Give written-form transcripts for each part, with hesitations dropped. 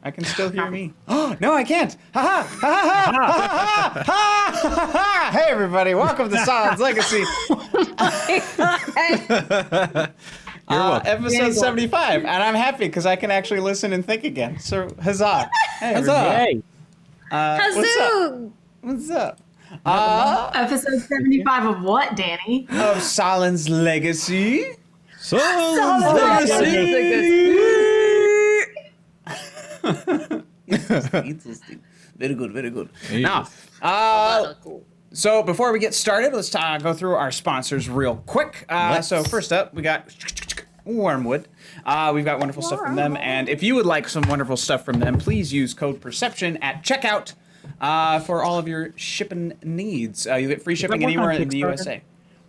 I can still hear me. Oh, no, I can't. Ha ha ha ha ha ha ha ha. Hey, everybody. Welcome to Sahlen's Legacy. Episode 75. And I'm happy because I can actually listen and think again. So, huzzah. Hey, Huzzah. Hazoo! What's up? Episode 75 of what, Danny? Of Sahlen's Legacy. Sahlen's Legacy. Interesting. Very good, very good. Now, so before we get started, let's go through our sponsors real quick. So first up, we got Wormwood. We've got wonderful stuff from them, and if you would like some wonderful stuff from them, please use code Perception at checkout for all of your shipping needs. You get free shipping anywhere in the USA.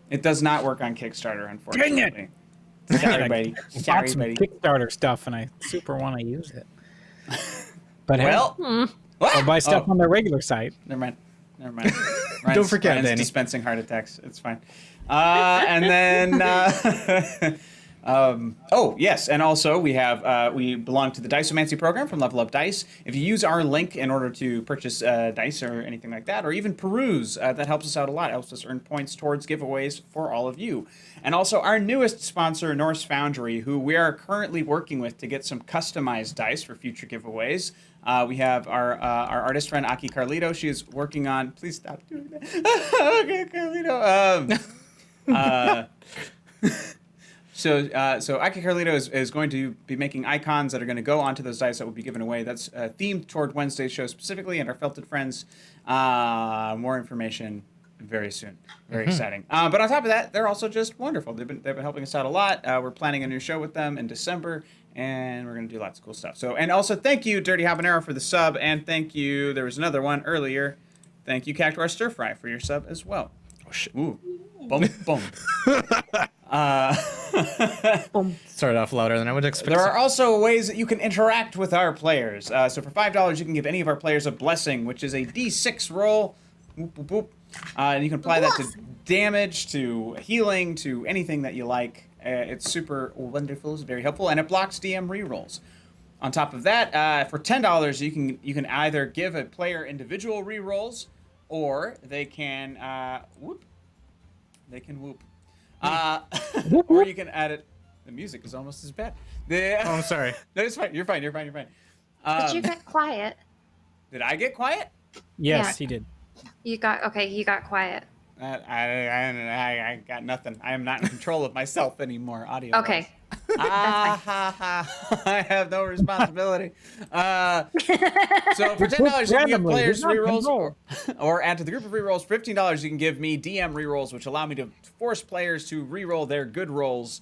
It does not work on Kickstarter, unfortunately. Dang it! Sorry, buddy. Bought some Kickstarter stuff, and I super want to use it. But well, I'll buy stuff on their regular site. Never mind. Don't forget, Ryan's Danny. dispensing heart attacks. It's fine. And then, oh yes, and also we have we belong to the Diceomancy program from Level Up Dice. If you use our link in order to purchase dice or anything like that, or even peruse, that helps us out a lot. It helps us earn points towards giveaways for all of you. And also our newest sponsor, Norse Foundry, who we are currently working with to get some customized dice for future giveaways. We have our artist friend Aki Carlito. She is working on. Please stop doing that. Okay, Carlito. So Aki Carlito is going to be making icons that are going to go onto those dice that will be given away. That's themed toward Wednesday's show specifically, and our Felted friends. More information very soon. Very exciting. But on top of that, they're also just wonderful. They've been helping us out a lot. We're planning a new show with them in December, and we're going to do lots of cool stuff. So, and also thank you, Dirty Habanero, for the sub, and thank you. There was another one earlier. Thank you, Cactuar Stir Fry, for your sub as well. Oh shit! Ooh, boom, boom. Started off louder than I would expect. There are also ways that you can interact with our players. So for $5, you can give any of our players a blessing, which is a D6 roll. Whoop, whoop, whoop. And you can apply that to damage, to healing, to anything that you like. It's super wonderful. It's very helpful, and it blocks DM rerolls. On top of that, for $10, you can either give a player individual rerolls, or they can whoop. They can whoop. Or you can add it. The music is almost as bad. Oh, I'm sorry. No, it's fine. You're fine. You're fine. You're fine. Did you get quiet? Did I get quiet? Yes, Yeah. he did. You got quiet. I got nothing. I am not in control of myself anymore. Audio. Okay. I have no responsibility. So for $10, you can give players rerolls, or add to the group of rerolls. For $15, you can give me DM rerolls, which allow me to force players to reroll their good rolls.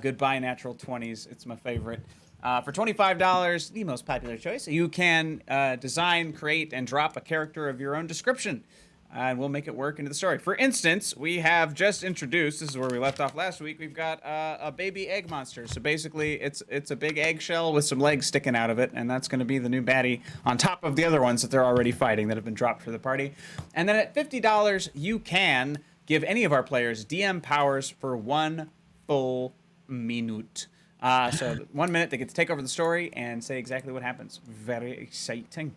Goodbye, natural 20s. It's my favorite. For $25, the most popular choice, you can design, create, and drop a character of your own description. And we'll make it work into the story. For instance, we have just introduced, this is where we left off last week, we've got a baby egg monster. So basically, it's a big eggshell with some legs sticking out of it, and that's going to be the new baddie on top of the other ones that they're already fighting that have been dropped for the party. And then at $50, you can give any of our players DM powers for 1 full minute. So 1 minute, they get to take over the story and say exactly what happens. Very exciting.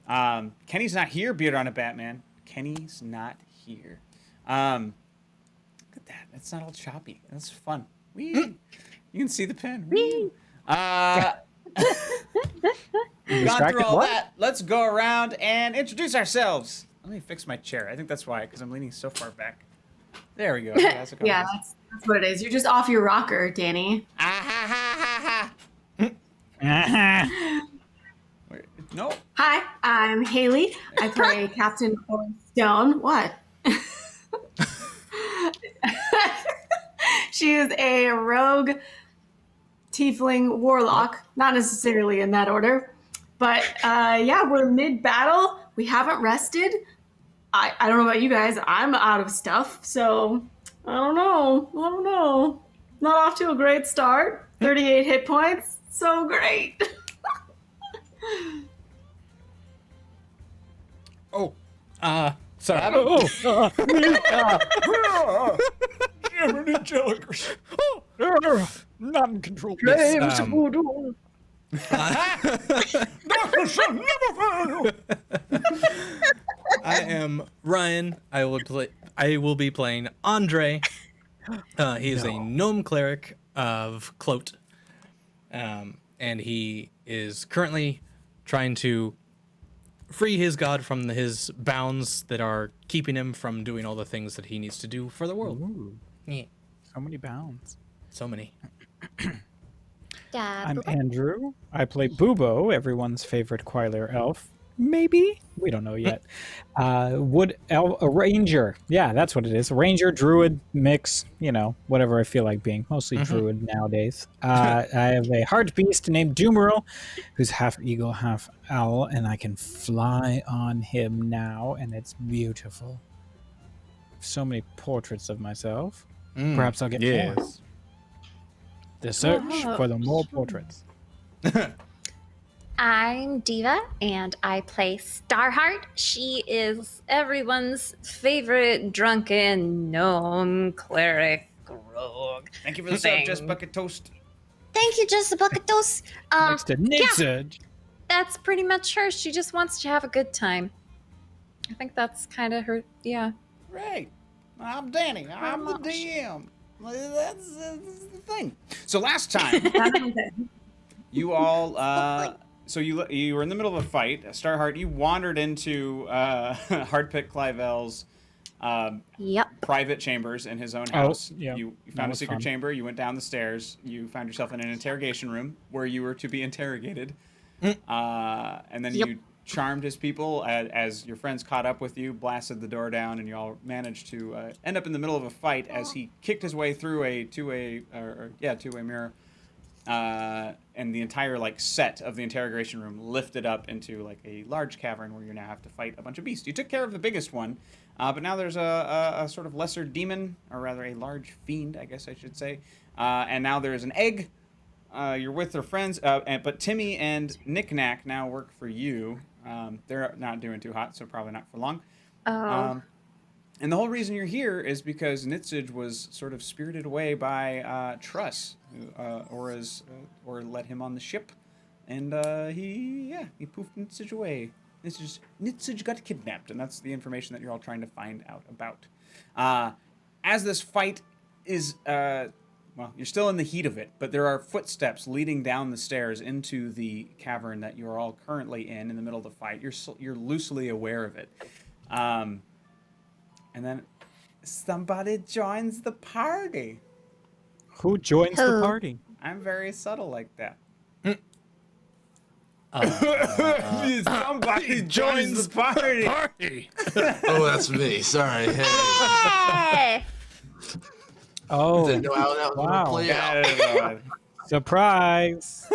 Kenny's not here, Beard on a Batman. Kenny's not here. Look at that. It's not all choppy. That's fun. Whee. You can see the pen. Whee. Gone through all that. Let's go around and introduce ourselves. Let me fix my chair. I think that's why, because I'm leaning so far back. There we go. Yeah, that's what it is. You're just off your rocker, Danny. No. Hi, I'm Haley. I play Captain Stone. What? She is a rogue tiefling warlock. Not necessarily in that order. But yeah, we're mid-battle. We haven't rested. I don't know about you guys. I'm out of stuff. So I don't know. Not off to a great start. 38 hit points. So great. Sorry. Not in control. Yes, I am Ryan. I will be playing Andre. He is a gnome cleric of Cloat. And he is currently trying to free his god from his bounds that are keeping him from doing all the things that he needs to do for the world. Ooh, Yeah. so many bounds. So many. Yeah. I'm Andrew. I play Bubo, everyone's favorite Quailer elf. Maybe? We don't know yet. Wood elf, a ranger. Yeah, that's what it is. Ranger, druid, mix, whatever I feel like being. Mostly druid nowadays. I have a heart beast named Doomeril, who's half eagle, half owl, and I can fly on him now, and it's beautiful. So many portraits of myself. Perhaps I'll get more. The search for the more portraits. I'm Diva, and I play Starheart. She is everyone's favorite drunken gnome cleric rogue. Thank you for the sub, Just Bucket Toast. Thank you, Just a Bucket Toast. Next to Nitzage. That's pretty much her. She just wants to have a good time. I think that's kind of her. Yeah. Right. I'm Danny. I'm the DM. That's the thing. So last time, you all, so you were in the middle of a fight. Starheart, you wandered into Hardpick Clivel's private chambers in his own house. Yeah. You found a secret chamber. You went down the stairs. You found yourself in an interrogation room where you were to be interrogated. And then you charmed his people as your friends caught up with you, blasted the door down, and you all managed to end up in the middle of a fight as he kicked his way through a two-way mirror. And the entire set of the interrogation room lifted up into a large cavern where you now have to fight a bunch of beasts. You took care of the biggest one, but now there's a sort of lesser demon, or rather a large fiend, I guess I should say. And now there's an egg. You're with their friends, but Timmy and Knick-Knack now work for you. They're not doing too hot, so probably not for long. And the whole reason you're here is because Nitzage was sort of spirited away by Truss, or let him on the ship, and he poofed Nitzage away. Nitzage got kidnapped, and that's the information that you're all trying to find out about. As this fight is, you're still in the heat of it, but there are footsteps leading down the stairs into the cavern that you're all currently in the middle of the fight. You're loosely aware of it. And then somebody joins the party. Who joins the party? I'm very subtle like that. Somebody joins the party. Oh, that's me. Sorry. Hey. Hey! Oh, Didn't know how that was gonna play out. surprise!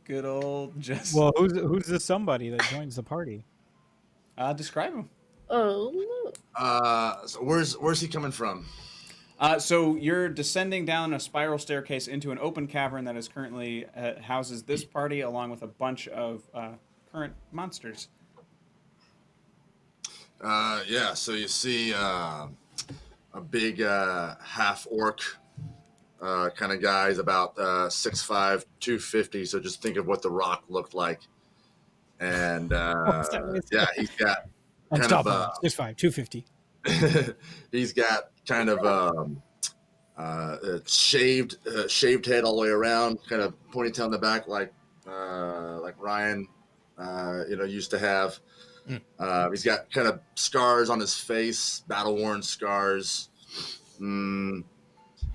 Good old Jess. Well, who's the somebody that joins the party? Describe him. Oh. So where's he coming from? So you're descending down a spiral staircase into an open cavern that is currently houses this party along with a bunch of current monsters. Yeah. So you see a big half orc kind of guy. He's about 6'5", 250. So just think of what the Rock looked like. And yeah, he's got kind of 6'5", 250. he's got kind of a shaved head all the way around, kind of ponytail in the back, like Ryan, used to have. He's got kind of scars on his face, battle-worn scars.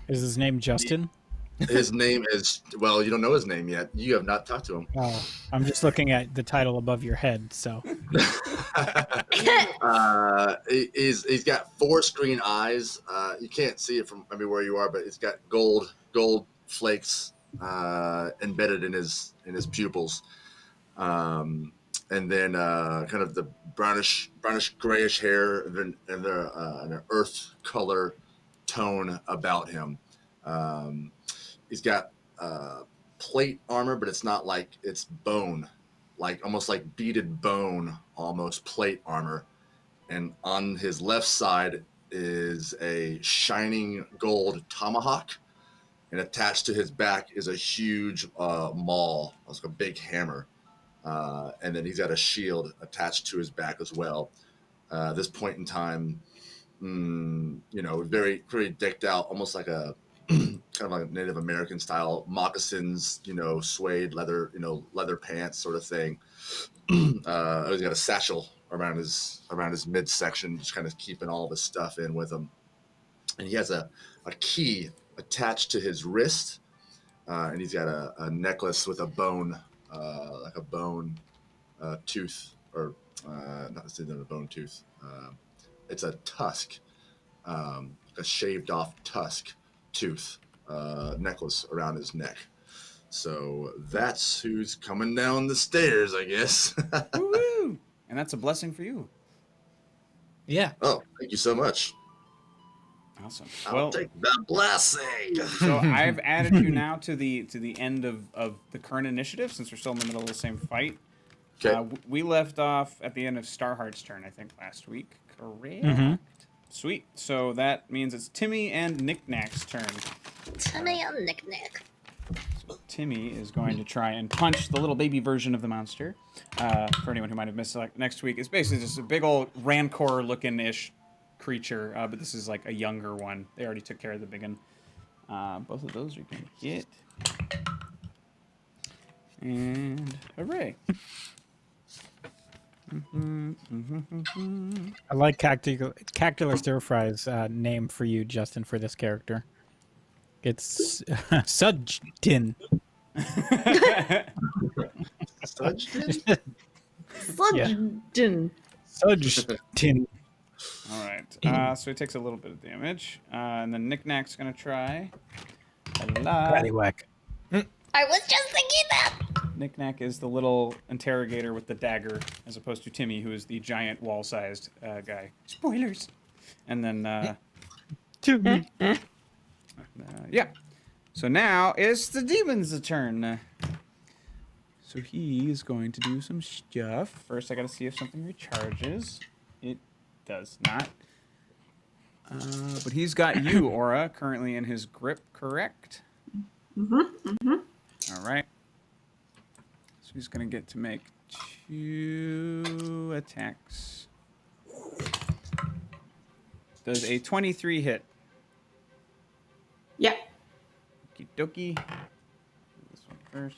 Is his name Justin? His name is, well, you don't know his name yet. You have not talked to him. Oh, I'm just looking at the title above your head, so. He's got 4 screen eyes. You can't see it from where you are, but it's got gold flakes embedded in his pupils. And then kind of the brownish grayish hair and an earth color tone about him. He's got plate armor, but it's not like it's bone, like almost like beaded bone, almost plate armor. And on his left side is a shining gold tomahawk, and attached to his back is a huge maul, like a big hammer, and then he's got a shield attached to his back as well. This point in time, very very decked out, almost like a kind of like a Native American style moccasins, suede leather, leather pants sort of thing. He's got a satchel around his midsection, just kind of keeping all of his stuff in with him. And he has a key attached to his wrist, and he's got a necklace with a bone, like a bone tooth, or not necessarily a bone tooth. It's a tusk, a shaved off tusk tooth necklace around his neck. So that's who's coming down the stairs, I guess. Woo-hoo! And that's a blessing for you. Yeah. Oh, thank you so much. Awesome. I'll take the blessing. So I've added you now to the end of the current initiative, since we're still in the middle of the same fight. Okay. We left off at the end of Starheart's turn, I think, last week. Correct. Mm-hmm. Sweet. So that means it's Timmy and Knick-Knack's turn. Timmy and Knick-Knack. So Timmy is going to try and punch the little baby version of the monster. For anyone who might have missed next week, it's basically just a big old Rancor-looking-ish creature, but this is like a younger one. They already took care of the big one. Both of those are going to hit. And hooray. I like Cactular Stir Fry's name for you, Justin, for this character. It's Sudgetin. Sudgetin? Sludgeon. Sudgetin. All right. So he takes a little bit of damage. And then Knick-Knack's going to try. Paddywhack. I was just thinking that. Knick-Knack is the little interrogator with the dagger, as opposed to Timmy, who is the giant wall-sized guy. Spoilers. And then, Timmy. yeah. So now it's the demon's turn. So he is going to do some stuff. First, I got to see if something recharges. It does not. But he's got you, Aura, currently in his grip, correct? All right. So he's going to get to make 2 attacks. Does a 23 hit? Yeah. Okie dokie. This one first.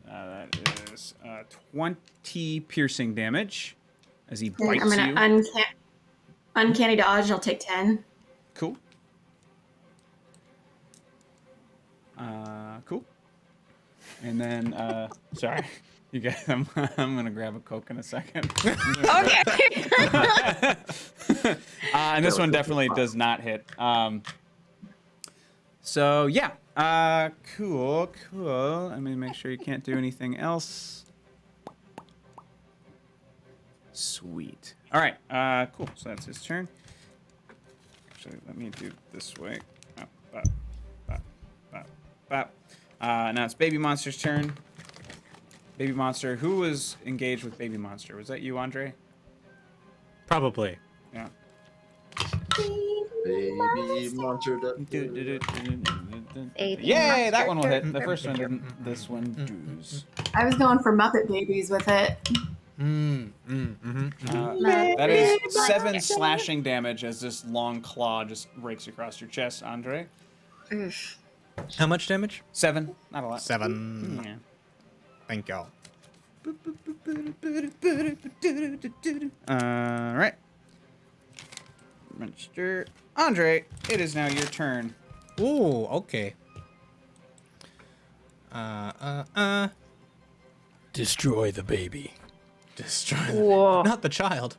That is 20 piercing damage as he bites I'm gonna you. uncanny dodge. I'll take 10. Cool. Cool. And then, sorry, you guys. I'm gonna grab a Coke in a second. Okay. And this one definitely does not hit. So yeah. Cool. Let me make sure you can't do anything else. Sweet. All right. Cool. So that's his turn. Actually, let me do it this way. Now it's Baby Monster's turn. Baby Monster. Who was engaged with Baby Monster? Was that you, Andre? Probably. Yeah. Baby monster. Yay! That one will hit. The first one didn't. This one does. I was going for Muppet Babies with it. That is 7 slashing damage as this long claw just rakes across your chest, Andre. How much damage? 7. Not a lot. 7. Yeah. Thank y'all. All right. Monster. Andre, it is now your turn. Ooh, okay. Destroy the baby. Destroy Whoa. not the child.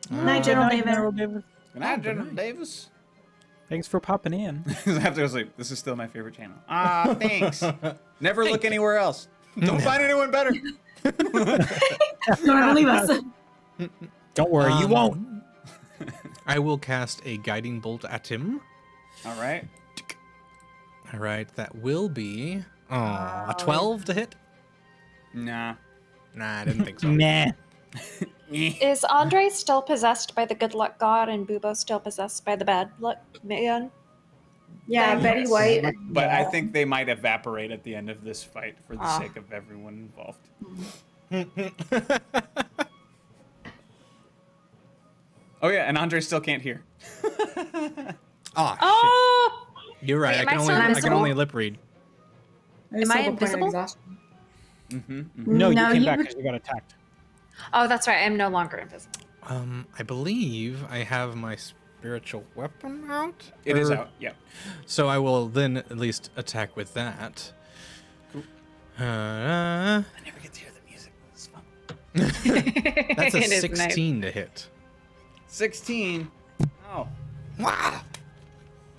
Night, General David. David. Good night, General Davis. Thanks for popping in. After I was like, this is still my favorite channel. Thanks. Never look anywhere else. Don't find anyone better. Don't ever leave us. Don't worry, you won't. I will cast a guiding bolt at him. All right. All right, that will be a 12 to hit. Nah. Nah, I didn't think so. Nah. Is Andre still possessed by the good luck god and Bubo still possessed by the bad luck man? Yeah, Then- Betty White. But I think they might evaporate at the end of this fight for the Ah. sake of everyone involved. Oh yeah, and Andre still can't hear. Oh, Oh! shit. You're right. Wait, am I I can still only invisible? lip read. There's Am I still the point of invisible? exhaustion. No, you No, came you back would- because you got attacked. Oh, that's right. I'm no longer invisible. I believe I have my spiritual weapon out. It is Or- out. Yeah. So I will then at least attack with that. Cool. Uh, I never get to hear the music. It's fun. that's a It is 16 to hit. 16. Oh. Wow.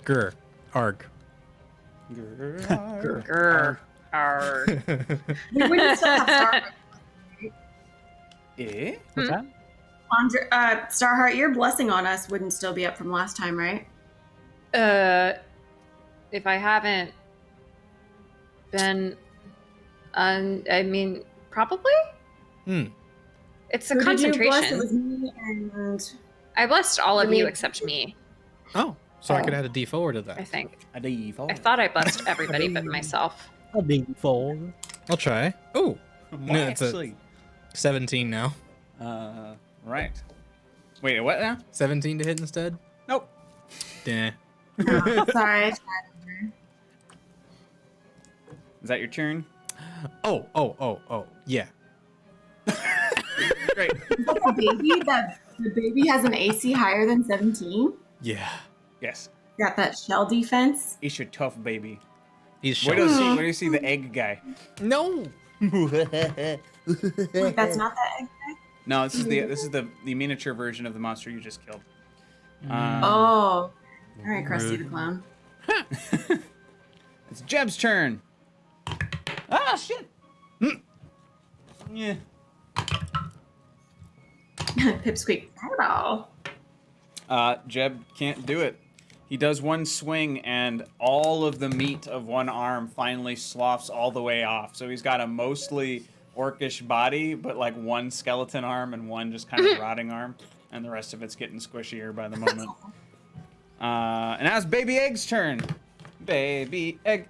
Grr. Arg. Grr. Grr. Arr. We wouldn't still have Starheart. Eh? What's that? Starheart, your blessing on us wouldn't still be up from last time, right? If I haven't been, I mean, probably. Hmm. It's a Who did you bless? concentration. It was me and I blessed all of Me. you except me. Oh, so I Oh. could add a D4 to I that. think. A default. I thought I blessed everybody but myself. A big fold. I'll try. Oh, Why no, it's a- actually? 17 now. Right. Wait, what now? 17 to hit instead? Nope. Nah. oh, sorry. Is that your turn? Oh. Yeah. Great. The baby has an AC higher than 17. Yeah. Yes. Got that shell defense. He's your tough baby. He's Where showing. do you see the egg guy? No. Wait, that's not that egg guy? No, this is the miniature version of the monster you just killed. Oh. All right, Krusty the Rude. Clown. It's Jeb's turn. Ah, shit. Yeah. Pipsqueak. Fireball. Jeb can't do it. He does one swing, and all of the meat of one arm finally sloughs all the way off. So he's got a mostly orcish body, but like one skeleton arm and one just kind of rotting arm, and the rest of it's getting squishier by the moment. And now it's Baby Egg's turn. Baby Egg.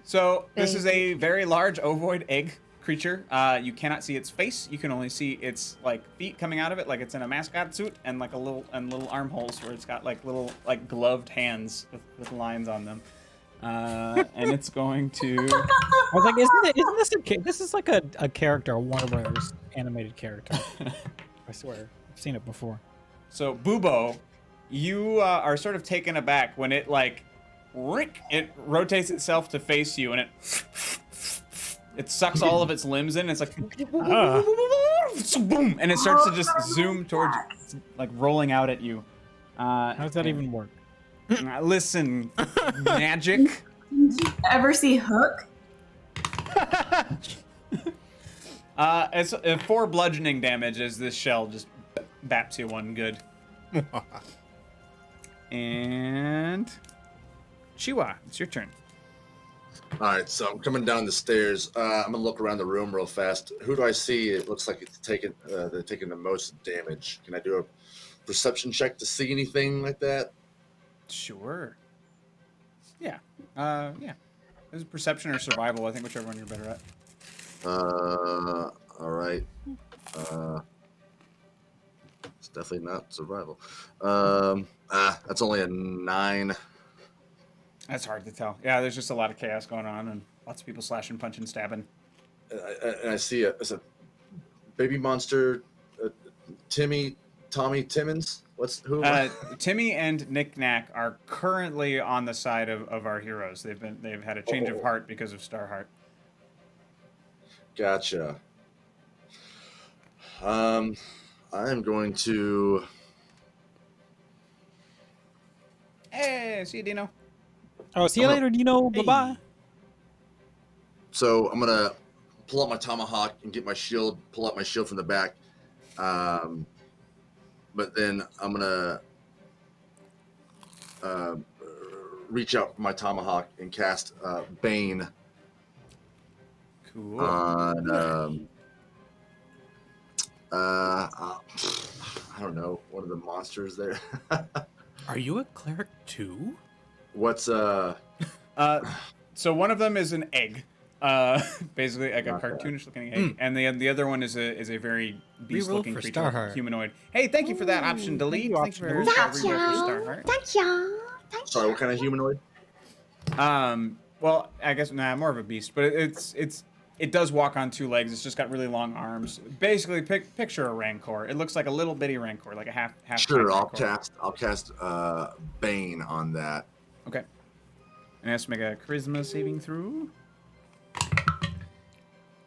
So this is a very large ovoid egg creature. You cannot see its face. You can only see its like feet coming out of it, like it's in a mascot suit, and like little armholes where it's got like little like gloved hands with lines on them. And it's going to. I was like, isn't this this is like a character, a Warner Brothers animated character. I swear, I've seen it before. So Bubo, you are sort of taken aback when it like, it rotates itself to face you, and it sucks all of its limbs in. It's like, boom, and it starts to just zoom towards, like rolling out at you. How does that even work? Listen, magic. Did you ever see Hook? It's 4 bludgeoning damage as this shell just baps you one good. And Chiwa, it's your turn. All right, so I'm coming down the stairs. I'm gonna look around the room real fast. Who do I see? It looks like it's taking they're taking the most damage. Can I do a perception check to see anything like that? Sure. Yeah. Yeah. This is perception or survival. I think whichever one you're better at. All right. It's definitely not survival. That's only a 9. That's hard to tell. Yeah, there's just a lot of chaos going on and lots of people slashing, punching, stabbing. And I see it's a baby monster, Tommy Timmons. Who? Timmy and Nick Knack are currently on the side of our heroes. They've had a change of heart because of Starheart. Gotcha. I'm going to. Hey, see you, Dino. Oh, see you later, Dino. Bye bye. So I'm gonna pull out my tomahawk and get my shield. Pull out my shield from the back, but then I'm gonna reach out for my tomahawk and cast Bane Cool. on I don't know, one of the monsters there. Are you a cleric too? What's So one of them is an egg, basically like a Not bad. cartoonish looking egg, and the other one is a very beast looking for creature, Starheart. humanoid. Hey, thank you for that option delete. you, Thank you for Option reroll for Starheart. sorry, what kind of humanoid? Well, I guess more of a beast, but it does walk on 2 legs. It's just got really long arms. Basically, picture a rancor. It looks like a little bitty rancor, like a half. Sure, rancor. I'll cast Bane on that. Okay. And it has to make a charisma saving throw.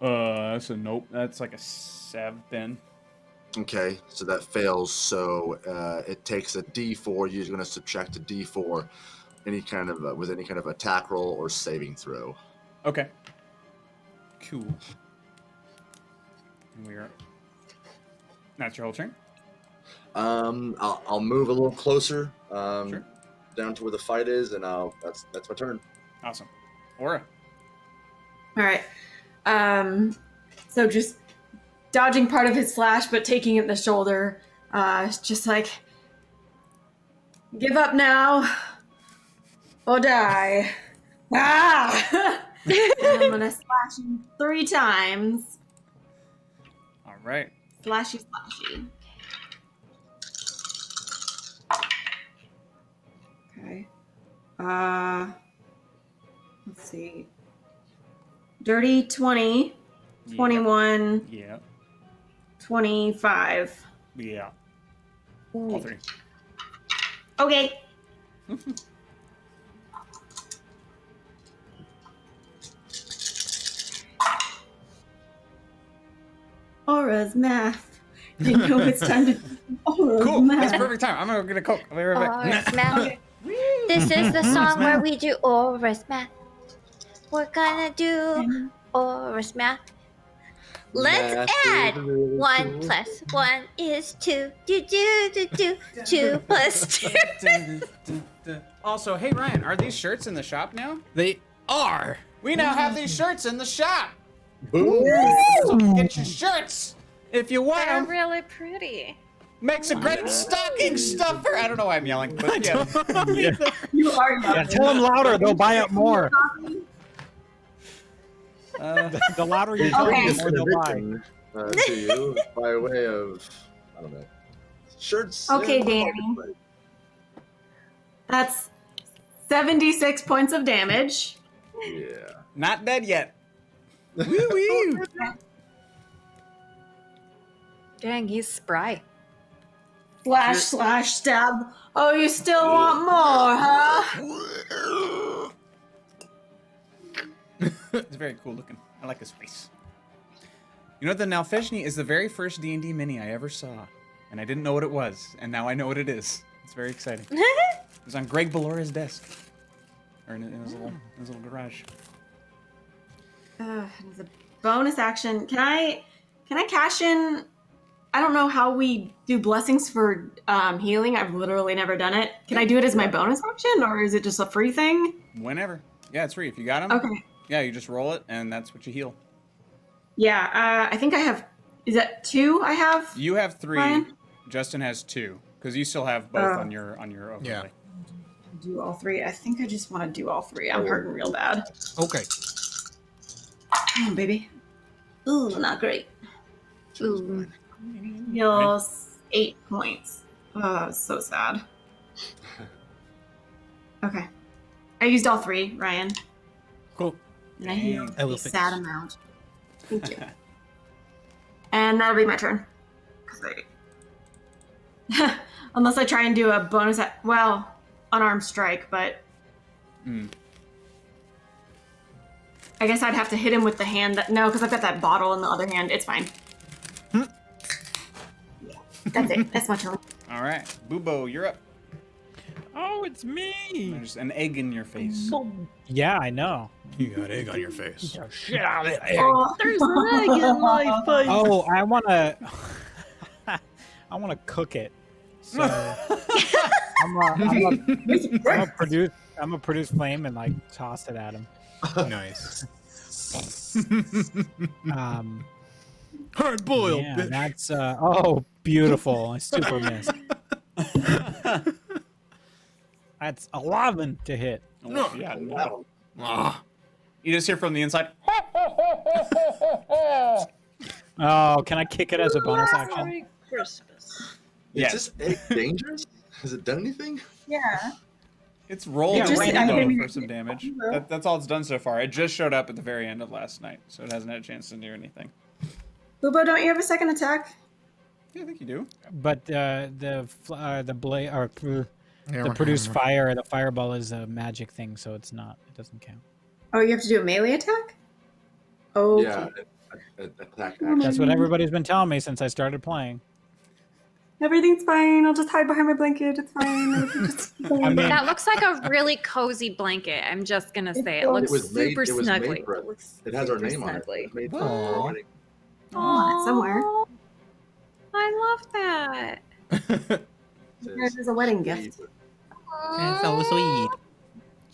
That's a nope. That's like a 7. Okay, so that fails. So it takes a D4. You're going to subtract a D4, any kind of with any kind of attack roll or saving throw. Okay. Cool. And we are. That's your whole turn. I'll move a little closer, Sure. down to where the fight is, and that's my turn. Awesome. Aura. All right. So just dodging part of his slash, but taking it in the shoulder. Just like, give up now, or die. Ah! And I'm gonna slash him 3 times. All right. Slashy, slashy. Okay. Let's see. Dirty 20, 21, Yeah. 25. Yeah. All 3. Okay. Aura's math. You know it's time to Aura's Cool. math. That's perfect time. I'm gonna go get a Coke. I'll be right back. Aura's math. This is the song where we do Aura's math. We're gonna do Aura's math. Let's Math is add really 1 cool. plus 1 is 2. Do do do do. 2 plus 2. Also, hey Ryan, are these shirts in the shop now? They are. We now have these shirts in the shop. Boom. So get your shirts if you want They're them. really pretty. Makes a great stocking stuffer. I don't know why I'm yelling, but yeah. You are Yeah, tell them louder. They'll buy it more. The louder you tell Okay. them, the more they'll buy. To you by way of, I don't know, shirts. Okay, yeah, Danny. That's 76 points of damage. Yeah. Not dead yet. Woo woo. Dang, he's spry. Slash, slash, stab. Oh, you still want more, huh? It's very cool looking. I like his face. You know, the Nalfeshni is the very first D&D mini I ever saw, and I didn't know what it was, and now I know what it is. It's very exciting. It was on Greg Belora's desk, or in his little garage. As a bonus action, can I cash in? I don't know how we do blessings for healing. I've literally never done it. Can I do it as my bonus action, or is it just a free thing? Whenever. Yeah, it's free. If you got him, Okay. yeah, you just roll it, and that's what you heal. Yeah, I think I have. Is that 2? I have. You have 3. Ryan? Justin has 2, because you still have both Oh. on your overlay. Yeah. Do all 3. I think I just want to do all 3. I'm hurting real bad. Okay. Come on, baby. Ooh, not great. Ooh. Heals 8 points. Oh, so sad. Okay. I used all 3, Ryan. Cool. And I healed I will a fix. sad amount. Thank you. And that'll be my turn. 'Cause unless I try and do a bonus, unarmed strike, but I guess I'd have to hit him with the hand that. No, because I've got that bottle in the other hand. It's fine. Yeah, that's it. That's my turn. All right, Bubo, you're up. Oh, it's me. There's an egg in your face. Yeah, I know. You got egg on your face. Shit out of it. There's an egg in my face. Oh, I wanna cook it. So I'm gonna produce flame and like toss it at him. Nice. Hard boiled. Yeah, bitch. that's beautiful. I super missed. That's 11 to hit. No. Yeah, no. Wow. Ah. You just hear from the inside. Oh, can I kick it as a bonus action? Merry Christmas. Yes. Is this egg dangerous? Has it done anything? Yeah. It's rolled Yeah, random right. for some damage. That's all it's done so far. It just showed up at the very end of last night, so it hasn't had a chance to do anything. Bubo, don't you have a second attack? Yeah, I think you do. But the blade or the produce fire, the fireball is a magic thing, so it's not. It doesn't count. Oh, you have to do a melee attack? Oh, Yeah. Attack action. That's what everybody's been telling me since I started playing. everything's fine. I'll just hide behind my blanket. It's fine. I mean, That looks like a really cozy blanket. I'm just gonna say it looks super snuggly. It has our name on it. Snuggly. It was made for Aw. our wedding. Oh, somewhere. I love that. There's a wedding gift. It's so sweet.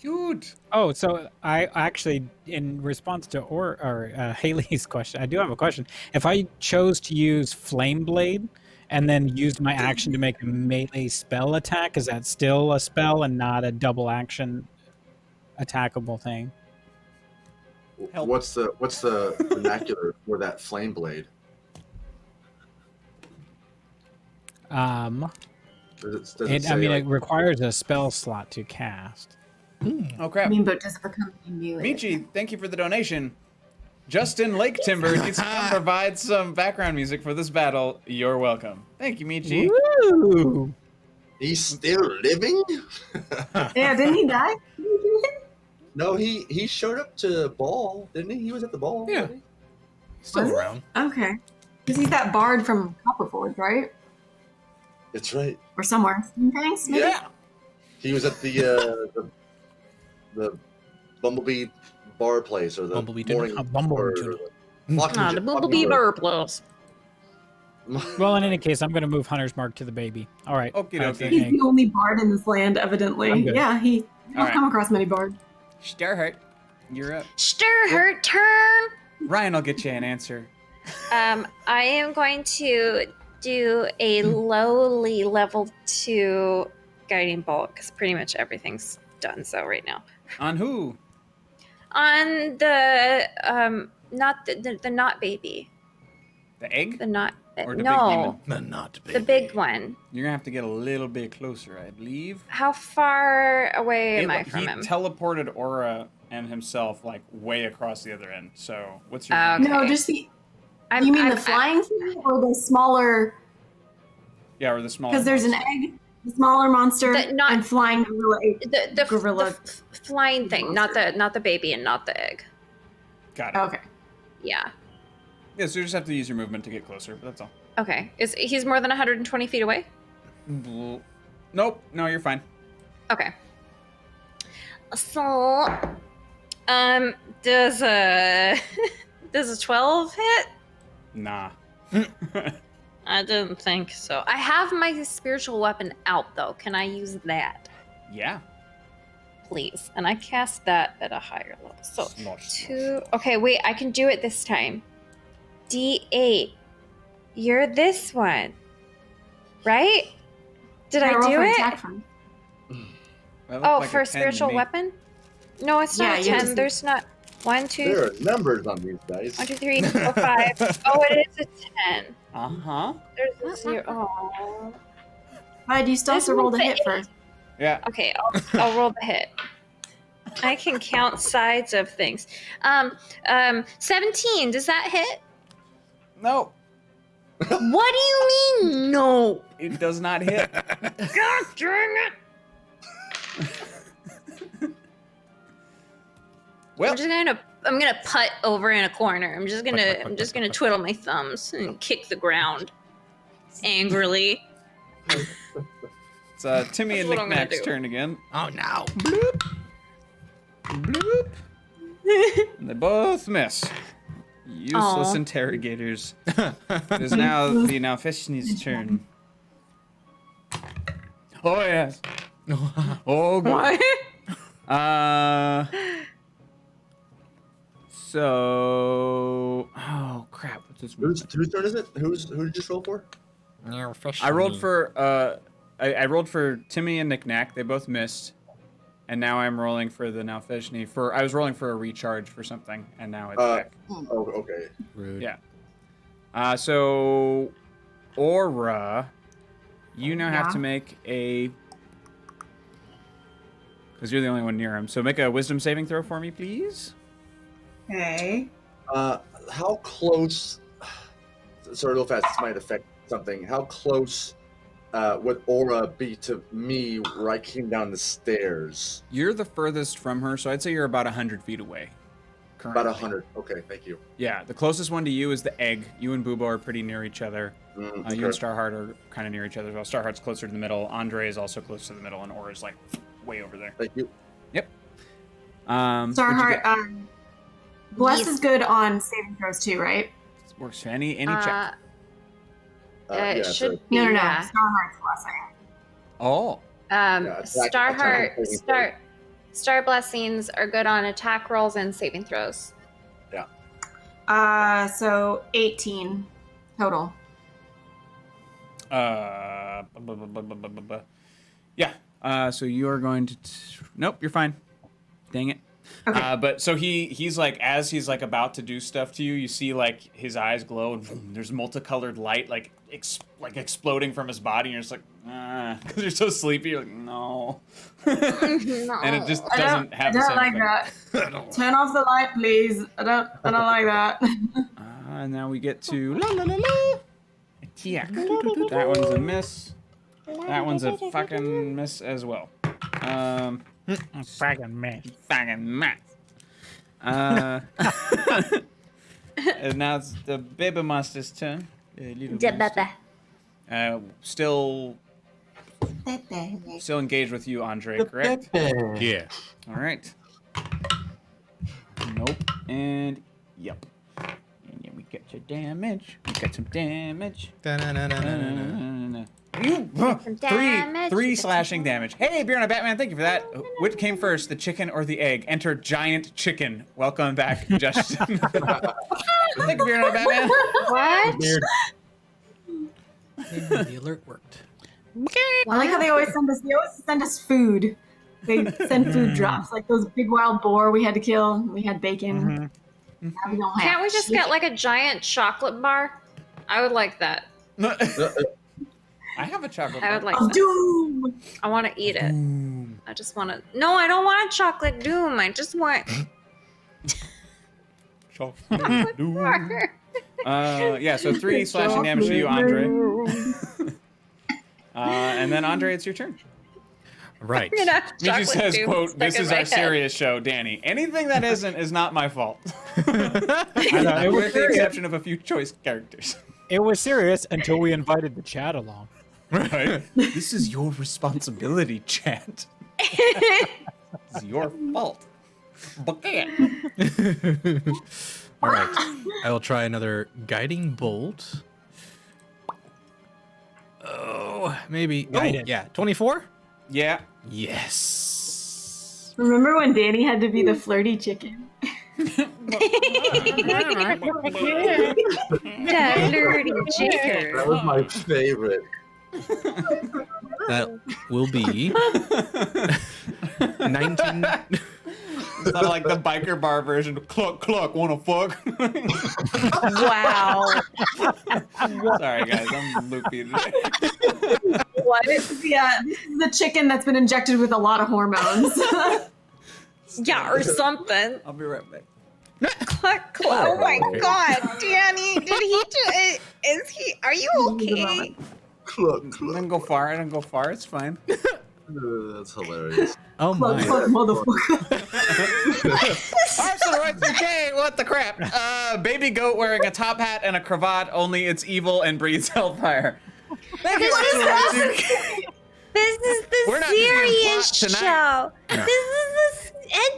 Cute. oh, so I actually, in response to Haley's question, I do have a question. If I chose to use Flame Blade and then used my action to make a melee spell attack, is that still a spell and not a double action attackable thing? Help. What's the vernacular for that flame blade? Does it It, say, I mean, like, it requires a spell slot to cast. Oh crap. But does it become a melee? Michi, thank you for the donation. Justin Lake Timber needs to come provide some background music for this battle. You're welcome. Thank you, Michi. Woo! he's still living? Yeah, didn't he die? No, he showed up to ball, didn't he? He was at the ball. Yeah. wasn't he? Still Was it? around. Okay. Because he's that bard from Copperforge, right? That's right. Or somewhere. Thanks, maybe? Yeah. He was at the Bumblebee bar place or the Bumblebee dinner. morning A Bumblebee or dinner. Ah, the Bumblebee Burplos. Well, in any case, I'm going to move Hunter's Mark to the baby. All right. Okie That's dokie. it. He's the only bard in this land, evidently. I'm good. Yeah, he All don't right. come across many bards. Starheart, you're up. Stir her turn. Ryan, I'll get you an answer. I am going to do a lowly level 2 guiding bolt because pretty much everything's done so right now. On who? On the not the not baby, The egg? the not Or the big no demon? Not big. the big one. You're gonna have to get a little bit closer, I believe. How far away am I He from him? teleported Aura and himself like way across the other end. So what's your? Okay. No, just the. I'm, You mean I'm- the flying thing or the smaller? Yeah, or the small. Because there's an egg, the smaller monster, The- not- and flying gorilla ape. the Gorilla. flying thing, not the baby and not the egg. Got it. Okay. Yeah. Yeah, so you just have to use your movement to get closer, but that's all. Okay. He's more than 120 feet away? Nope. No, you're fine. Okay. So, does a 12 hit? Nah. I didn't think so. I have my spiritual weapon out though. Can I use that, Yeah. please? And I cast that at a higher level. So Slosh. 2. Okay, wait. I can do it this time. D8. You're this one, right? Did I roll do for it? attack first. That looked Oh, like a for a 10 to spiritual me. weapon? No, it's not Yeah, a you have 10. to- There's not 1, 2, There are numbers on these dice. 1, 2, 3, 4, 5. Oh, it is a 10. Uh-huh. There's a 0. Oh. But you still have to There's roll the one hit for first. Yeah. Okay, I'll roll the hit. I can count sides of things. 17. Does that hit? No, What do you mean? No. it does not hit. God dang it! Well, I'm gonna putt over in a corner. I'm just gonna twiddle my thumbs and kick the ground angrily. it's Timmy and That's what I'm gonna Knickknack's do. turn again. Oh no. Bloop. And they both miss. Useless Aw. interrogators. It is now the Nalfishni's turn. Oh yes. Oh good. What? So. Oh crap. What's this? Whose turn is it? Who did you just roll for? I rolled for I rolled for Timmy and Knick Knack. They both missed. And now I'm rolling for the Nalfeshni. I was rolling for a recharge for something, and now it's back. Oh, okay. Rude. Yeah. So Aura, you now have to make a, because you're the only one near him. So make a wisdom saving throw for me, please. Okay. How close? Sorry, real fast. This might affect something. How close would Aura be to me where I came down the stairs? You're the furthest from her, so I'd say you're about 100 feet away. Currently. About 100. Okay, thank you. Yeah, the closest one to you is the egg. You and Boobo are pretty near each other. You and okay. Starheart are kind of near each other as well. Starheart's closer to the middle. Andre is also close to the middle, and Aura's like way over there. Thank you. Yep. Starheart, Bless is good on saving throws too, right? Works for any check. It yeah, should so- be. No. Yeah. Starheart's blessing. Oh. Star blessings are good on attack rolls and saving throws. So 18 total. Yeah. So you are going to. Nope, you're fine. Dang it. Okay. But so he's like, as he's like about to do stuff to you, you see like his eyes glow and boom, there's multicolored light like exploding from his body, and you're just like, because you're so sleepy. You're like, no. No. And it just doesn't have the I same don't like effect. that. Turn off the light, please. I don't like that. And now we get to la la la la. Yeah. That one's a miss. That one's a fucking miss as well. Fucking man. Fucking miss. And now it's the baby monster's turn. The little monster. Still engaged with you, Andre, correct? Yeah. All right. Nope. And yep. And then we get your damage. We got some damage. Three slashing damage. Hey, Bjorn, Batman, thank you for that. Which came first, the chicken or the egg? Enter giant chicken. Welcome back, Justin. Thank you, Bjorn, Batman. What? Weird. The alert worked. I like how they always send us food. They send food drops, like those big wild boar we had to kill. We had bacon. Now we don't have Can't we just get like a giant chocolate bar? I would like that. I have a chocolate I would bar. like that. Doom. I want to eat it. I just want to. No, I don't want chocolate doom. I just want. Chocolate doom. Yeah, so 3 slashing damage to you, Andre. And then, Andre, it's your turn. Right. Michi says, quote, "This is our serious show, Danny. Anything that isn't is not my fault." With the exception of a few choice characters. It was serious until we invited the chat along. Right. This is your responsibility, chat. It's your fault. All right. I will try another guiding bolt. Oh, maybe. Guidance. Yeah. 24? Yeah. Yes. Remember when Danny had to be the flirty chicken? That dirty chicken. That was my favorite. That will be 19. It's not like the biker bar version of cluck cluck wanna fuck. Wow. Sorry guys, I'm loopy today. What? This is the chicken that's been injected with a lot of hormones. Yeah, or something. I'll be right back. Cluck, cluck. Oh my god, Danny, did he is he, are you okay? Look, I didn't go far, it's fine. that's hilarious. Oh my. Fuck, motherfucker. Arsenal right okay, what the crap? Baby goat wearing a top hat and a cravat, only it's evil and breathes hellfire. Thank you, Arsenal right This is the We're not just gonna serious plot tonight. show. No.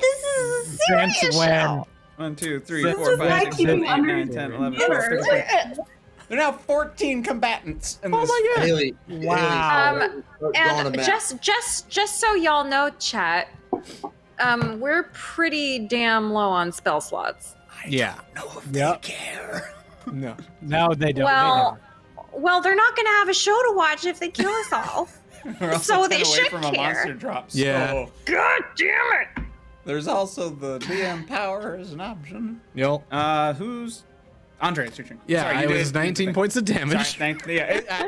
This is a serious Since show. when? 1, 2, 3, This 4, is 5, like 6, 7, 8, keeping 9, 10, 11, 12, 13, 14. There are now 14 combatants in this. my God. Haley, Wow. And just so y'all know, chat, we're pretty damn low on spell slots. Yeah. Yep. Care. No. No, they don't. Well, they're not gonna have a show to watch if they kill us all. We're also So 10 they away should from a care. monster drop. Yeah. So God damn it! there's also the DM power as an option. Yo. Who's Andre? It's your turn. Yeah, Sorry, I you was did- 19 points of damage. Sorry,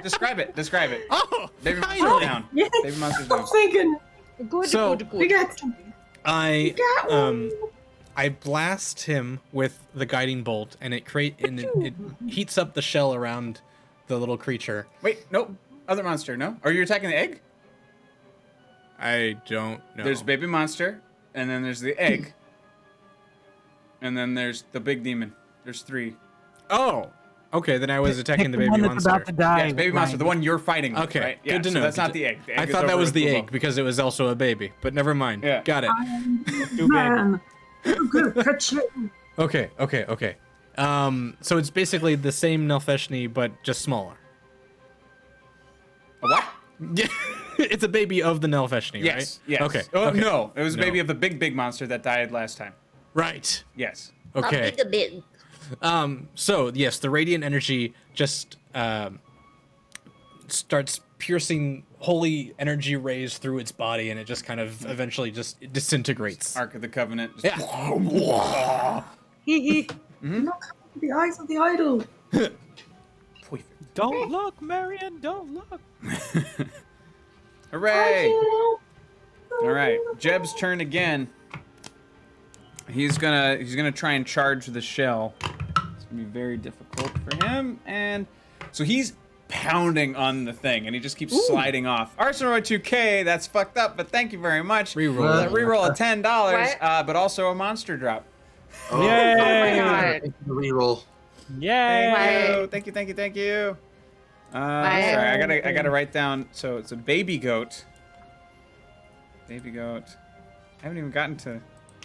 describe it. Describe it. Oh, Baby I monster's know. down. Yeah. Baby monster's I'm down. thinking Good, So- good, we good. got something. I got one. I blast him with the guiding bolt, and it heats up the shell around the little creature. Wait, nope. Other monster, no? Are you attacking the egg? I don't know. There's baby monster, and then there's the egg, and then there's the big demon. There's 3. Oh, okay. Then I was attacking the baby one that's monster. about to die. Yes, baby monster, the one you're fighting. With, Okay, right? good Yeah, to so know. that's good not to- the egg. The egg I is thought that over was with the Bubo. egg because it was also a baby, but never mind. Yeah. Got it. Too big. Man, I'm gonna catch you. Okay. So it's basically the same Nilfeshni, but just smaller. A what? Yeah, it's a baby of the Nilfeshni, Yes. right? Yes. Okay. Oh, okay. no, it was a No. baby of the big monster that died last time. Right. Yes. Okay. A bit. So yes, the radiant energy just starts piercing holy energy rays through its body, and it just kind of eventually just disintegrates. Ark of the Covenant. Yeah. The eyes of the idol. Don't look, Marion. Don't look. Hooray! All right, Jeb's turn again. He's gonna try and charge the shell. It's gonna be very difficult for him, and so he's pounding on the thing, and he just keeps sliding off. Arsenal 2K, that's fucked up, but thank you very much. Reroll. Reroll of $10, What? but also a monster drop. Oh, Oh my Yay! god. reroll. Yay! Thank you. Why? Sorry, I gotta write down. So it's a baby goat. Baby goat. I haven't even gotten to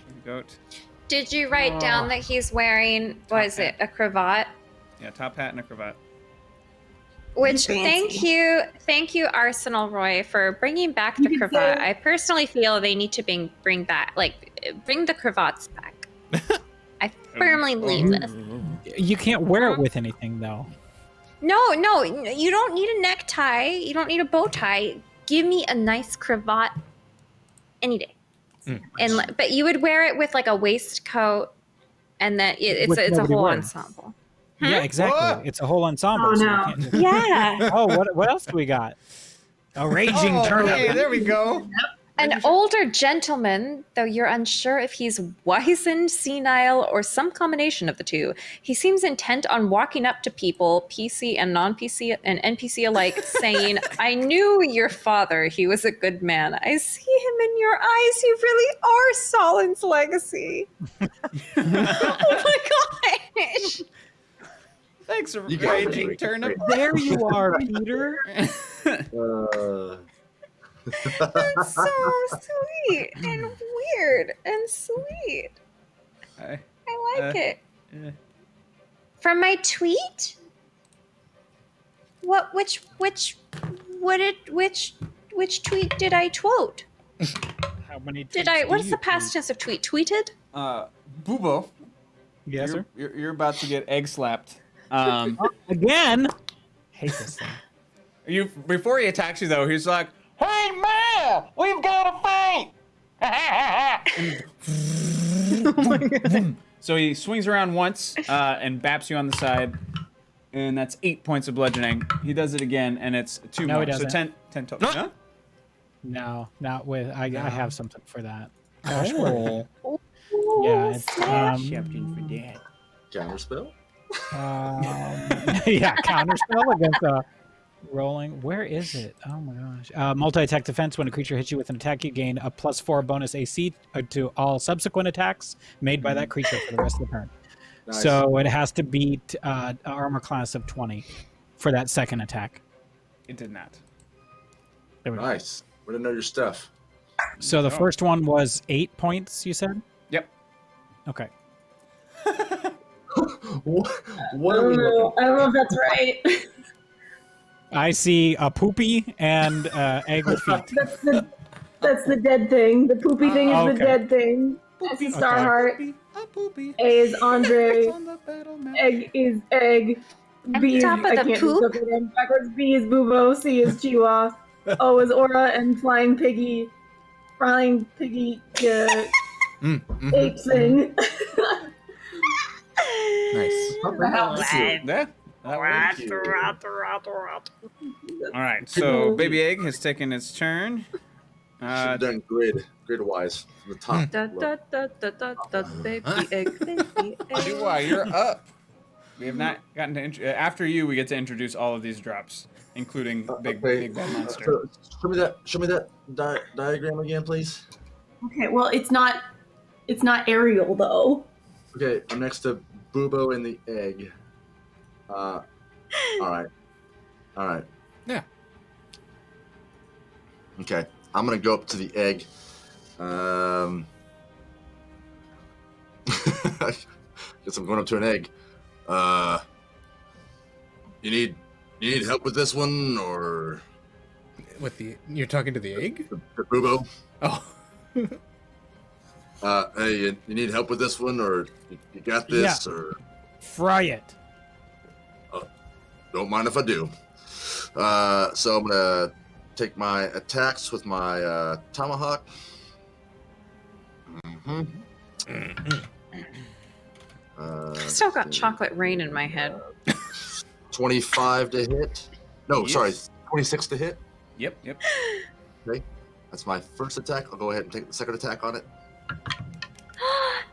baby goat. Did you write down that he's wearing, was it a cravat? Yeah, top hat and a cravat. Which Fancy. thank you, Arsenal Roy, for bringing back the You can cravat. say- I personally feel they need to bring the cravats back. I firmly believe this. You can't wear it with anything though. No, you don't need a necktie. You don't need a bow tie. Give me a nice cravat any day. But you would wear it with like a waistcoat, and then it's Which a nobody whole wears. ensemble. Yeah, exactly. Whoa. It's a whole ensemble. Oh, so you no. can't just- Yeah. Oh, what else do we got? A raging turnip. Hey, there we go. An older gentleman, though you're unsure if he's wizened, senile, or some combination of the two. He seems intent on walking up to people, PC and non-PC and NPC alike, saying, "I knew your father. He was a good man. I see him in your eyes. You really are Sahlen's legacy." Oh my gosh! Thanks, You got it. raging turnip. There you are, Peter. That's so sweet and weird and sweet. I- I like it. yeah. From my tweet? Which tweet did I quote? How many? What's the past tense of tweet? Tweeted? Bubo, Yes, sir. you're about to get egg slapped. Again. Hate this thing. Before he attacks you though, he's like, "Hey man, we've got to fight!" So he swings around once and baps you on the side, and that's 8 points of bludgeoning. He does it again, and it's 2 No, more. he So doesn't. 10 total. Ah! No? No, not with. I have something for that. Oh. Yeah, it's Counterspell? yeah, counterspell against rolling. Where is it? Oh my gosh. Multi-attack defense. When a creature hits you with an attack, you gain a +4 bonus AC to all subsequent attacks made by that creature for the rest of the turn. Nice. So it has to beat armor class of 20 for that second attack. It did not. There we go. Nice. Way to know your stuff. So the first one was 8 points, you said? Yep. Okay. What are we looking I don't know if that's right. I see a poopy and egg with feet. That's the dead thing. The poopy thing is okay. the dead thing. S is Starheart. Poopy. A is Andre. On the battle map. Egg is Egg. On B is top of I the can't poop? do stuff again. Backwards. B is Bubo. C is Chiwa. O is Aura and Flying Piggy. Flying Piggy. Ape thing. Nice. Yeah. That works. All right. So baby egg has taken its turn. Should have done grid wise from the top. Da, da, da, da, da, da, baby egg, baby egg. Chihuahua, you're up. We have not gotten to after you. We get to introduce all of these drops, including big bad monster. So, show me that diagram again, please. Okay, well it's not aerial though. Okay, I'm next to Bubo and the egg. All right. Yeah. Okay, I'm gonna go up to the egg. Guess I'm going up to an egg. You need help with this one, or You're talking to the egg? the Bubo? Oh. Hey, you need help with this one, or you got this, or Fry it. don't mind if I do. So I'm gonna take my attacks with my tomahawk. I've still got chocolate rain in my head. 25 to hit. No, Yes. sorry, 26 to hit. Yep. Okay, that's my first attack. I'll go ahead and take the second attack on it.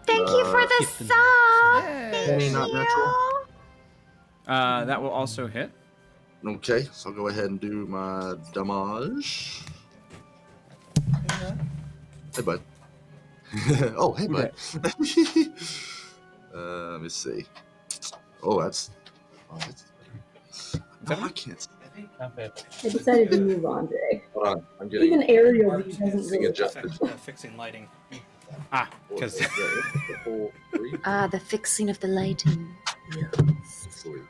Thank you for the Hit the song. Any not natural. That will also hit. Okay, so I'll go ahead and do my damage. Hey, bud. Oh, hey, bud. Let me see. Oh, that's. No, I can't. I decided to move on, Jay. Hold on, I'm getting. Even aerial view doesn't getting really adjusted. Fixing lighting. Because The whole three? The fixing of the lighting. Sweet.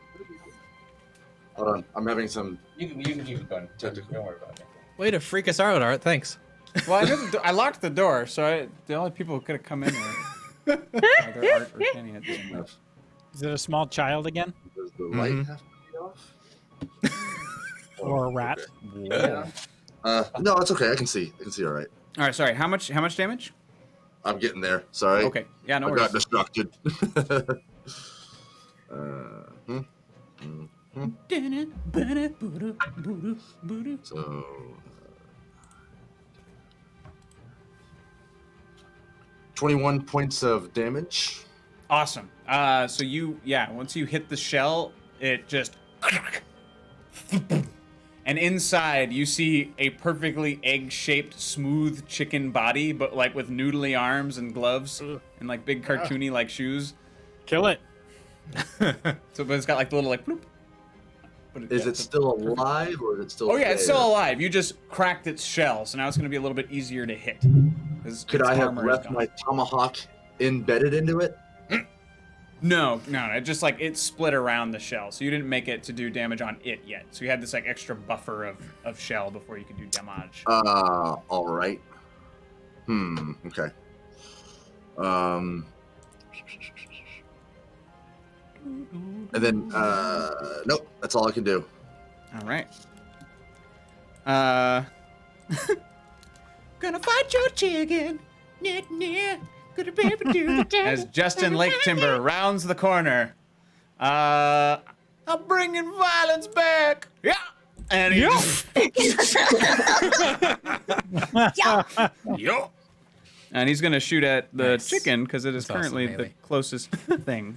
Hold on, I'm having some. you can keep it going. Don't worry about it. Way to freak us out, Art. Thanks. Well, I locked the door, so the only people who could have come in were either Art or Kenny at this point. Is it a small child again? Does the light have to be off? Or a rat? Yeah. No, it's okay. I can see all right. All right. Sorry. How much damage? I'm getting there. Sorry. Okay. Yeah. No I worries. got distracted. So. 21 points of damage. Awesome. So once you hit the shell, it just and inside you see a perfectly egg-shaped, smooth chicken body, but like with noodly arms and gloves and like big cartoony like shoes. Kill it. So, but it's got like the little like bloop. But Is it still alive or is it still? Oh yeah, it's dead? still alive. You just cracked its shell, so now it's going to be a little bit easier to hit. Could I have left my tomahawk embedded into it? No, it just like it split around the shell, so you didn't make it to do damage on it yet. So you had this like extra buffer of shell before you could do damage. All right. Okay. And then nope, that's all I can do. All right. Gonna fight your chicken. Gonna be as Justin Lake Timber rounds the corner. I'm bringing violence back. Yeah. And he Yo. And he's gonna shoot at the Nice. chicken because it is That's awesome, currently the melee. closest thing.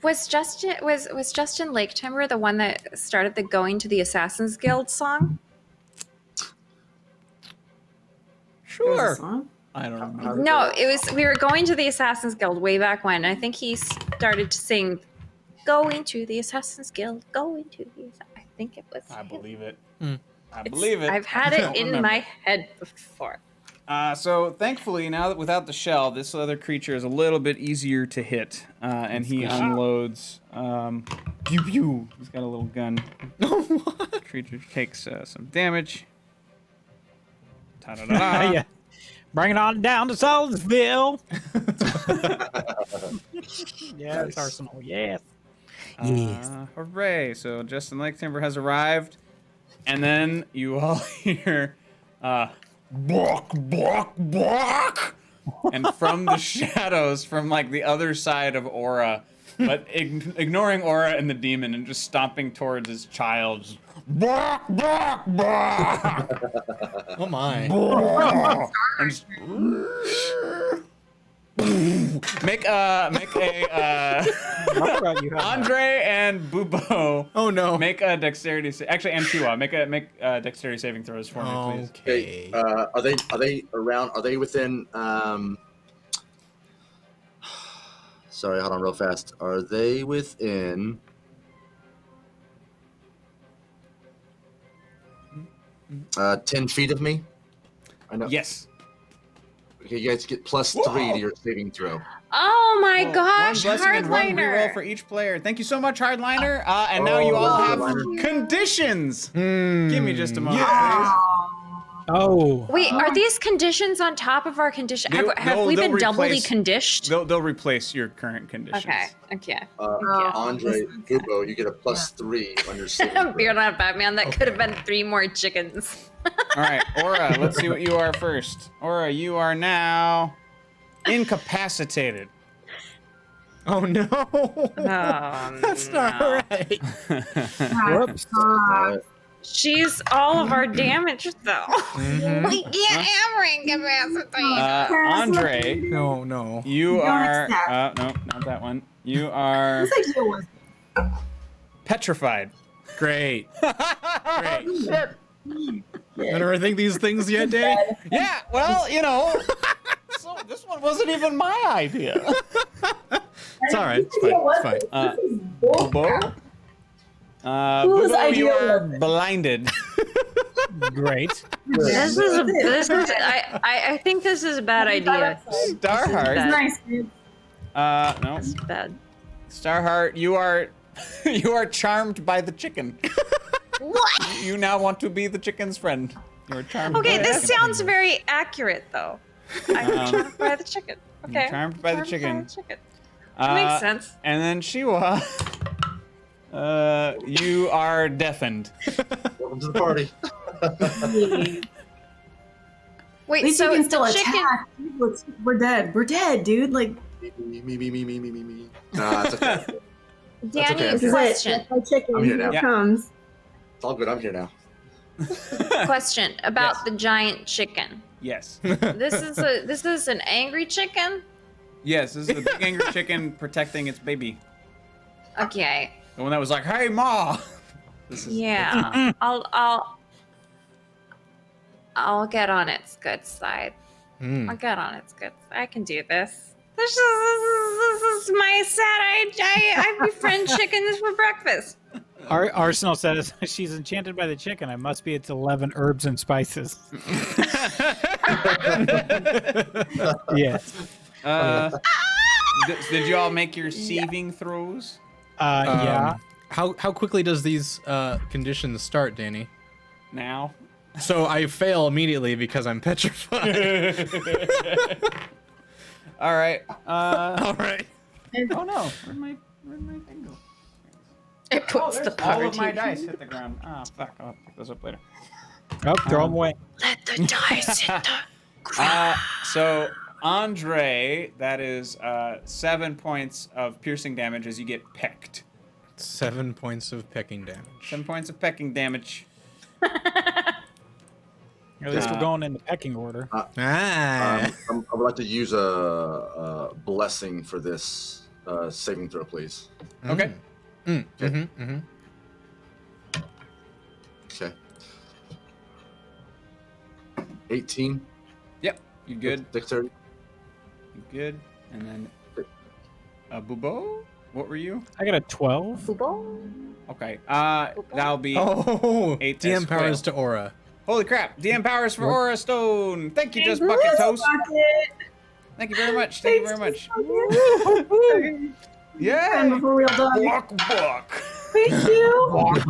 Was Justin Lake Timber the one that started the "Going to the Assassin's Guild" song? Sure. I don't remember. No, it was. We were going to the Assassin's Guild way back when. I think he started to sing, "Going to the Assassin's Guild, going to the." I think it was. I believe it. Hmm. I believe it. I've had I it don't in remember. my head before. So thankfully, now that without the shell, this other creature is a little bit easier to hit, and he unloads. Pew pew. He's got a little gun. What? Creature takes some damage. Ta-da-da-da. Yeah. Bring it on down to Solsville. Yeah, it's Arsenal. Yes. Hooray! So Justin Lake Timber has arrived, and then you all hear, "Bok bok bok," and from the shadows, from like the other side of Aura, but ignoring Aura and the demon and just stomping towards his child. Just, bok bok bok. Oh my. And just, make a Andre and Bubo. Oh no. Make a dexterity. Actually, and Chua. Make dexterity saving throws for me, please. Okay. Are they around? Are they within? Sorry, hold on, real fast. Are they within? 10 feet of me? I know. Yes. Okay, you guys get +3 to your saving throw. Oh my Well, gosh, one blessing and one reroll hardliner. for each player. Thank you so much, Hardliner. And now you all have Hardliner. conditions. Give me just a moment, Oh. Wait, are these conditions on top of our condition? Have we been doubly please. conditioned? They'll replace your current conditions. Okay. Andre, Bubo, you get a +3 on your saving throw. You're not Batman. That could have been 3 more chickens. All right, Aura, let's see what you are first. Aura, you are now incapacitated. Oh no. That's not right. Whoops. She's all of our damage, though. We can't have incapacitated. Andre, No. you Don't are. accept. No, not that one. You are Looks like you was. petrified. Great. Great. Don't overthink these things yet, Danny? Yeah, well, you know. So this one wasn't even my idea. It's all right. It's fine. It's fine. Bubo? Whose Bubo, idea you are was it? blinded. Great. I think this is a bad idea. Starheart. Bad. Nice, dude. No. This is bad. Starheart, you are you are charmed by the chicken. What? You now want to be the chicken's friend. You are charmed by Okay, the this chicken. sounds very accurate, though. I'm charmed by the chicken. Okay. charmed by the chicken. Makes sense. And then Shiwa, you are deafened. Welcome to the party. Wait, At least so you can still the chicken. attack. We're dead. We're dead, dude. Like, Me. Nah, it's okay. Danny, okay. this is question. it. My chicken I'm here now. Yeah. comes. It's all good. I'm here now. Question about Yes. the giant chicken. Yes. This is an angry chicken. Yes, this is the big angry chicken protecting its baby. Okay. The one that was like, "Hey, Ma." This is, Yeah. I'll get on its good side. I'll get on its good side. I can do this. This is my set. I befriend chickens for breakfast. Arsenal says she's enchanted by the chicken. I must be its 11 herbs and spices. Yes. Did you all make your saving throws? Yeah. How quickly does these conditions start, Danny? Now. So I fail immediately because I'm petrified. All right. All right. Oh no! Where'd my thing go? It puts the All of party. my dice hit the ground. Ah, fuck! I'll pick those up later. Oh, throw them away. Let the dice hit the So Andre, that is 7 points of piercing damage as you get pecked. 7 points of pecking damage. 7 points of pecking damage. At least we're going in the pecking order. I would like to use a blessing for this saving throw, please. Okay. Okay. 18. Yep. You good? Dexterity. You good? And then Bubo, what were you? I got a 12. Okay. That'll be Oh, 8 DM as powers well. to aura. Holy crap. DM powers for Aura Stone. Thank you, Just Bucket Toast. Thank you very much. Thank you very much. Yeah. And before we're all done. Buck. Thank you. What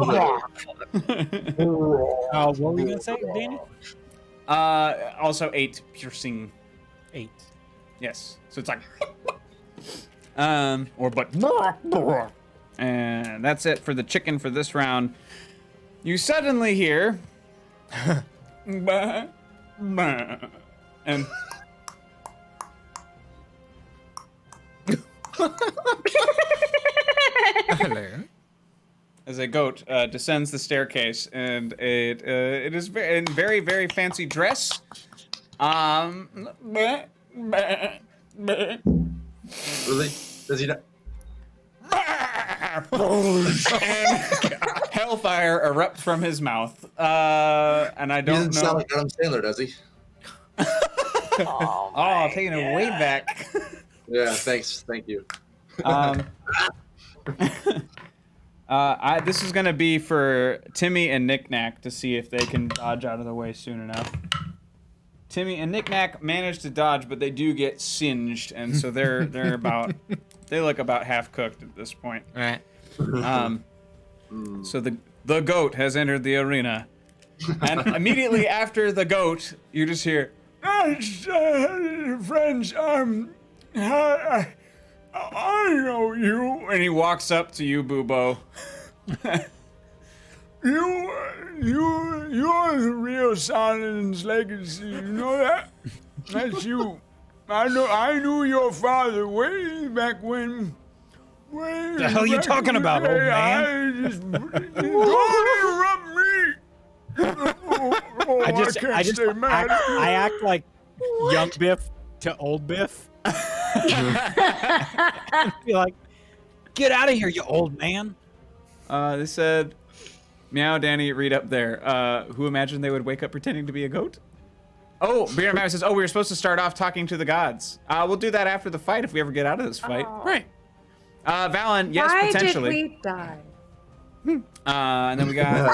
were we gonna say, Danny? Also 8 piercing. 8. Yes. So it's like or but and that's it for the chicken for this round. You suddenly hear and as a goat descends the staircase, and it is in very, very fancy dress. Does he not? Hellfire erupts from his mouth, and I He don't doesn't know. sound like Adam Sandler, does he? Oh, taking it way back. Yeah, thanks. Thank you. This is gonna be for Timmy and Knick Knack to see if they can dodge out of the way soon enough. Timmy and Knick Knack managed to dodge, but they do get singed, and so they're about they look about half cooked at this point. All right. So the goat has entered the arena, and immediately after the goat, you just hear, friends, I know you, and he walks up to you, Bubo. You're the real Sahlen's legacy. You know that? That's you. I knew your father way back when. The hell you talking about, old man? I act like young Biff to old Biff. Be like, get out of here, you old man. They said, meow, Danny, read up there. Who imagined they would wake up pretending to be a goat? Oh, Beer Matt says, we were supposed to start off talking to the gods. We'll do that after the fight if we ever get out of this fight. Oh. Right. Valen, yes, Why potentially. did we die? And then we got...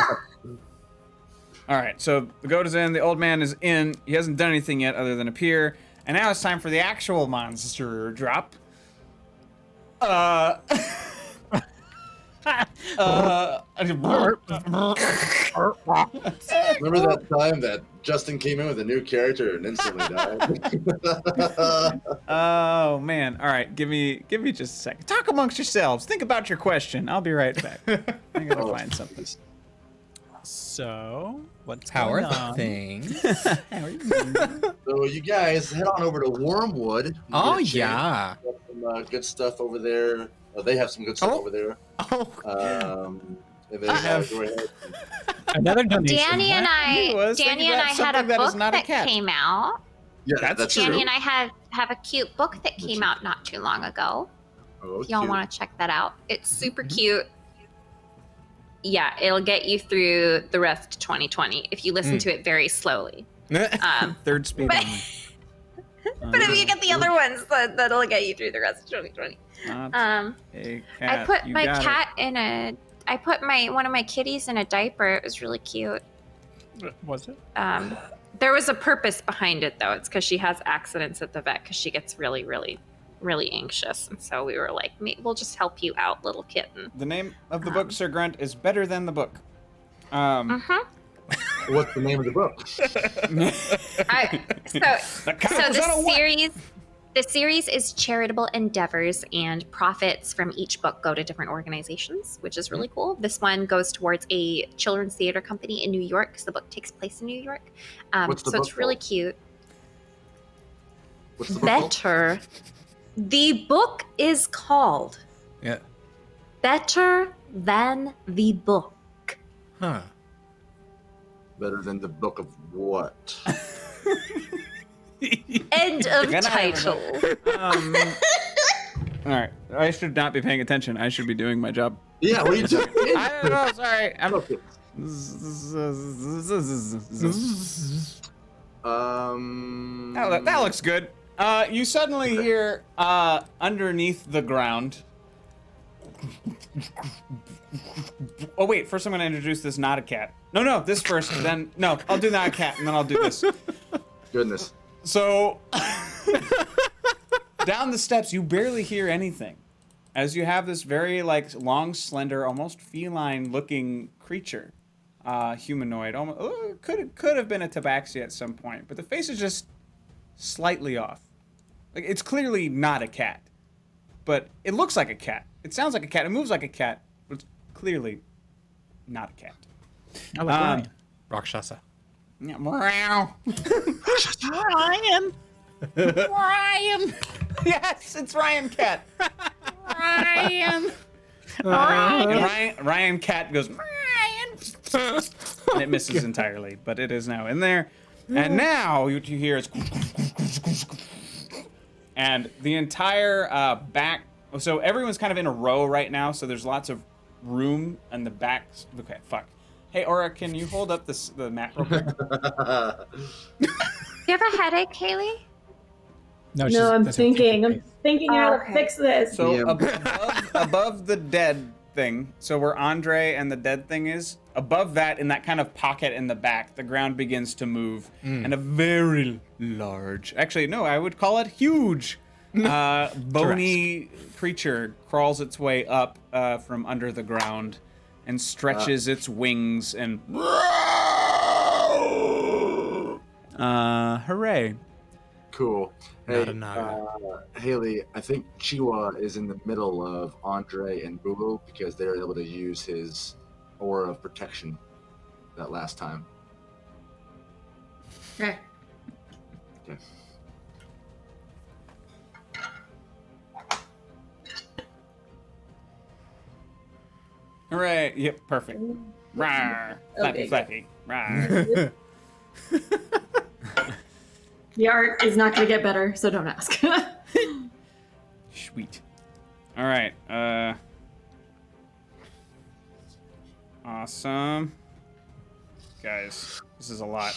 All right, so the goat is in, the old man is in. He hasn't done anything yet other than appear. And now it's time for the actual monster drop. Remember that time that Justin came in with a new character and instantly died? Oh man! All right, give me just a second. Talk amongst yourselves. Think about your question. I'll be right back. I gotta find something. So, what's How going are the on? things? So you guys head on over to Wormwood. You Oh, get a chance. yeah. Got some good stuff over there. They have some good stuff Oh. over there. Oh, And then go ahead. Another donation. Danny and He was Danny thinking and about I had a something that is book not a that cat. came out. Yeah, That's that's true. Danny true. and I have a cute book that came out not too long ago. Oh, If y'all cute. want to check that out, it's super cute. Yeah, it'll get you through the rest of 2020 if you listen to it very slowly. Third speed But- only. But if you get the other ones, that'll get you through the rest of 2020. Not a cat. I put You my got it. cat in a. I put one of my kitties in a diaper. It was really cute. Was it? There was a purpose behind it, though. It's because she has accidents at the vet because she gets really, really, really anxious, and so we were like, we'll just help you out, little kitten. The name of the book, Sir Grunt, is Better Than the Book. What's the name of the book? So the series is charitable endeavors, and profits from each book go to different organizations, which is really cool. This one goes towards a children's theater company in New York because the book takes place in New York. What's the so book it's really called? cute. What's the book called? Better. The book is called yeah. Better Than the Book. Huh. Better than the book of what? End of Can I have title. All right. I should not be paying attention. I should be doing my job. Yeah, what are you doing? I don't know. Sorry. Okay. That looks good. You suddenly hear underneath the ground. Oh wait, first I'm going to introduce this not a cat. No, this first. Then no, I'll do that cat, and then I'll do this. Goodness. So down the steps, you barely hear anything, as you have this very like long, slender, almost feline-looking creature, humanoid. Almost could have been a tabaxi at some point, but the face is just slightly off. Like it's clearly not a cat, but it looks like a cat. It sounds like a cat. It moves like a cat, but it's clearly not a cat. I like Ryan. Rakshasa. Yeah, meow. Ryan. Ryan. Yes, it's Ryan Cat. Ryan. Ryan Cat goes Ryan, and it misses entirely, but it is now in there. And now what you hear is, and the entire back. So everyone's kind of in a row right now. So there's lots of room in the back. Okay, fuck. Hey, Aura, can you hold up the map real quick? Do you have a headache, Haley? No, I'm thinking. I'm thinking how to okay. fix this. So Yeah. above the dead thing, so where Andre and the dead thing is, above that, in that kind of pocket in the back, the ground begins to move, and a very large, actually, no, I would call it huge, bony creature crawls its way up from under the ground and stretches its wings and hooray. Cool. Hey, Nada, nada. Haley, I think Chiwa is in the middle of Andre and Boo because they were able to use his aura of protection that last time. Okay. Okay. Hooray! Yep, perfect. Rawr. Flappy, Okay. flappy. Rawr. The art is not going to get better, so don't ask. Sweet. All right. Awesome. Guys, this is a lot.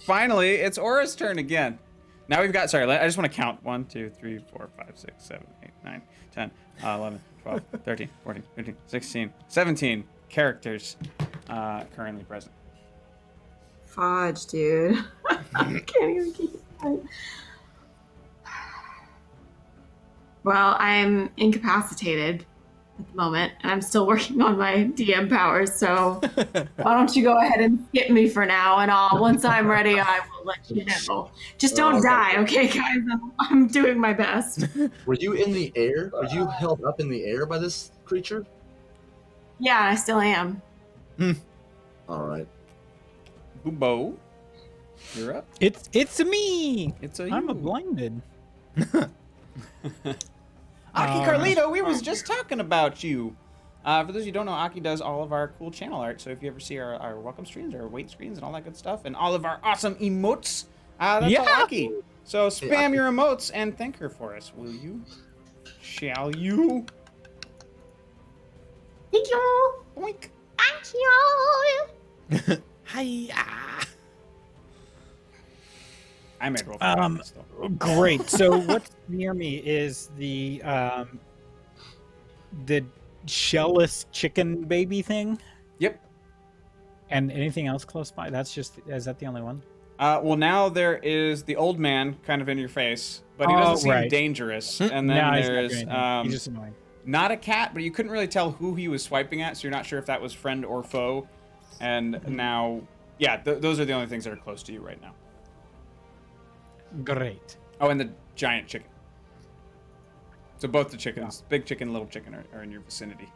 Finally, it's Aura's turn again. Now we've got, sorry, I just want to count. 1, 2, 3, 4, 5, 6, 7, 8, 9, 10, 11, 12, 13, 14, 15, 16, 17 characters currently present. Fudge, dude. I can't even keep it tight. Well, I'm incapacitated at the moment, and I'm still working on my DM powers, so why don't you go ahead and skip me for now, and once I'm ready, I will let you know. Just don't Okay. die, okay, guys? I'm doing my best. Were you in the air? Were you held up in the air by this creature? Yeah, I still am. All right. Boobo, you're up. It's me. It's a I'm you. blinded. Aki Carlito, we was just talking about you. For those of you who don't know, Aki does all of our cool channel art. So if you ever see our welcome screens, our wait screens, and all that good stuff, and all of our awesome emotes, that's all Aki. So spam your emotes and thank her for us, will you? Shall you? Thank you. Boink. Thank you. Hiya. I made roll for this, though. Great. So what's near me is the shellless chicken baby thing, Yep. and anything else close by. Is that the only one? Well, now there is the old man kind of in your face, but he doesn't seem right. dangerous. And then No, he's not doing there's anything. He's just annoying. not a cat, but you couldn't really tell who he was swiping at, so you're not sure if that was friend or foe. And now, yeah, those are the only things that are close to you right now. Great. Oh, and the giant chicken. So both the chickens, big chicken, little chicken, are in your vicinity.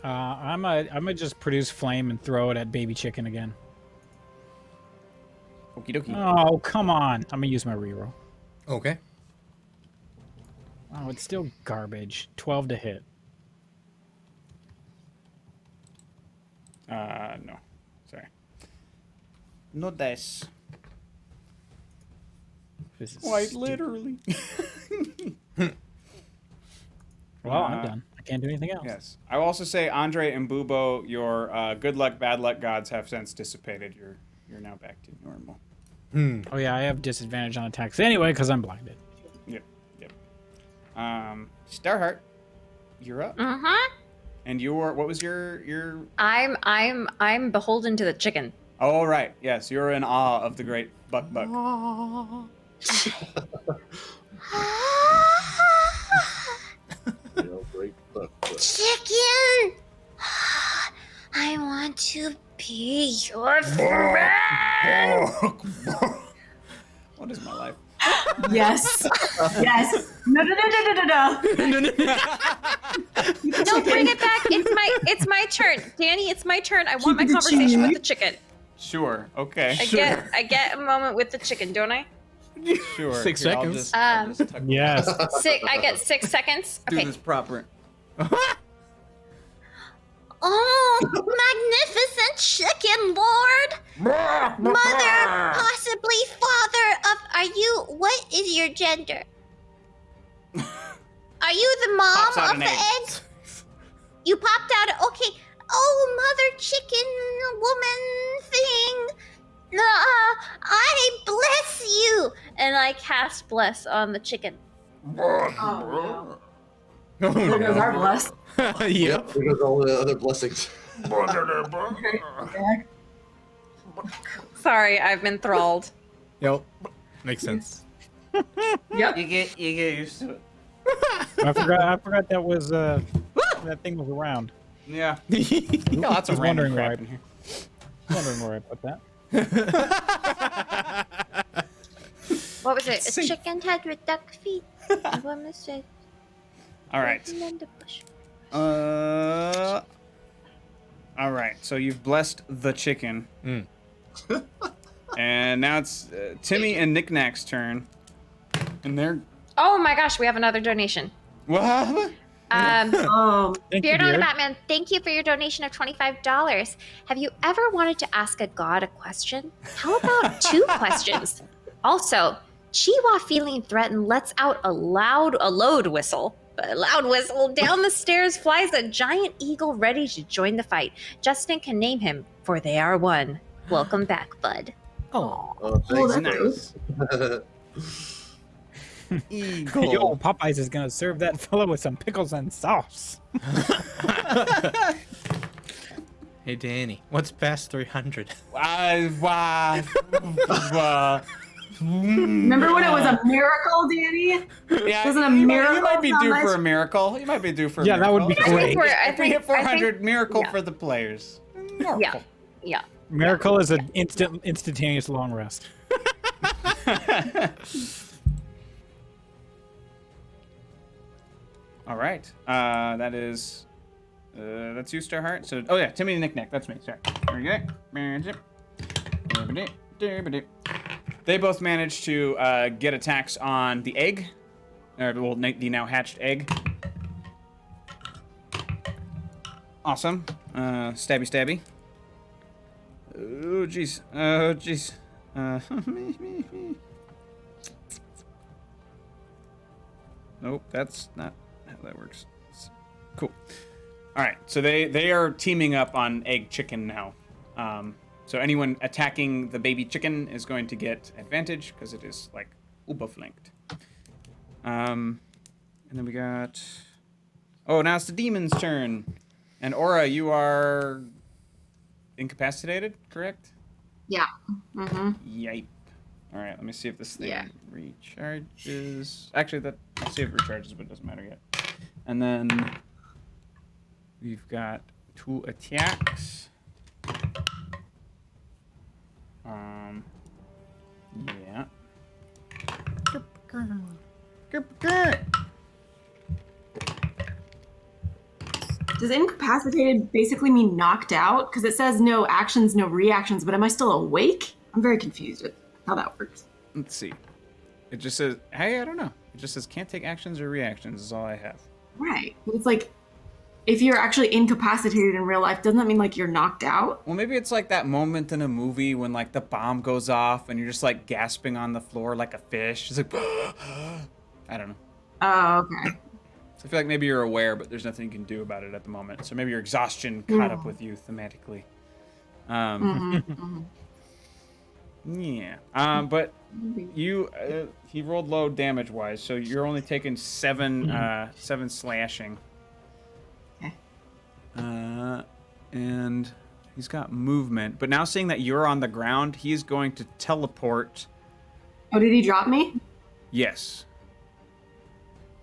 I'm gonna just produce flame and throw it at baby chicken again. Okie dokie. Oh, come on. I'm gonna use my reroll. Okay. Oh, it's still garbage. 12 to hit. No. Sorry. No dice. This is Quite stupid. literally. Well, I'm done. I can't do anything else. Yes. I will also say, Andre and Bubo, your good luck, bad luck gods have since dissipated. You're now back to normal. Oh yeah, I have disadvantage on attacks anyway because I'm blinded. Yep. Starheart, you're up. Mm-hmm. And what was your? I'm beholden to the chicken. Oh, right. Yes, you're in awe of the great Buck. Great Buck. Chicken! I want to be your friend! What is my life? Yes. Yes. No. No, bring it back. It's my turn. Danny, it's my turn. I want my conversation with the chicken. Sure. Okay. I get a moment with the chicken, don't I? Sure. 6 Here, I'll seconds. I'll just tuck Yes. I get 6 seconds. do Okay. this proper. Oh, magnificent chicken lord! Mother, possibly father of. What is your gender? Are you the mom Pops out of an the egg. egg? You popped out. Okay. Oh, mother chicken woman thing. I bless you. And I cast bless on the chicken. Oh, no. There goes our bless. Yep. Because all the other blessings. Sorry, I've been thralled. Yep. Makes sense. Yep. You get used to it. I forgot that was that thing was around. Yeah. Got lots of was random wondering crap why. in here. Wondering where I put that. What was it? A Sing. chicken head with duck feet. What mistake? All right. In the bush. All right. So you've blessed the chicken. Mm. And now it's Timmy and Knickknack's turn. And they're Oh my gosh, we have another donation. what happened? Thank you, Beard on the Beard. Batman, thank you for your donation of $25. Have you ever wanted to ask a god a question? How about 2 questions? Also, Chihuahua feeling threatened lets out a loud whistle. A loud whistle. Down the stairs flies a giant eagle ready to join the fight. Justin can name him, for they are one. Welcome back, bud. Oh. Oh, Oh, thanks. Nice. Eagle. Yo, Popeyes is gonna serve that fella with some pickles and sauce. Hey, Danny. What's past 300? Remember when it was a miracle, Danny? Yeah, Wasn't a you miracle might be sound due nice? for a miracle. You might be due for a Yeah, that miracle. would be I think great. we're- I If we hit think- I think- 400, miracle yeah. for the players. Yeah. Yeah. Miracle is an instantaneous long rest. All right. That's you, Starheart. So, oh yeah, Timmy and Knickknack. That's me. Sorry. They both managed to get attacks on the egg, or well, the now hatched egg. Awesome. Stabby. Oh jeez. Oh jeez. Nope, that's not how that works. Cool. All right, so they are teaming up on egg chicken now. So anyone attacking the baby chicken is going to get advantage because it is like uber flanked. And then we got. Oh, now it's the demon's turn. And Aura, you are incapacitated, correct? Yeah. Mm-hmm. Yipe. All right, let me see if this thing Yeah. recharges. Actually, I'll see if it recharges, but it doesn't matter yet. And then we've got 2 attacks. Yeah. Does incapacitated basically mean knocked out? Because it says no actions, no reactions, but am I still awake? I'm very confused with how that works. Let's see. It just says, hey, I don't know. It just says can't take actions or reactions is all I have. Right. But it's like, if you're actually incapacitated in real life, doesn't that mean like you're knocked out? Well, maybe it's like that moment in a movie when like the bomb goes off and you're just like gasping on the floor like a fish. It's like, I don't know. Oh, okay. So I feel like maybe you're aware, but there's nothing you can do about it at the moment. So maybe your exhaustion caught up with you thematically. Yeah. But you, he rolled low damage wise, so you're only taking 7 slashing. Okay. And he's got movement. But now seeing that you're on the ground, he's going to teleport. Oh, did he drop me? Yes.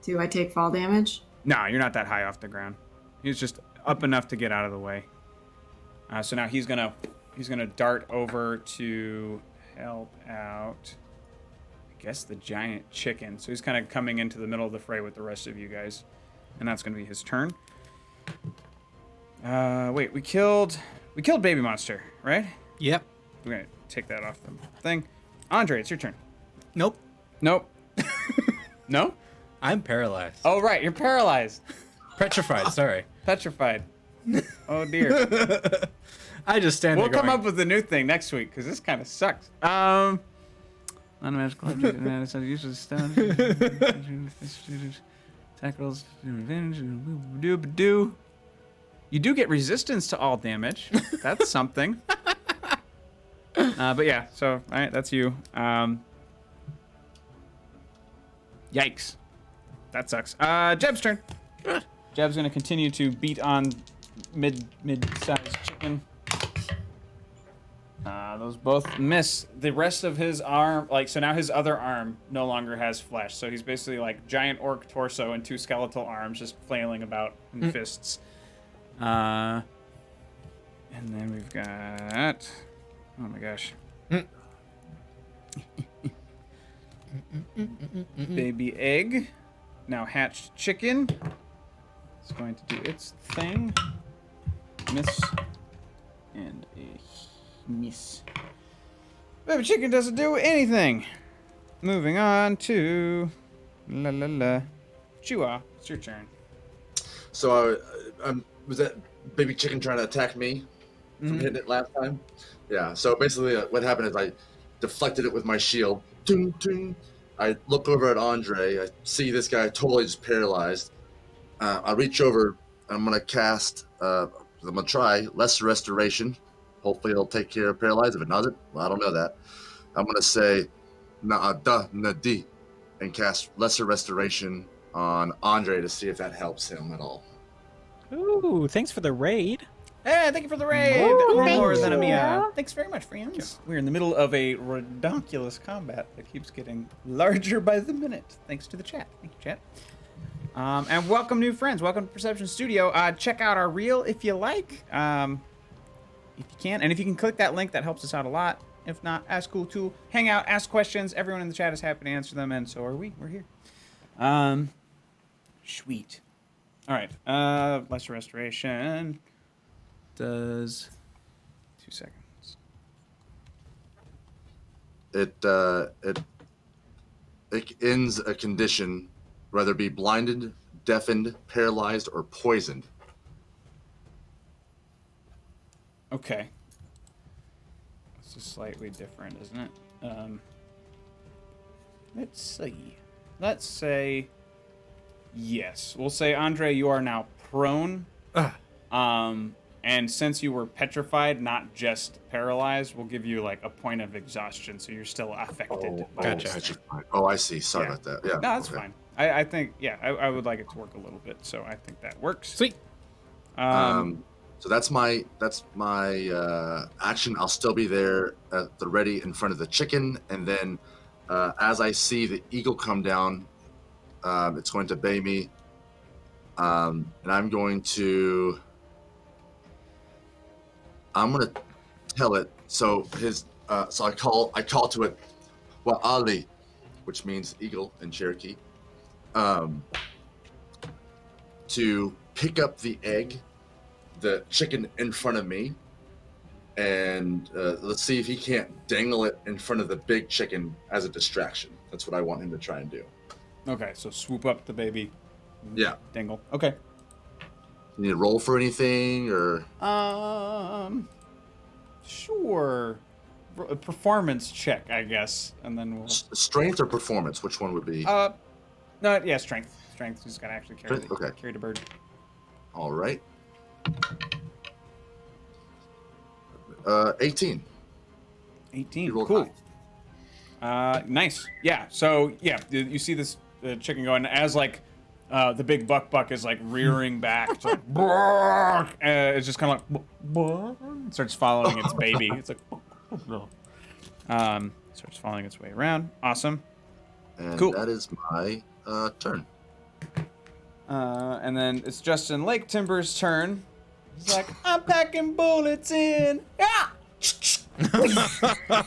Do I take fall damage? No, you're not that high off the ground. He's just up enough to get out of the way. So now he's gonna dart over to help out, I guess, the giant chicken. So he's kind of coming into the middle of the fray with the rest of you guys, and that's gonna be his turn. Wait, we killed baby monster, right? Yep. We're gonna take that off the thing. Andre, it's your turn. Nope. Nope. No? I'm paralyzed. Oh right, you're paralyzed. Petrified, sorry. Petrified. Oh dear. I just stand We'll there come going, up with a new thing next week because this kind of sucks. Unmagical object, usually stone. Tackles. Do. You do get resistance to all damage. That's something. But yeah, so all right, that's you. Yikes. That sucks. Jeb's turn. Jeb's gonna continue to beat on mid-sized chicken. Those both miss. The rest of his arm, so now his other arm no longer has flesh. So he's basically like giant orc torso and two skeletal arms just flailing about in fists. And then we've got, oh my gosh. Baby egg. Now hatched chicken. It's going to do its thing. Miss. And a miss. Baby chicken doesn't do anything. Moving on to Chua. It's your turn. So was that baby chicken trying to attack me from hitting it last time? Yeah. So basically, what happened is I deflected it with my shield. Toon, toon. I look over at Andre. I see this guy totally just paralyzed. I reach over. I'm gonna cast. I'm gonna try Lesser Restoration. Hopefully, it'll take care of paralyzed. If it doesn't, well, I don't know that. I'm gonna say Na'ada Nadi and cast Lesser Restoration on Andre to see if that helps him at all. Ooh, thanks for the raid. Hey, thank you for the raid. Ooh, More thank than a you. Mia. Thanks very much, friends. We're in the middle of a redonkulous combat that keeps getting larger by the minute. Thanks to the chat. Thank you, chat. And welcome, new friends. Welcome to Perception Studio. Check out our reel if you like. If you can. And if you can click that link, that helps us out a lot. If not, ask cool too. Hang out, ask questions. Everyone in the chat is happy to answer them, and so are we. We're here. Sweet. All right. Lesser Restoration does 2 seconds. It ends a condition, whether it be blinded, deafened, paralyzed, or poisoned. Okay. This is slightly different, isn't it? Let's see. Let's say yes. We'll say, Andre, you are now prone. And since you were petrified, not just paralyzed, we'll give you like a point of exhaustion, so you're still affected. Gotcha. Oh, I see. Sorry Yeah. about that. Yeah. No, that's okay. fine. I think, yeah, I would like it to work a little bit, so I think that works. Sweet. So that's my action. I'll still be there at the ready in front of the chicken, and then as I see the eagle come down, it's going to bay me, and I'm going to tell it. So so I call to it, Wa'ali, which means eagle in Cherokee, to pick up the egg, the chicken in front of me, and let's see if he can't dangle it in front of the big chicken as a distraction. That's what I want him to try and do. Okay, so swoop up the baby. Yeah. Dangle. Okay. You need to roll for anything, or Sure. A performance check, I guess, and then we'll. strength or performance? Which one would be? No, yeah, strength. Strength. He's gotta actually carry Strength? Okay. carry the bird. All right. 18. 18. You rolled Cool. Nice. Yeah. So yeah, you see this chicken going as like the big buck is like rearing back. It's like, it's just kind of like, starts following its baby. It's like, starts following its way around. Awesome. And cool. that is my turn. And then it's Justin Lake Timber's turn. He's like, I'm packing bullets in. Yeah.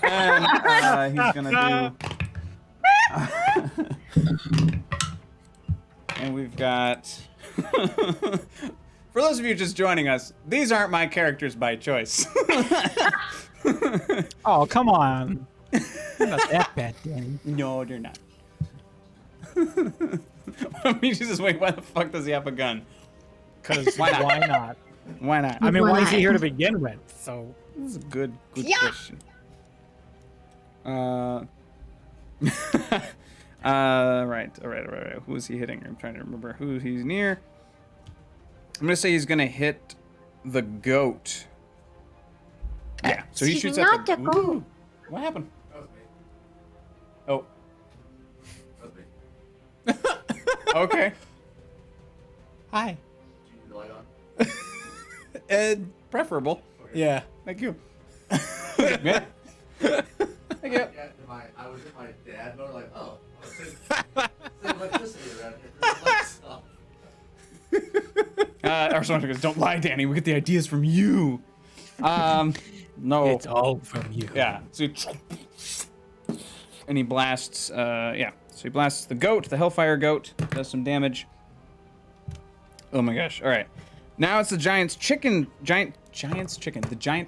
And he's gonna do. And we've got. For those of you just joining us, these aren't my characters by choice. Oh, come on. They're not that bad, Danny. No, they're not. I mean, just wait. Why the fuck does he have a gun? Because why not? Why not? I mean, why is he here to begin with? So This is a good question. Right. Who is he hitting? I'm trying to remember who he's near. I'm gonna say he's gonna hit the goat. Yeah. So he shoots at the goat. Ooh, what happened? That was me. Oh. That was me. Okay. hi. Do you need the light on? Preferable. Okay. Yeah. Thank you. Thank you. Yeah, I was in my dad mode, like, oh, save electricity around here. There's lights off. Our song goes, don't lie, Danny. We get the ideas from you. No. It's all from you. Yeah. So and he blasts. Yeah. So he blasts the goat, the Hellfire goat. Does some damage. Oh my gosh. All right. Now it's the giant chicken's turn. Giant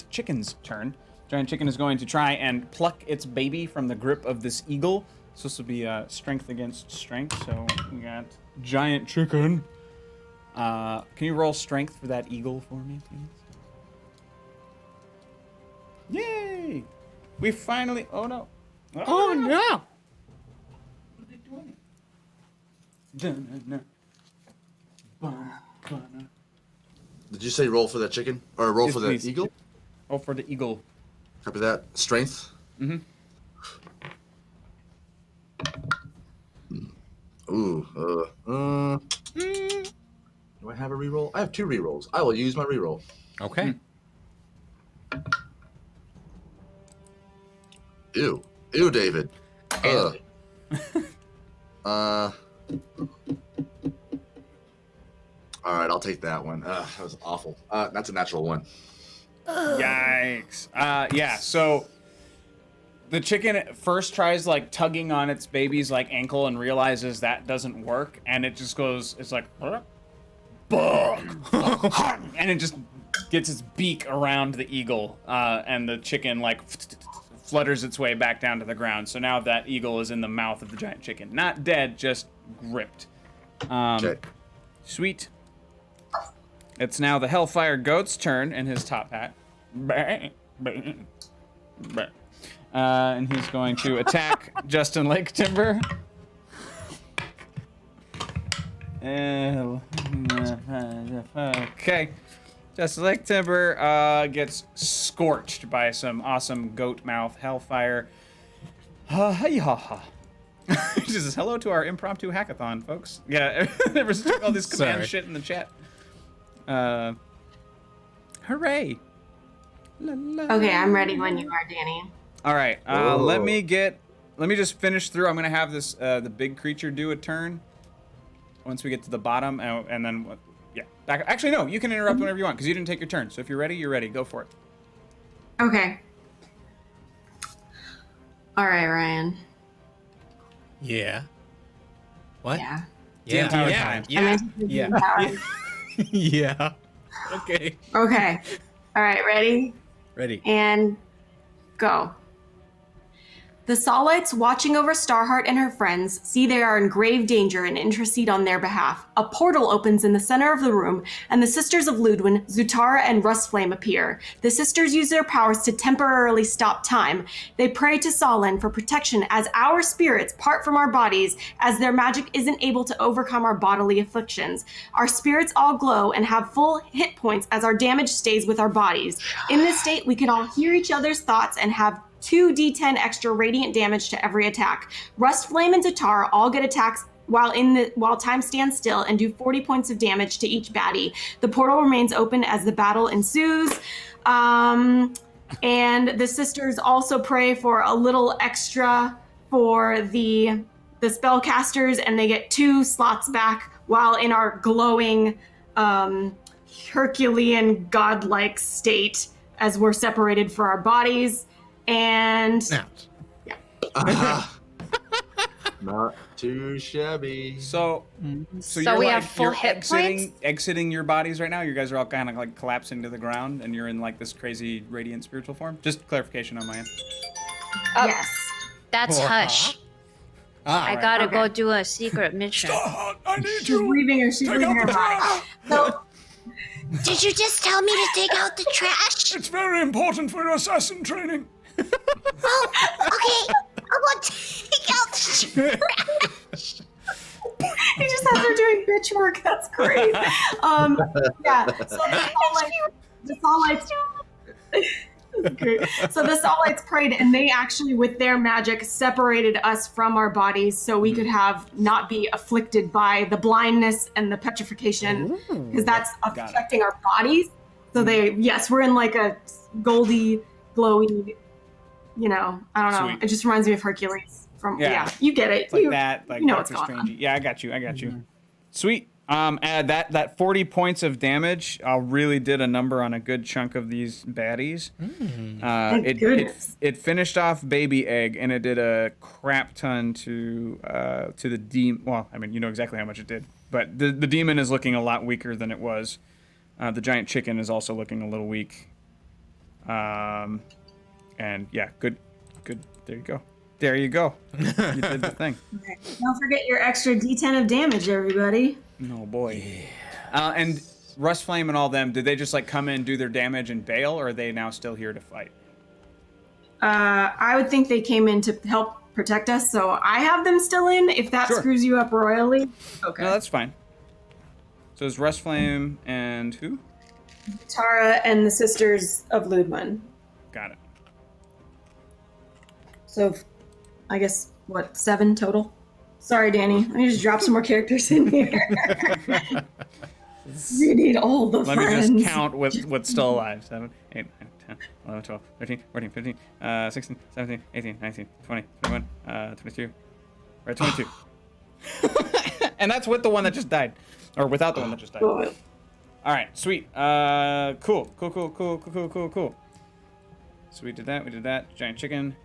chicken is going to try and pluck its baby from the grip of this eagle. So this will be strength against strength. So we got giant chicken. Can you roll strength for that eagle for me, please? Yay! We finally. Oh no! Oh no! What are they doing? Dun-dun-dun. Bun-bun. Did you say roll for that chicken? Or roll Yes, for the please. eagle? Oh, for the eagle. Copy that. Strength? Mm-hmm. Ooh. Do I have a reroll? I have 2 rerolls. I will use my reroll. Okay. Ew. Ew, David. Ew. Alright, I'll take that one. That was awful. That's a natural 1. Yikes. Yeah, so the chicken first tries like tugging on its baby's like ankle and realizes that doesn't work, and it just goes, it's like, and it just gets its beak around the eagle, and the chicken like flutters its way back down to the ground. So now that eagle is in the mouth of the giant chicken. Not dead, just gripped. Okay. Sweet. It's now the Hellfire Goat's turn in his top hat. And he's going to attack Justin Lake Timber. Okay. Justin Lake Timber gets scorched by some awesome goat mouth hellfire. He says, hello to our impromptu hackathon, folks. Yeah, never took all this command shit in the chat. Hooray. La, la. Okay, I'm ready when you are, Danny. All right, let me just finish through. I'm gonna have this the big creature do a turn once we get to the bottom, and then yeah. Actually, no, you can interrupt whenever you want because you didn't take your turn. So if you're ready, you're ready. Go for it. Okay. All right, Ryan. Yeah. What? Yeah. Yeah. entire Yeah. time. Yeah. Yeah. Yeah. Okay. Okay. All right, ready? Ready. And go. The Solites, watching over Starheart and her friends, see they are in grave danger and intercede on their behalf. A portal opens in the center of the room, and the Sisters of Ludwin, Zutara, and Rustflame appear. The sisters use their powers to temporarily stop time. They pray to Sahlen for protection as our spirits part from our bodies, as their magic isn't able to overcome our bodily afflictions. Our spirits all glow and have full hit points as our damage stays with our bodies. In this state, we can all hear each other's thoughts and have 2d10 extra radiant damage to every attack. Rustflame and Zutara all get attacks while time stands still and do 40 points of damage to each baddie. The portal remains open as the battle ensues. And the sisters also pray for a little extra for the spellcasters, and they get 2 slots back while in our glowing Herculean godlike state as we're separated for our bodies. And not too shabby. So So you're we like, have full you're hit points? exiting your bodies right now. You guys are all kind of like collapsing to the ground, and you're in like this crazy radiant spiritual form. Just clarification on my end. yes. That's Hush. I gotta go do a secret mission. I need She's leaving her body. So Did you just tell me to take out the trash? It's very important for your assassin training. Oh, okay. I'm gonna take out the trash. he just has her doing bitch work. That's great. Yeah. So the Sahlites. Great. So the Sahlites prayed, and they actually, with their magic, separated us from our bodies, so we could not be afflicted by the blindness and the petrification, because that's affecting our bodies. So we're in like a goldy, glowy, I don't know. Sweet. It just reminds me of Hercules. Yeah. You get it. It's like that, like you know Doctor what's going Strange. Yeah, I got you. Sweet. Add that 40 points of damage really did a number on a good chunk of these baddies. It finished off Baby Egg, and it did a crap ton to the demon. Well, I mean, you know exactly how much it did, but the demon is looking a lot weaker than it was. The giant chicken is also looking a little weak. And yeah, good. There you go. You did the thing. Okay. Don't forget your extra D10 of damage, everybody. Oh boy. Yeah. And Rust Flame and all them, did they just like come in, do their damage, and bail, or are they now still here to fight? I would think they came in to help protect us, so I have them still in. If that screws you up royally, okay. No, that's fine. So it's Rust Flame and who? Tara and the Sisters of Ludman. Got it. So, I guess, 7 total? Sorry, Danny. Let me just drop some more characters in here. We need all the friends. Let me just count what's still alive. 7, 8, 9, 10, 11, 12, 13, 14, 15, 16, 17, 18, 19, 20, 21, 22. Or 22. And that's with the one that just died. Or without the one that just died. Cool. All right, sweet. Cool. So we did that. Giant chicken.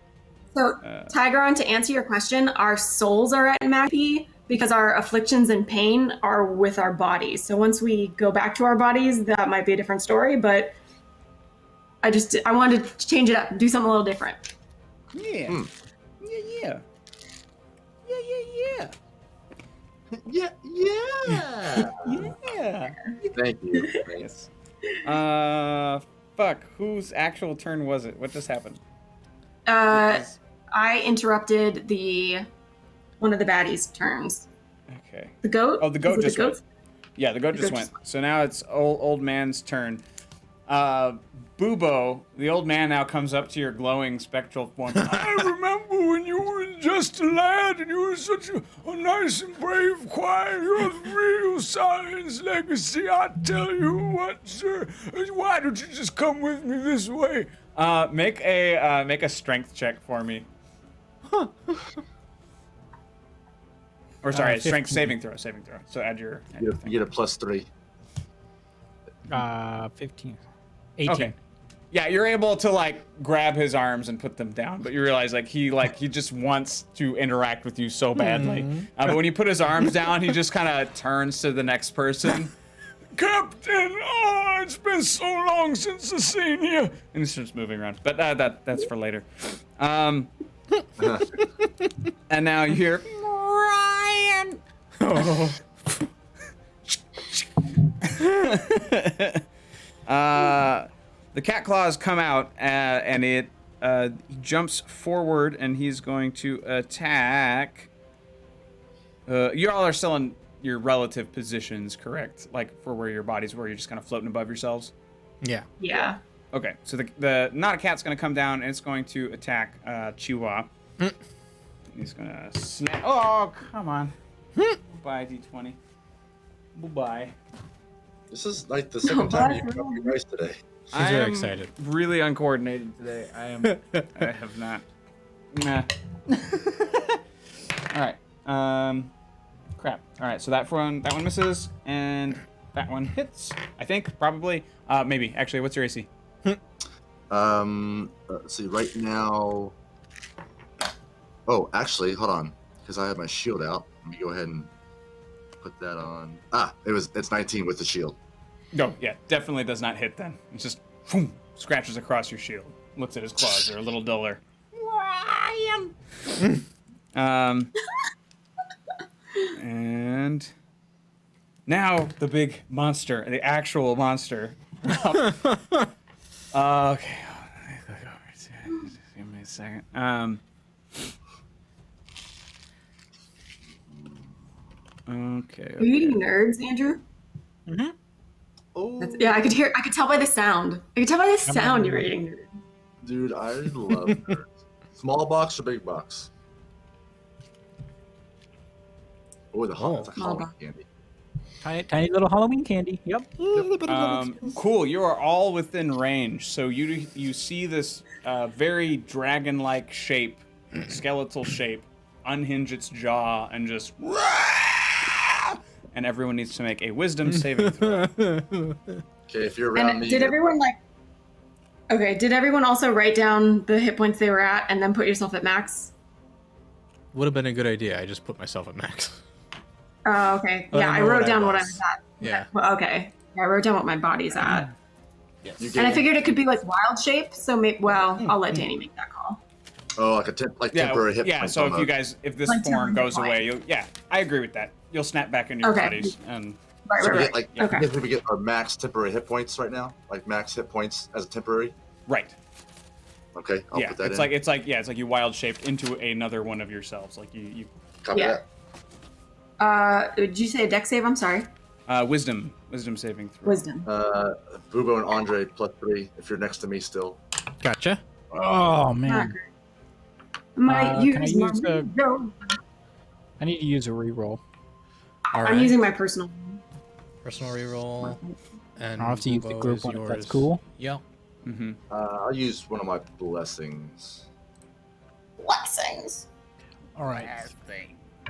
So, Tigron, to answer your question, our souls are at max P because our afflictions and pain are with our bodies. So once we go back to our bodies, that might be a different story, but I wanted to change it up, do something a little different. Yeah. Yeah. Thank you. Yes. Fuck. Whose actual turn was it? What just happened? I interrupted one of the baddies' turns. Okay. The goat? Oh, the goat Was it just went. Yeah, the goat just went. So now it's old man's turn. Bubo, the old man now comes up to your glowing spectral form. I remember when you were just a lad and you were such a nice and brave choir. You're real Sahlen's legacy. I tell you what, sir. Why don't you just come with me this way? Make a strength check for me. Or sorry, strength saving throw. So add your. You get a +3. 15. 18. Okay. Yeah, you're able to like grab his arms and put them down, but you realize he just wants to interact with you so badly. But when you put his arms down, he just kind of turns to the next person. Captain, it's been so long since I've seen you. And he starts moving around, but that's for later. And now you hear Ryan. The cat claws come out, and it jumps forward, and he's going to attack. You all are still in your relative positions, correct? Like for where your bodies were, you're just kind of floating above yourselves. Yeah. Yeah. Okay, so the not a cat's going to come down, and it's going to attack Chihuahua. He's going to snap. Oh, come on. Bye, D20. Bye. This is like the second time you've got me nice today. He's very excited. Really uncoordinated today. I have not. Nah. All right. Crap. All right. So that one misses, and that one hits. I think probably. Maybe. Actually, what's your AC? Let's see. Right now. Oh, actually, hold on, because I have my shield out. Let me go ahead and put that on. It's 19 with the shield. No, yeah, definitely does not hit then. It just boom, scratches across your shield. Looks at his claws, they're a little duller. And now the big monster, the actual monster. Okay. Give me a second. Okay. Are you eating nerds, Andrew? Mm-hmm. Oh, Yeah, I could tell by the sound. I could tell by the sound you're eating nerds. dude, I love nerds. Small box or big box? Oh, that's a Small Halloween box. candy. Tiny little Halloween candy. Yep. Cool. You are all within range, so you see this very dragon-like shape, skeletal shape, unhinge its jaw, and just. And everyone needs to make a wisdom saving throw. Okay, if you're around And me. did everyone Did everyone also write down the hit points they were at and then put yourself at max? Would have been a good idea. I just put myself at max. Oh, okay. I Yeah, don't I know wrote what I down what I was. was at. Yeah. Well, okay. Yeah, I wrote down what my body's at. Yes. You And I get- figured it could be like wild shape, so I'll let Danny make that call. Oh, like temporary hit yeah. points So if almost. if this Like form temporary goes point. away, I agree with that. You'll snap back into your Okay. bodies, and Right, So we right, get right. Okay. we get our max temporary hit points right now, like max hit points as a temporary. right. Okay, I'll Yeah, put that it's in. like you wild shaped into another one of yourselves. Like you Copy Yeah. Did you say a dex save? I'm sorry. wisdom saving throw. Wisdom. that. Bubo and Andre +3 if you're next to me still. Gotcha. Oh man. My can I use the- No, I need to use a reroll. All I'm right. using my personal. Personal reroll. And I'll have to use the Bubo group is one if that's yours. cool. Yeah. Mm-hmm. I'll use one of my blessings. Blessings. All right.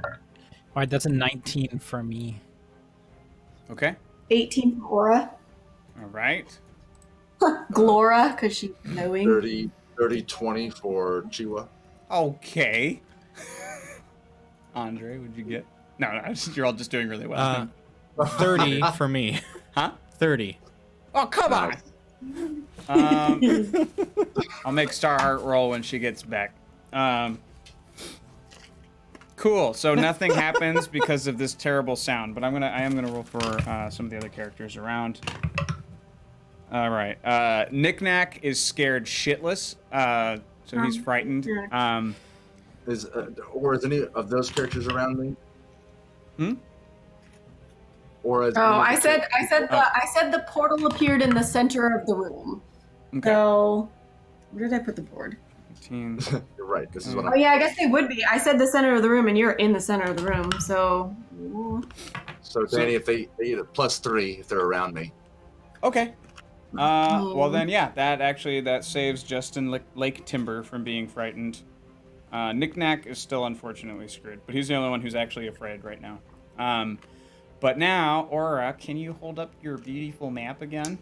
All right, that's a 19 for me. Okay. 18 for Aura. All right. Glora, because she's knowing. 30, 20 for Chiwa. Okay. Andre, what'd you get? No, you're all just doing really well. 30 for me. Huh? 30. Oh, come on. I'll make Starheart roll when she gets back. Cool. So nothing happens because of this terrible sound, but I am gonna roll for some of the other characters around. All right. Knick-Knack is scared shitless, so he's frightened. Is any of those characters around me? Hmm? Or is Oh, any of the- I said the portal appeared in the center of the room. Okay. So, where did I put the board? 15. You're right. This is what Oh I'm. yeah, I guess they would be. I said the center of the room, and you're in the center of the room. So, So Danny, if they get a +3 if they're around me. Okay. Well then, yeah, that saves Justin Lake Timber from being frightened. Knick-Knack is still unfortunately screwed, but he's the only one who's actually afraid right now. But now, Aura, can you hold up your beautiful map again?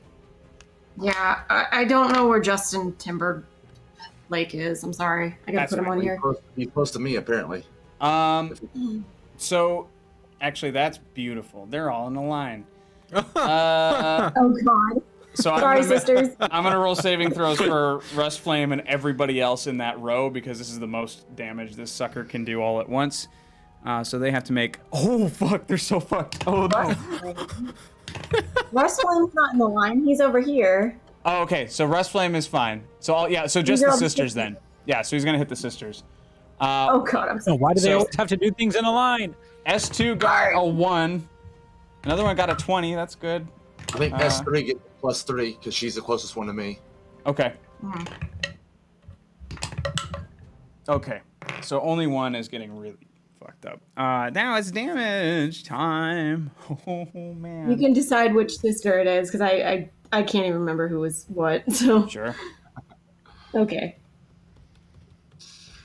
yeah, I don't know where Justin Timber Lake is. I'm sorry. I gotta That's put him fine. on here. He's close to me apparently. So, actually, that's beautiful. They're all in a line. Oh God. So Sorry, sisters. I'm gonna roll saving throws for Rust Flame and everybody else in that row because this is the most damage this sucker can do all at once. So they have to make. Oh fuck! They're so fucked. Oh no. Rustlin's not in the line. He's over here. Oh, okay. So Rust Flame is fine. So so just These are the all the sisters then. Yeah. So he's gonna hit the sisters. Oh God, I'm So so. why do they So- always have to do things in a line? S2 got a 1. Another one got a 20. That's good. I think S3 gets +3 because she's the closest one to me. Okay. Mhm. Okay. So only one is getting really fucked up. Now it's damage time. Oh man. You can decide which sister it is, because I can't even remember who was what. So Sure. okay.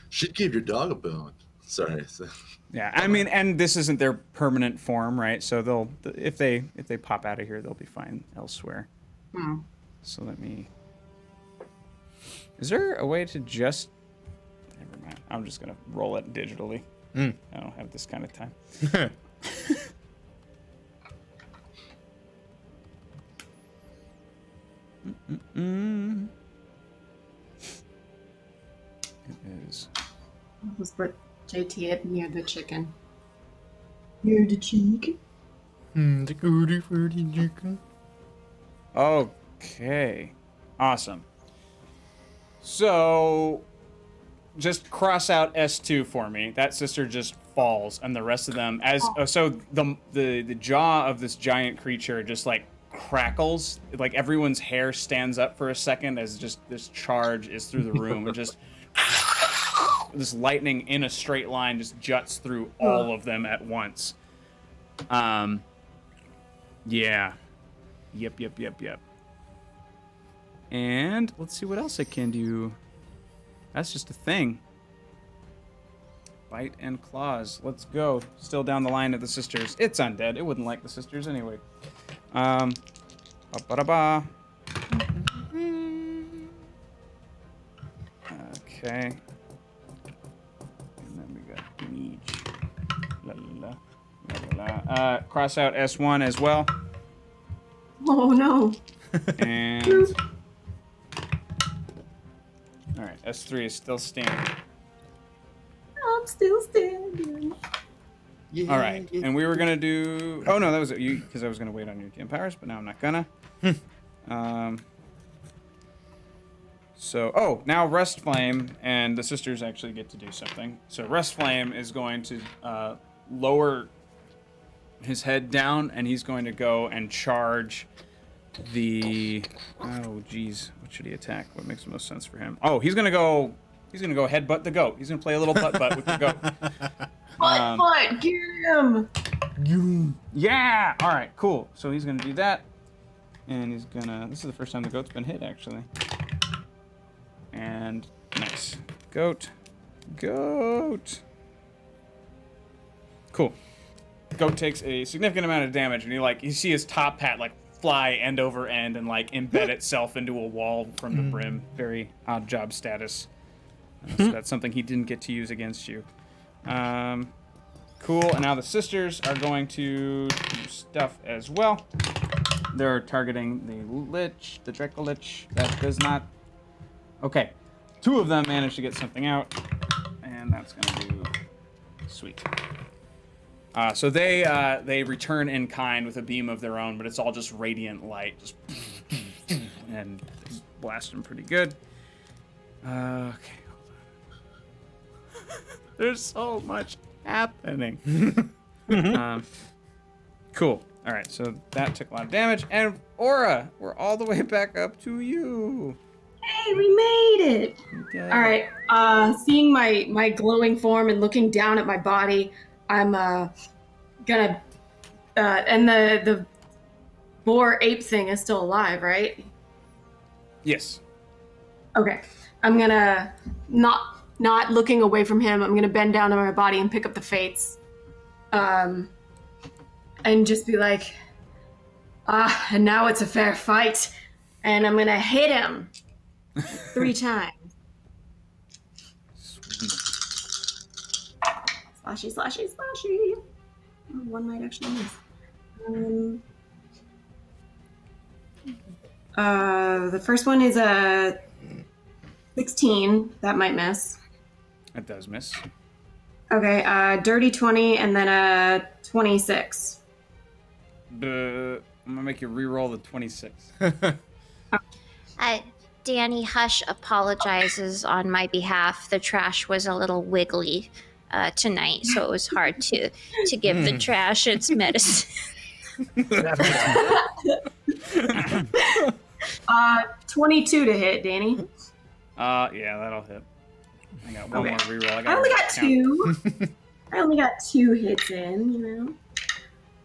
Should give your dog a bone. Sorry. Yeah, I mean, and this isn't their permanent form, right? So they'll if they pop out of here, they'll be fine elsewhere. Hmm. So let me. Is there a way to just? Never mind. I'm just gonna roll it digitally. I don't have this kind of time. It is. Let's put JT it near the chicken. Near the chicken? The goody fruity chicken. Okay. Awesome. So just cross out S2 for me. That sister just falls, and the rest of them so the jaw of this giant creature just like crackles. Like everyone's hair stands up for a second as just this charge is through the room and just this lightning in a straight line just juts through all of them at once. Yeah. Yep. And let's see what else I can do. That's just a thing. Bite and claws. Let's go. Still down the line of the sisters. It's undead. It wouldn't like the sisters anyway. Ba-ba-da-ba. Okay. And then we got Meech. La la la la la. Cross out S1 as well. Oh no. And all right, S3 is still standing. I'm still standing. Yeah, All right, and we were gonna do. Oh no, that was you because I was gonna wait on your game powers, but now I'm not gonna. So now Rest Flame and the sisters actually get to do something. So Rest Flame is going to lower his head down, and he's going to go and charge the. Oh geez, what should he attack? What makes the most sense for him? Oh, he's gonna go headbutt the goat. He's gonna play a little butt with the goat. Butt, get him! Yeah! Alright, cool. So he's gonna do that. And he's gonna... This is the first time the goat's been hit, actually. And... Nice. Goat. Goat! Cool. Goat takes a significant amount of damage, and you see his top hat, fly end over end and, embed itself into a wall from the brim. Very odd job status. So that's something he didn't get to use against you. Cool, and now the sisters are going to do stuff as well. They're targeting the Lich, the Draco Lich. That does not... Okay. 2 of them managed to get something out, and that's going to do... Sweet. So they return in kind with a beam of their own, but it's all just radiant light. Just and blast them pretty good. Okay. There's so much happening. Cool. All right, so that took a lot of damage. And Aura, we're all the way back up to you. Hey, we made it! Okay. All right. Seeing my glowing form and looking down at my body, I'm gonna. And the boar ape thing is still alive, right? Yes. Okay. I'm gonna not looking away from him. I'm gonna bend down on my body and pick up the fates, and just be like, and now it's a fair fight, and I'm gonna hit him 3 times. Sweet. Slashy. Oh, one might actually miss. The first one is a 16. That might miss. That does miss. Okay, dirty 20 and then a 26. I'm gonna make you re-roll the 26. Danny Hush apologizes on my behalf. The trash was a little wiggly tonight, so it was hard to give the trash its medicine. 22 to hit, Danny. Yeah, that'll hit. I got one more reroll. I only got 2. I only got 2 hits in, you know.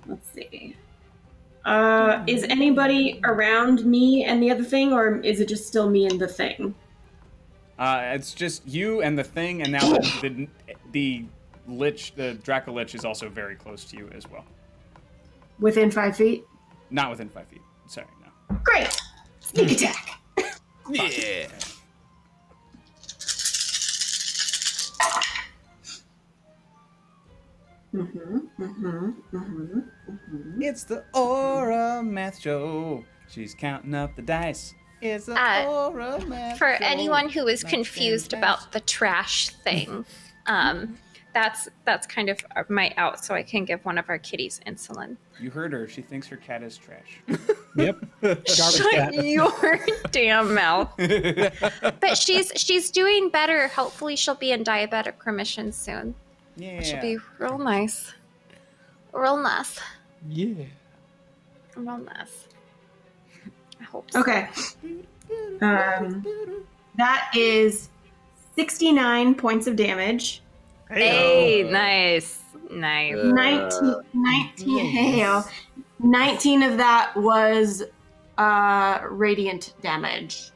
Let's see. Is anybody around me and the other thing, or is it just still me and the thing? It's just you and the thing, and now the lich, the Draco Lich, is also very close to you as well. Within 5 feet? Not within 5 feet. Sorry, no. Great! Sneak attack! Yeah. It's the Aura Math Show. She's counting up the dice. It's the Aura Math For Show. anyone who is confused about the trash thing, that's kind of my out, so I can give one of our kitties insulin. You heard her. She thinks her cat is trash. Yep. Garbage Shut cat. your damn mouth. But she's doing better. Hopefully she'll be in diabetic remission soon. Yeah. Which will be real nice. Real nice. Yeah. Real nice. I hope so. Okay. That is 69 points of damage. Hey, nice. Nice. 19 of that was radiant damage.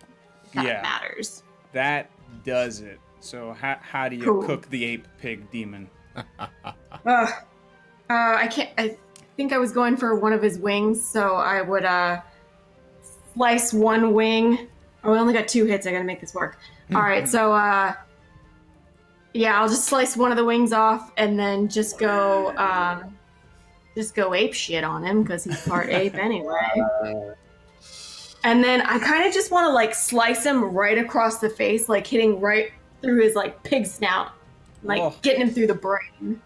That Yeah. matters. That does it. So how do you Cool. cook the ape pig demon? I can't. I think I was going for one of his wings, so I would slice one wing. Oh, I only got 2 hits. I gotta make this work. All right, so yeah, I'll just slice one of the wings off and then just go ape shit on him because he's part ape anyway. And then I kind of just want to like slice him right across the face, like hitting right through his like pig snout, like getting him through the brain.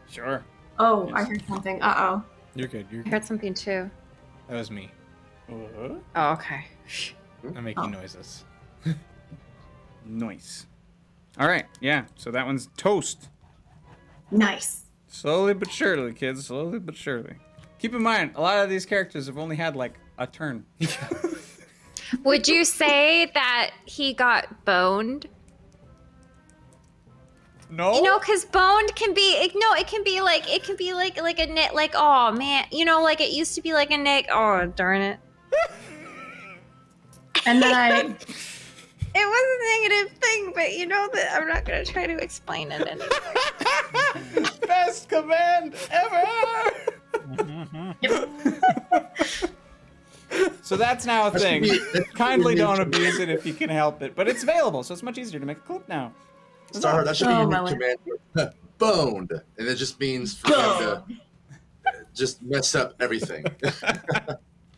Sure. Oh, I heard something. Uh-oh. You're good. You're I good. heard something too. That was me. Oh, okay. I'm making noises. Nice. All right. Yeah. So that one's toast. Nice. Slowly but surely, kids. Slowly but surely. Keep in mind, a lot of these characters have only had like a turn. Would you say that he got boned? No. You know, because boned can be it can be like a nick, like, oh man, you know, like it used to be like a nick. Oh darn it! And then It was a negative thing, but you know that I'm not gonna try to explain it anymore. Best command ever. So that's now a thing. Kindly don't abuse it if you can help it, but it's available, so it's much easier to make a clip now. Star, that should be Oh, your my new command. Boned. And it just means for him to just mess up everything.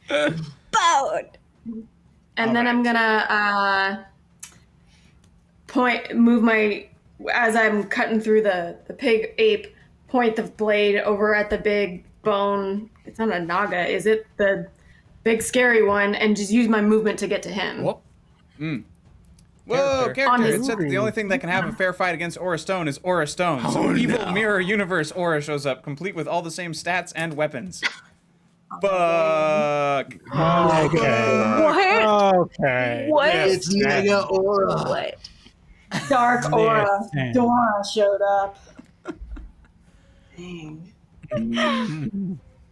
Boned. And then I'm gonna move my, as I'm cutting through the pig ape, point the blade over at the big bone. It's not a naga, is it? The big scary one, and just use my movement to get to him. Whoop. Whoa, Character. On character! his It said that the only thing that can have a fair fight against Aura Stone is Aura Stone. So evil mirror universe Aura shows up, complete with all the same stats and weapons. Fuck. Okay. What? Okay. What? It's Mega Aura. What? Dark aura. Listen. Dora showed up. Dang.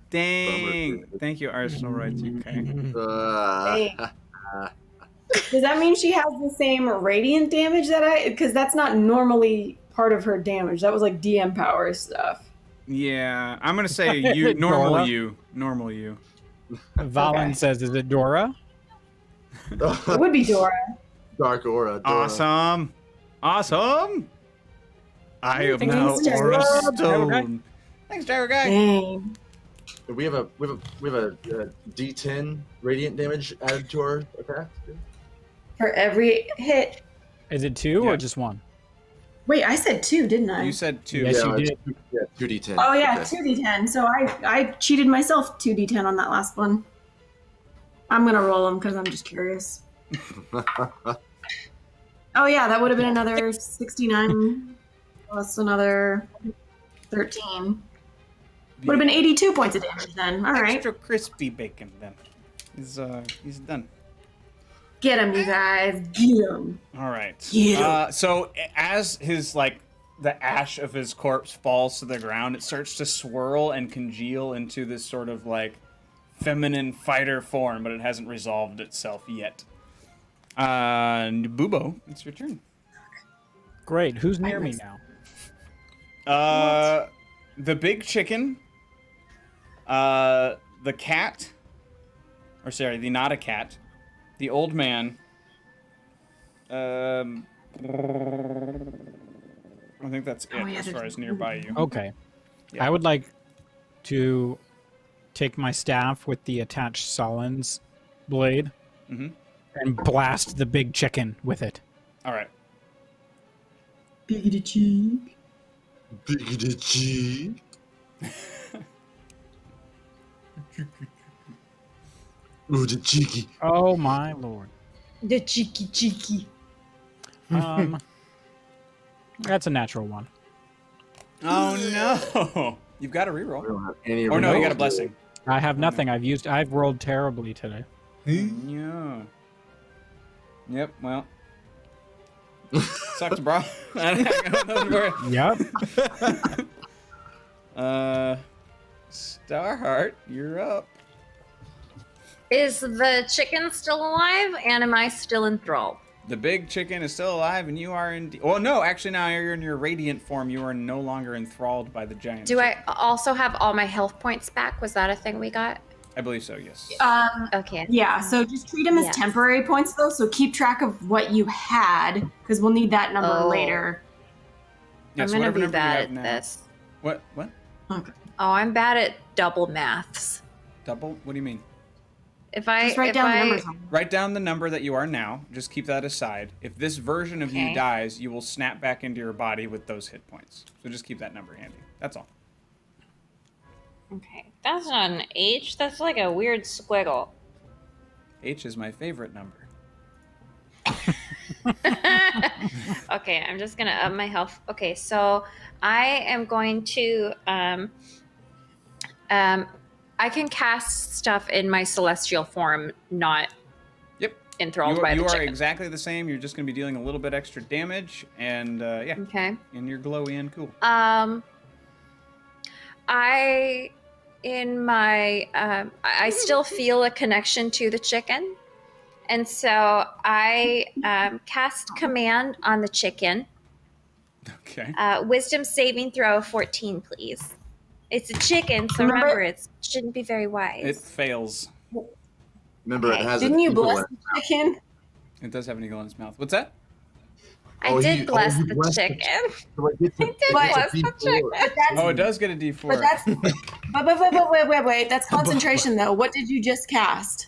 Dang. Thank you, Arsenal Rights UK. Dang. Does that mean she has the same radiant damage that because that's not normally part of her damage. That was like DM power stuff. Yeah, I'm gonna say you, normal Dora. you, normal you. Valen Okay. says, "Is it Dora?" It would be Dora. Dark Aura. Dora. Awesome. Awesome. I am Thanks, now Gyro Aura Guy. Stone. Thanks, Gyro Guy. Dang. We have a D10 radiant damage added to our attack. For every hit. Is it 2 Yeah. or just 1? Wait, I said 2, didn't I? You said 2. Yes, you it's- did. Yeah, 2D10. Oh yeah, Okay. 2d10. So I cheated myself 2d10 on that last one. I'm gonna roll them because I'm just curious. Oh yeah, that would have been another 69 plus another 13. Would have been 82 points of damage then. All right, Extra crispy bacon then. He's done. get him, you guys. Get him. All right. Yeah. So as his like the ash of his corpse falls to the ground, it starts to swirl and congeal into this sort of like feminine fighter form, but it hasn't resolved itself yet. Bubo, it's your turn. Great. Who's near me now? The big chicken, the cat, or sorry, the not a cat, the old man. I think that's it as far as nearby you. Okay. Yeah. I would like to take my staff with the attached Sahlen's blade and blast the big chicken with it. All right. Biggity cheek. Biggity cheek. Ooh, the cheeky. Oh my lord. The cheeky. That's a natural one. Oh no! You've got a reroll. I don't have any Or no, you got a rerolls. blessing. I have nothing. I've rolled terribly today. Yeah. Yep. Well. Sucks, bro. I don't know where- Yep. Starheart, you're up. Is the chicken still alive, and am I still enthralled? The big chicken is still alive, and you are in. Well, no, actually, now you're in your radiant form. You are no longer enthralled by the giant. Do chicken. I also have all my health points back? Was that a thing we got? I believe so. Yes. Okay. Yeah, so just treat them as Yes. temporary points, though. So keep track of what you had, because we'll need that number Oh. later. Yeah, I'm so gonna whatever be number you bad have at now- this. What? What? Okay. Oh, I'm bad at double maths. Double? What do you mean? If I Just write if down the I- numbers. Write down the number that you are now. Just keep that aside. If this version of you Okay. dies, you will snap back into your body with those hit points. So just keep that number handy. That's all. Okay, that's not an H. That's like a weird squiggle. H is my favorite number. Okay, I'm just gonna up my health. Okay, so I am going to I can cast stuff in my celestial form, not Yep. enthralled by You the are chicken. exactly the same. You're just going to be dealing a little bit extra damage, and yeah, Okay. and you're glowy and cool. I still feel a connection to the chicken, and so I cast command on the chicken. Okay. Wisdom saving throw of 14, please. It's a chicken, so Remember- remember it shouldn't be very wise. It fails. Remember, Okay. it has Didn't an you eagle bless in it. the chicken? It does have an eagle in its mouth. What's that? I Oh, did you bless blessed the the chicken. So it gets a- I did it gets a bless the D4. chicken. But that's, Oh, it does get a D4. but that's, wait. That's concentration, though. What did you just cast?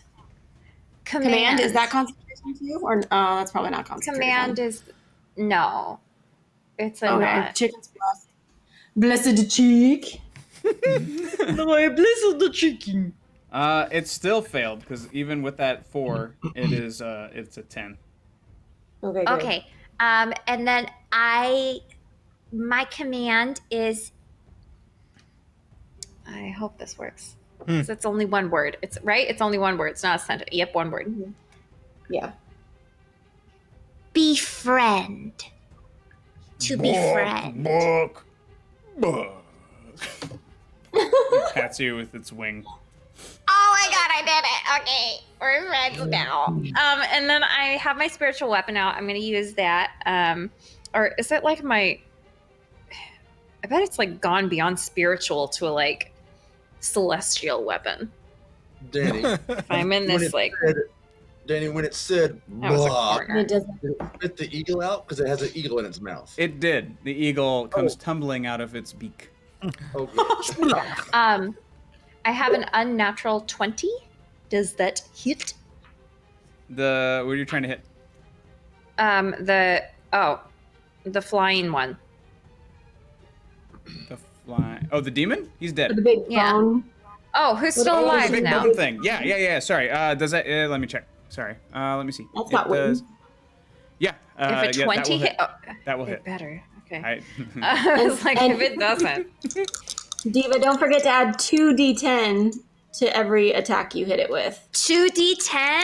Command? Is that concentration too? Or that's probably not concentration. Command is no. It's a Okay, not. chicken's blessed. Blessed the cheek. It still failed because even with that 4, it is it's a 10. Okay, good. Okay. And then my command is I hope this works. 'Cause it's only one word. It's right. It's only one word. It's not a sentence. Yep, one word. Yeah. befriend. To befriend. Book. It pats you with its wing. Oh my god, I did it. Okay, we're friends now. And then I have my spiritual weapon out. I'm gonna use that. Or is it like my? I bet it's like gone beyond spiritual to a like celestial weapon. Danny. If I'm in when this it like, said- Danny, when it said that was a "blah," corner. It doesn't. did it spit the eagle out because it has an eagle in its mouth. It did. The eagle comes tumbling out of its beak. Oh, good. I have an unnatural 20. Does that hit? What are you trying to hit? The flying one. The fly. Oh, the demon? He's dead. The big Yeah. bone. Oh, who's still Oh, the alive big now? bone thing. Yeah. Sorry. Does that? Let me check. Sorry. Let me see. That's not does. Yeah. If a yeah, 20 that will hit, hit. oh, That will it hit. better. Okay. I, I was like, And- if it doesn't. Diva, don't forget to add 2d10 to every attack you hit it with. 2d10?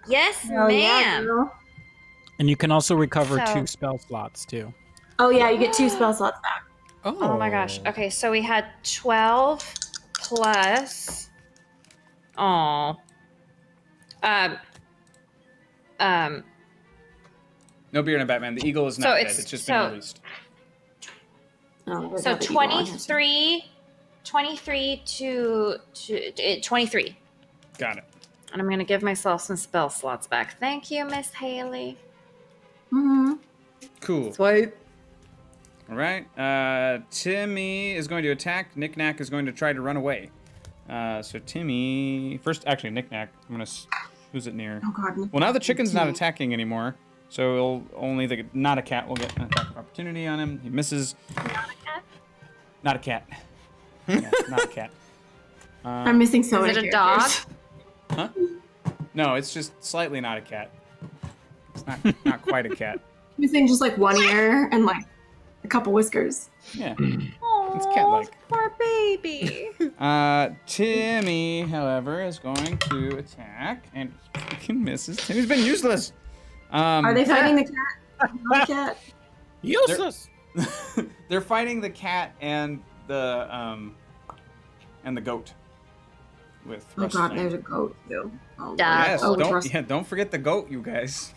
Yes, Oh, yeah, ma'am. girl. And you can also recover So- 2 spell slots too. Oh yeah, you get 2 spell slots back. Oh my gosh. Okay, so we had 12 plus. Oh. No beer in a Batman. The eagle is not dead. It's just been released. Oh, So 23 to 23. Got it. And I'm going to give myself some spell slots back. Thank you, Miss Haley. Mm-hmm. Cool. Sweet. All right. Timmy is going to attack. Knick-Knack is going to try to run away. So Timmy... First, actually, Knick-Knack. I'm going to... Who's it near? Oh, God. Well, now the chicken's not attacking anymore. So only the not a cat will get an attack of opportunity on him. He misses. Not a cat. Yeah, not a cat. I'm missing so many Is it a dog? Huh? No, it's just slightly not a cat. It's not quite a cat. Missing just like 1 ear and like a couple whiskers. Yeah. Oh, It's cat-like. Poor baby. Timmy, however, is going to attack and fucking misses. Timmy's been useless. Are they fighting the cat? Not the cat? Useless. They're fighting the cat and the goat. With Oh Russ God, Flame. there's a goat too. Oh, Yes, oh, don't forget the goat, you guys.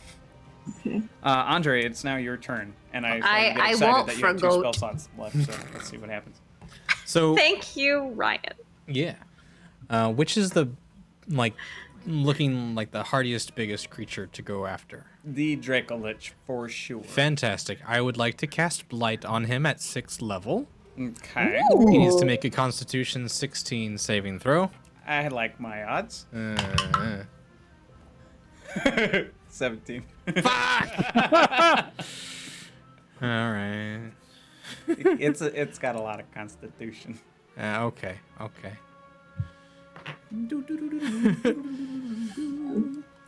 Okay. Andre, it's now your turn, and I I excited won't that you have 2 forgoat. spell slots left. So let's see what happens. So Thank you, Ryan. yeah, which is the looking like the hardiest, biggest creature to go after? The Dracolich for sure. Fantastic. I would like to cast Blight on him at 6th level. Okay, He needs to make a Constitution 16 saving throw. I like my odds. 17. All right. It's got a lot of constitution. Okay. Can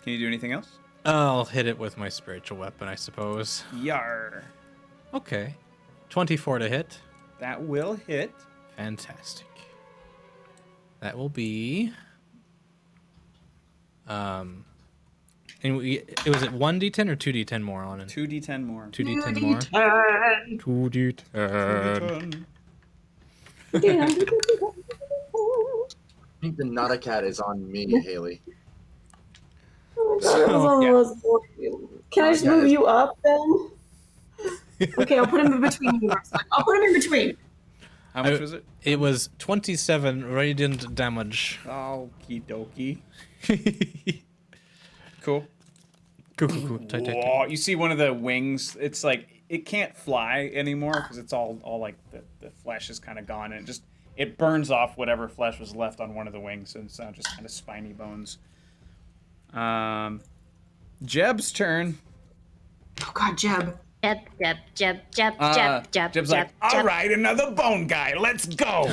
you do anything else? I'll hit it with my spiritual weapon, I suppose. Yar. Okay. 24 to hit. That will hit. Fantastic. That will be... And it was at 1d10 or 2d10 more on it? 2d10 more. 2d10 more. 2d10. I think the not a cat is on me, Haley. Can I just move you up then? Okay, I'll put him in between you. I'll put him in between. How much was it? It was 27 radiant damage. Okie dokie. Cool. Cool. Tight. Whoa, you see one of the wings, it's like it can't fly anymore because it's all like the flesh is kind of gone, and it burns off whatever flesh was left on one of the wings, and it's now just kind of spiny bones. Jeb's turn. Oh God, Jeb. Jeb's like, all right, another bone guy, let's go.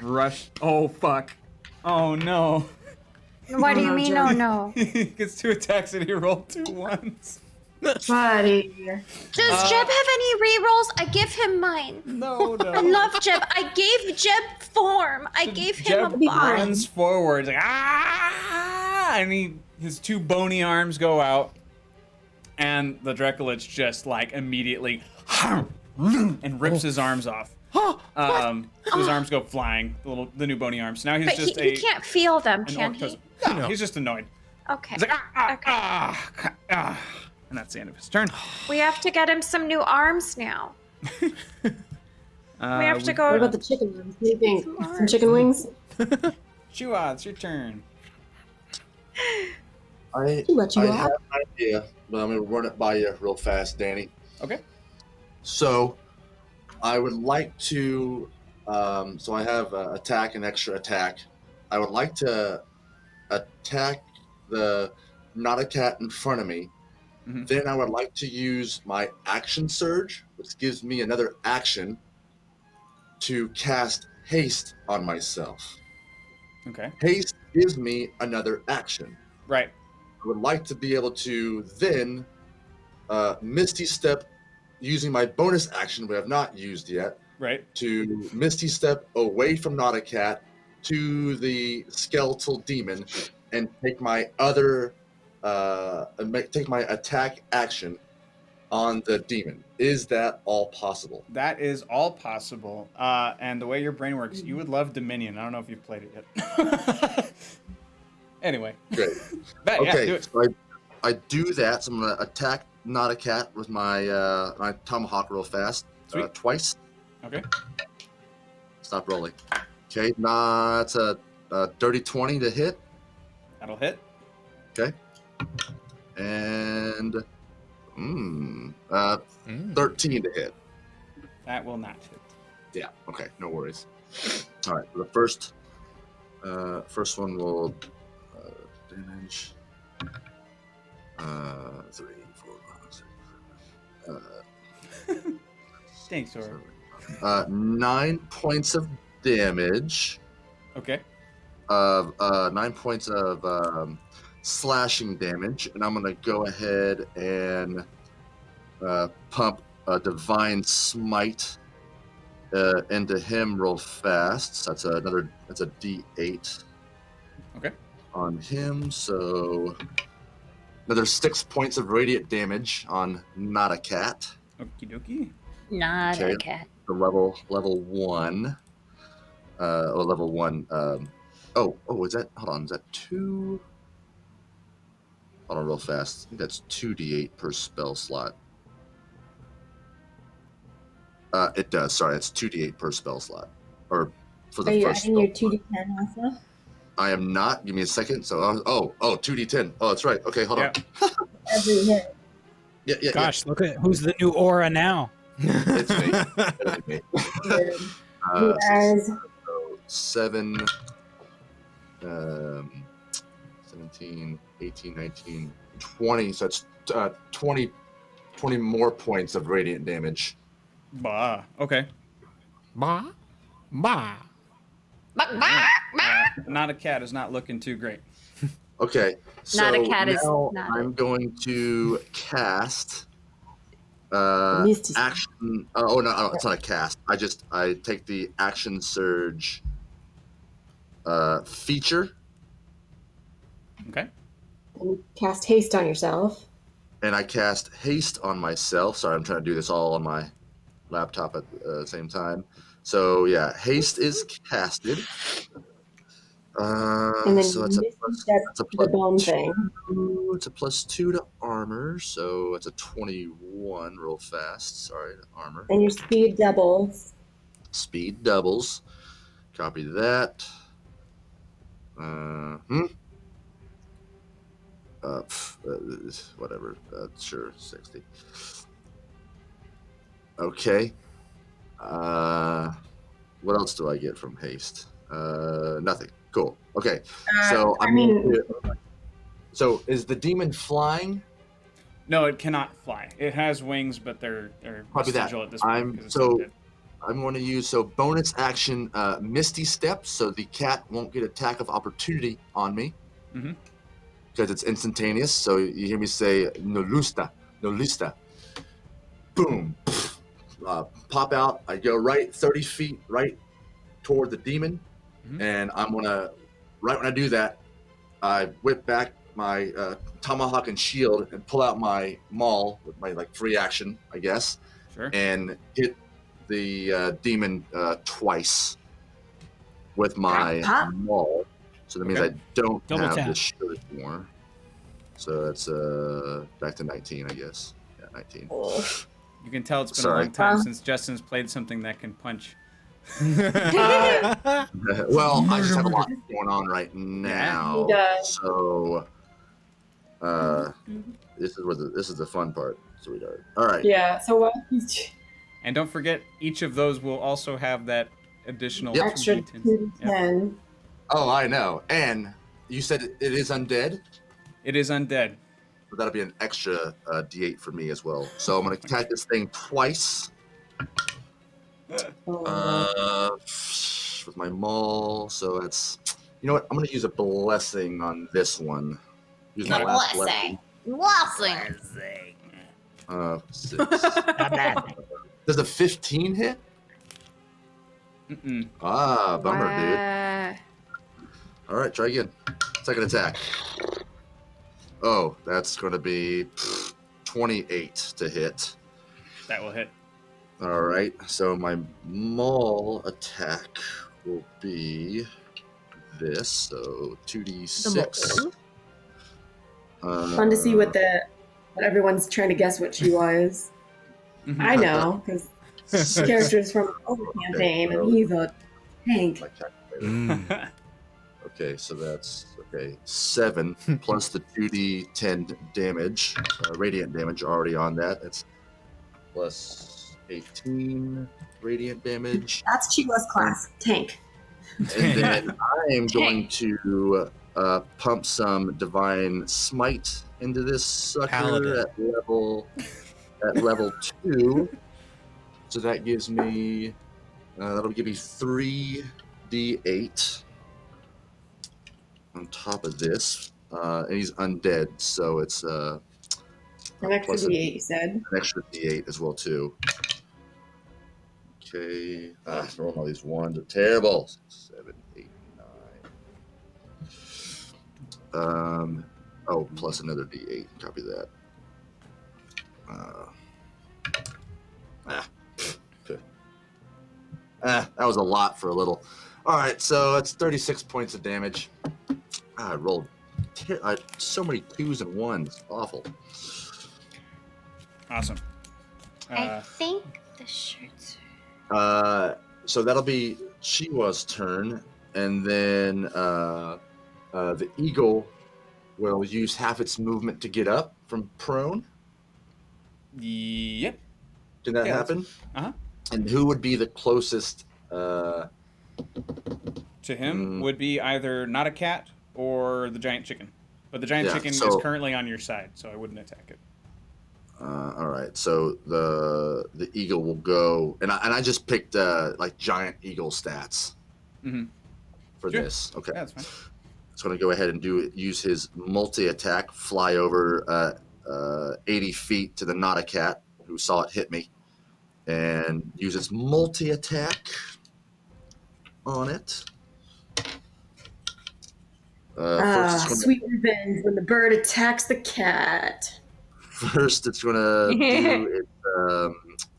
Rush. Oh fuck. Oh no. What do you mean, oh no? He gets 2 attacks and he rolled 2 ones. Buddy. Does Jeb have any rerolls? I give him mine. No. I love Jeb. I gave Jeb form. I gave him Jeb a body. runs forward, like and his 2 bony arms go out, and the Dracolich just like immediately and rips his arms off. His arms go flying, the new bony arms. Now he's But just he can't feel them, can he? No, he's just annoyed. Okay. He's like and that's the end of his turn. We have to get him some new arms now. We have to go. What about the chicken wings? What do you think? Some chicken wings? Chua, it's your turn. I Let you have an idea, but I'm going to run it by you real fast, Danny. Okay. So, I would like to... so I have attack and extra attack. I would like to attack the not a cat in front of me. Mm-hmm. Then I would like to use my action surge, which gives me another action to cast haste on myself. Okay. Haste gives me another action. Right. I would like to be able to then Misty Step using my bonus action we have not used yet. Right. To Misty Step away from Not a Cat to the skeletal demon and take my other take my attack action on the demon. Is that all possible? That is all possible. And the way your brain works, you would love Dominion. I don't know if you've played it yet. Anyway. Great. But, yeah, Okay, do it. so I do that. So I'm gonna attack not a cat with my my tomahawk real fast. Sweet. Twice. Okay. Stop rolling. Okay, that's a dirty 20 to hit. That'll hit. Okay. And 13 to hit. That will not hit. Yeah. Okay. No worries. All right. The first one will damage. 3, 4, 5, 6. Thanks, Sora. 9 points of damage. Okay. 9 points of slashing damage, and I'm gonna go ahead and pump a divine smite into him real fast. So that's a D8. Okay. On him, so another 6 points of radiant damage on not a cat. Okie dokie. Not Okay. a cat. The level 1. Or level 1. Is that? Hold on. Is that 2? Hold on, real fast. I think that's 2d8 per spell slot. It does. Sorry, it's 2d8 per spell slot, or for the Are you first. adding your 2d10 also? I am not. Give me a second. So, 2d10. Oh, that's right. Okay, hold on. Every hit. Yeah. Gosh, look at who's the new aura now. It's me. It's me. Good. You guys, So 7, 17, 18, 19, 20. So it's 20 more points of radiant damage. Bah. Okay. Bah. Bah. Not a cat is not looking too great. Okay. So Not a cat is now not I'm going to cast Misty. action. Oh no, it's not a cast. I take the action surge feature, Okay. you cast haste on yourself. and I cast haste on myself. Sorry, I'm trying to do this all on my laptop at the same time. So yeah, haste is casted. And then So it's a Misty plus, Step that's a to the bone 2. thing. It's a +2 to armor, so it's a 21 real fast. Sorry, to armor. And your speed doubles. Speed doubles. Copy that. Whatever. Sure, 60. Okay. What else do I get from haste? Nothing. Cool. Okay. So So is the demon flying? No, it cannot fly. It has wings, but they're Copy that. vestigial at this point. I'm 'cause it's so undead. I'm going to use bonus action Misty Step, so the cat won't get attack of opportunity on me. Mhm. Because it's instantaneous. So you hear me say no lista. Boom. Pop out. I go right 30 feet right toward the demon, Mhm. and I'm gonna right when I do that, I whip back my tomahawk and shield and pull out my maul with my free action, I guess, Sure. and hit the demon twice with my Pop. maul. So that means Okay. I don't Double have tap. the shield anymore. So that's back to 19, I guess. Yeah, 19. You can tell it's been Sorry. a long time since Justin's played something that can punch. Well, I just have a lot going on right now. He does. So this is the fun part, sweetheart. All right. Yeah, so what? And don't forget, each of those will also have that additional Yep. Extra 2d10. 2d10. Oh, I know. And you said it is undead, It is undead. but that'll be an extra D8 for me as well. So I'm gonna attack this thing twice with my maul. So that's, you know what? I'm gonna use a blessing on this one. Use my last blessing. Blessing. 6. Does a 15 hit? Mm-mm. Ah, bummer, dude. Wow. All right, try again. Second attack. Oh, that's going to be 28 to hit. That will hit. All right, so my maul attack will be this, so 2d6. Fun to see what everyone's trying to guess what Chihuahua is. I know, because the character's from Over campaign, and he's a tank. My calculator. Okay, so that's 7 plus the 2d10 damage, radiant damage already on that. It's plus 18 radiant damage. That's Chihuahua's class, tank. And then I am going to pump some divine smite into this sucker Paladin. at level 2. So that gives me that'll give me 3d8 on top of this, and he's undead, so it's An extra plus D8, you said. an extra d8 as well too. Okay, throwing all these ones are terrible. 7, 8, 9. Plus another d8. Copy that. That was a lot for a little. All right, so that's 36 points of damage. I rolled so many 2s and 1s. Awful. Awesome. I think the shirts. So that'll be Chihuahua's turn, and then the eagle will use half its movement to get up from prone. Yep. Did that Yeah, happen? Uh-huh. And who would be the closest? To him would be either not a cat or the giant chicken. But the giant chicken is currently on your side, so I wouldn't attack it. All right, so the eagle will go, and I just picked like giant eagle stats for Sure. this. Okay, Yeah, that's fine. it's going to go ahead and use his multi attack, fly over 80 feet to the not a cat who saw it hit me, and use its multi attack on it. First, it's gonna- Sweet revenge when the bird attacks the cat. First, it's going to do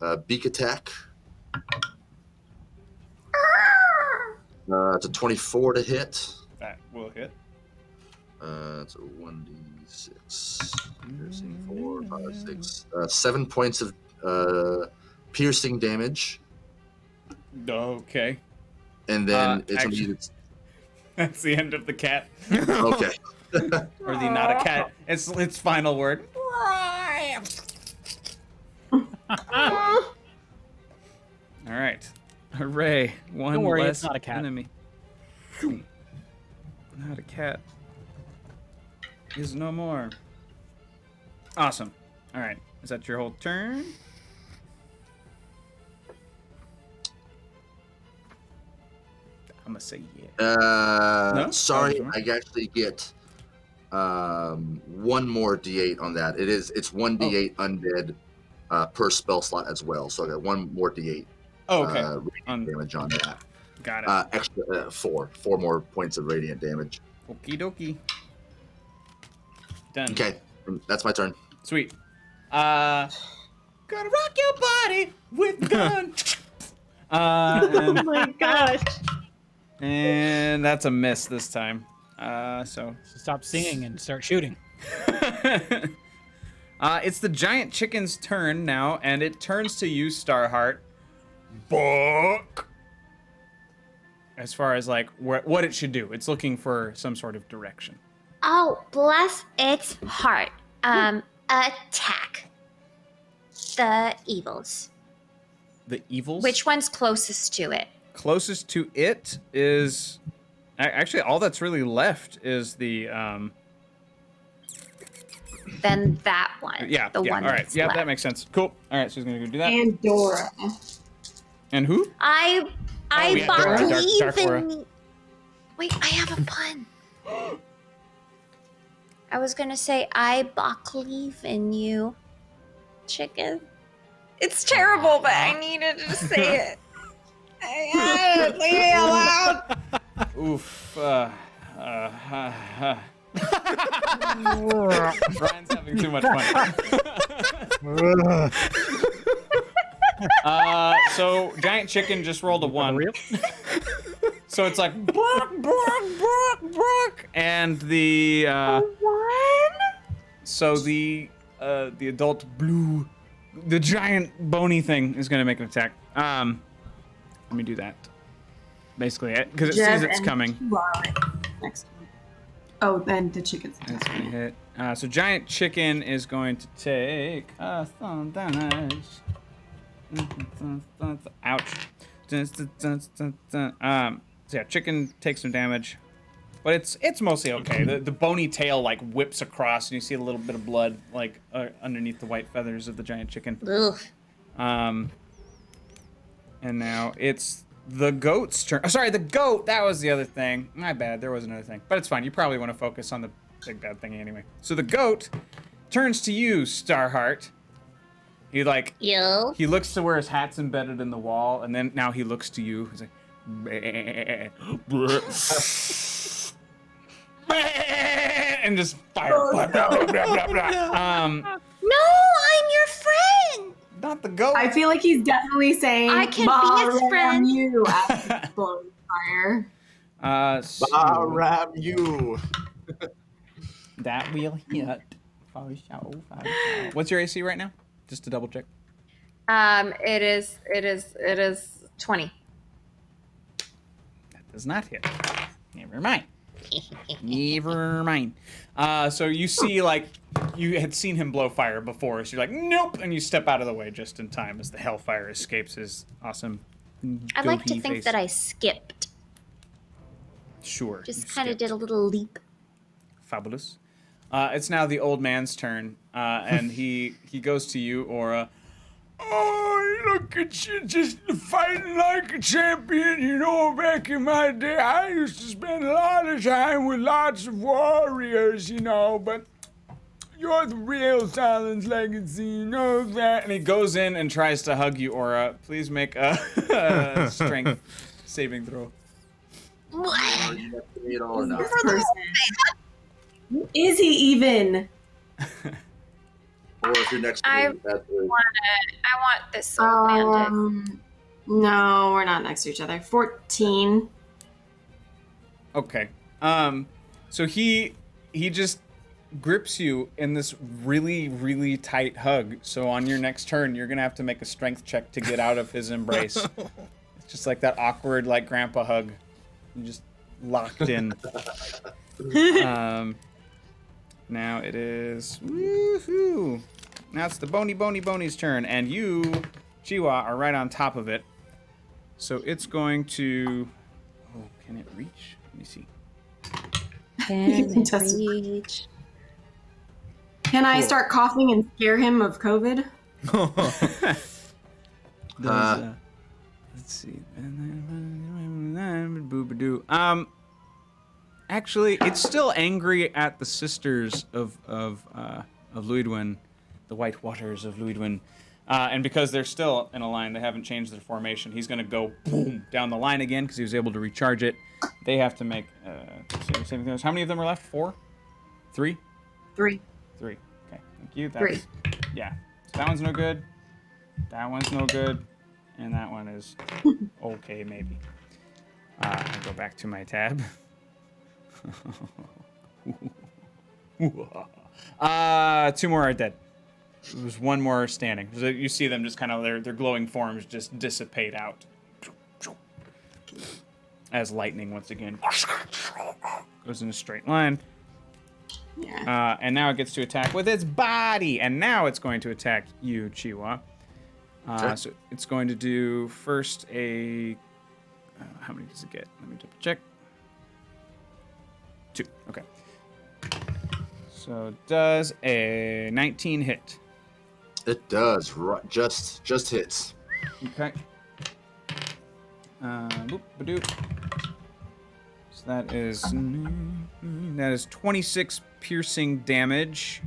its beak attack. It's a 24 to hit. That will hit. It's a 1d6. Piercing 4, 5, 6. 7 points of piercing damage. Okay. And then it's actually- going to use That's the end of the cat. Okay. Or the not a cat. Its final word. All right. Hooray. One Don't worry, less it's not a cat. enemy. Not a cat. Is no more. Awesome. All right. Is that your whole turn? I'm gonna say yeah. No? Sorry, Oh, I actually get one more d8 on that. It's 1d8 undead per spell slot as well. So I got one more d8 Oh, okay. radiant damage on that. Got it. Extra 4 more points of radiant damage. Okie dokie. Done. Okay, that's my turn. Sweet. Gonna rock your body with gun. Oh my gosh. And that's a miss this time. So Stop singing and start shooting. it's the giant chicken's turn now, and it turns to you, Starheart. Buck. As far as like what it should do, it's looking for some sort of direction. Oh, bless its heart. Attack the evils. The evils. Which one's closest to it? Closest to it is actually all that's really left is the Then that one. yeah, The yeah, one all right, that's yeah, left. that makes sense. Cool. All right, so he's gonna go do that. And Dora. And who? I yeah, Dora, Dark believe Aura. in. Wait, I have a pun. I was gonna say I believe in you, chicken. It's terrible, but I needed to say it. Leave me alone. Oof. Ryan's having too much fun. So giant chicken just rolled a 1. So it's like bark, bark, bark, bark, and the so the adult blue, the giant bony thing is gonna make an attack. Let me do that. Basically, because it sees it's coming. Next one. Oh, then the chicken's It's gonna hit. So giant chicken is going to take some damage. Ouch. So yeah, chicken takes some damage, but it's mostly okay. The bony tail like whips across, and you see a little bit of blood like underneath the white feathers of the giant chicken. Ugh. And now it's the goat's turn. Oh, sorry, the goat. That was the other thing. My bad. There was another thing, but it's fine. You probably want to focus on the big bad thing anyway. So the goat turns to you, Starheart. He like Yo. he looks to where his hat's embedded in the wall, and then now he looks to you. He's like, and just fire. No, I'm your friend. Not the goat. I feel like he's definitely saying, I can be his friend. You as he blows fire. Baram you. That will hit. What's your AC right now? Just to double check. It is 20. That does not hit. Never mind. Never mind. So you see, like, you had seen him blow fire before, so you're like, nope, and you step out of the way just in time as the hellfire escapes his awesome I like to goatee think face. that I skipped. Sure. Just kind of did a little leap. Fabulous. It's now the old man's turn, and he goes to you, Aura. Oh, look at you, just fighting like a champion. You know, back in my day, I used to spend a lot of time with lots of warriors, you know, but you're the real Sahlen's legacy, you know that. And he goes in and tries to hug you, Aura. Please make a strength saving throw. What? You have to eat all enough. This person. Who is he even? Or if you're next to I me, that's it. I want this soul bandit. No, we're not next to each other. 14. Okay. So he just grips you in this really, really tight hug. So on your next turn, you're gonna have to make a strength check to get out of his embrace. It's just like that awkward, like grandpa hug. You just locked in. Now it is woohoo! Now it's the Bony's turn, and you, Chiwa, are right on top of it. So it's going to. Oh, can it reach? Let me see. Can it reach? Can I start coughing and scare him of COVID? Let's see. Boobadoo. Actually, it's still angry at the sisters of Luidwin, the White Waters of Luidwin. And because they're still in a line, they haven't changed their formation. He's going to go boom down the line again because he was able to recharge it. They have to make saving throws. How many of them are left? 4? 3? 3. 3. Okay, thank you. That's, yeah. So that one's no good. That one's no good. And that one is okay, maybe. I'll go back to my tab. 2 more are dead. There's 1 more standing. So you see them just kind of their glowing forms just dissipate out as lightning once again goes in a straight line. Yeah. And now it gets to attack with its body, and now it's going to attack you, Chiwa. So it's going to do first a. How many does it get? Let me double check. 2. Okay. So it does a 19 hit. It does. Just hits. Okay. Boop, ba-doop. So that is 26 piercing damage,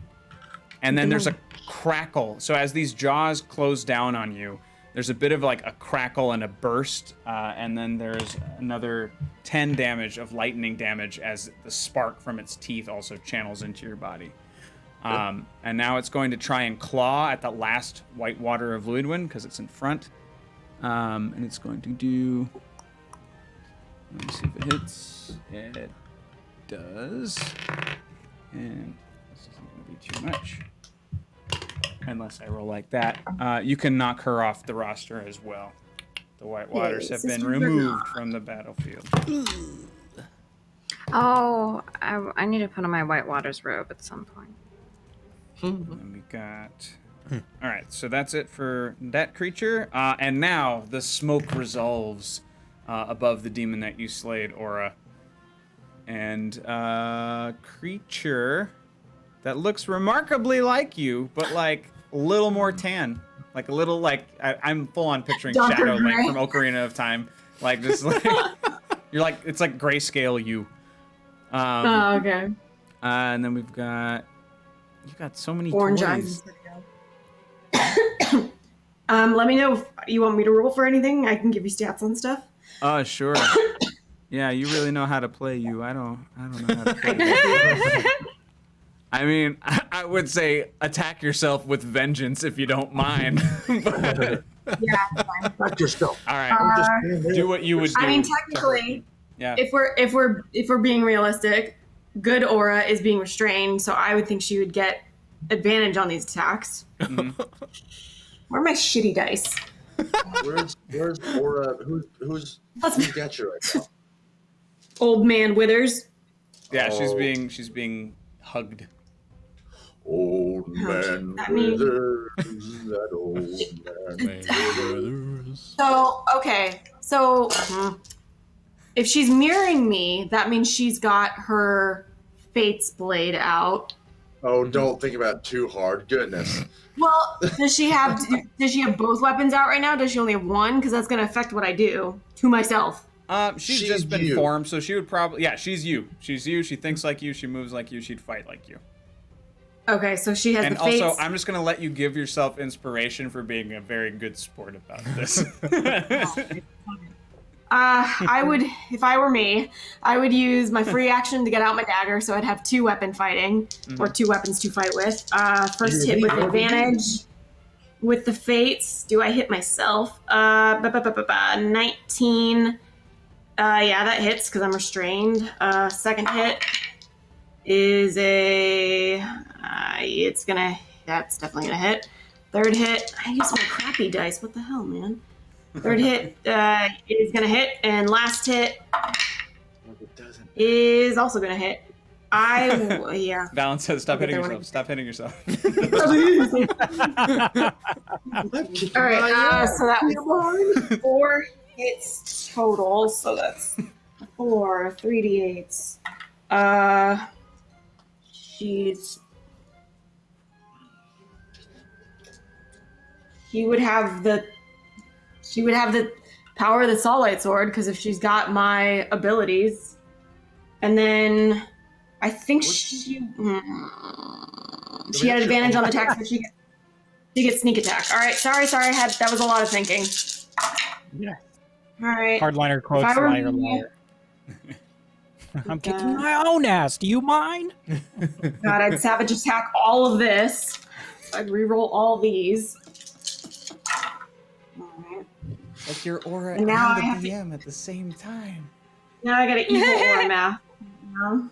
and then there's a crackle. So as these jaws close down on you, There's a bit of like a crackle and a burst, and then there's another 10 damage of lightning damage as the spark from its teeth also channels into your body. And now it's going to try and claw at the last white water of Luidwin because it's in front. And it's going to do... Let me see if it hits. It does. And this isn't going to be too much. Unless I roll like that. You can knock her off the roster as well. The white waters have been removed from the battlefield. Oh, I need to put on my White Waters robe at some point. And we got... All right, so that's it for that creature. And now the smoke resolves above the demon that you slayed, Aura. And creature that looks remarkably like you, but like a little more tan. Like a little like I'm full on picturing Dr. Shadow Link Gray. from Ocarina of Time. Like just like you're like it's like grayscale you. Oh, okay. And then we've got so many Orange toys. eyes. Let me know if you want me to roll for anything. I can give you stats on stuff. Oh, sure. Yeah, you really know how to play you. I don't know how to play you. I mean, I would say attack yourself with vengeance if you don't mind. But, Yeah, fine. Fuck yourself. all right, do what you would do. I mean, technically, yeah. if we're being realistic, good aura is being restrained, so I would think she would get advantage on these attacks. Mhm. Where are my shitty dice? Where's Aura? Who's got you right now? Old man Withers. Yeah, Oh. she's being hugged. Old man That means- Withers, that old man Withers. So, okay. So, if she's mirroring me, that means she's got her Fate's Blade out. Oh, don't think about it too hard. Goodness. Well, does she have both weapons out right now? Does she only have one? Because that's going to affect what I do to myself. She's She's just been you. formed, so she would probably... Yeah, she's you. She's you. She thinks like you. She moves like you. She'd fight like you. Okay, so she has And the Fates. also, I'm just going to let you give yourself inspiration for being a very good sport about this. I would, if I were me, I would use my free action to get out my dagger, so I'd have 2 weapon fighting, or 2 weapons to fight with. First hit with advantage. With the Fates, do I hit myself? 19. Yeah, that hits because I'm restrained. Second hit is that's definitely gonna hit. Third hit, I use my crappy dice. What the hell, man? Third hit is gonna hit, and last hit It doesn't. is also gonna hit. Yeah. Valen says, stop Okay, hitting that one yourself. Stop hitting yourself. All right, so that was 4 hits total. So that's 4 3d8s. She would have the power of the Soullight Sword because if she's got my abilities, and then I think she had advantage on the attack, so she gets sneak attack. All right, sorry, that was a lot of thinking. Yeah. All right. Hardliner quotes, If I were liar, me- liar. I'm kicking my own ass. Do you mind? God, I'd savage attack all of this. I'd reroll all these. All right. Like your aura And now and I have the to- BM at the same time. Now I got an evil aura math. No.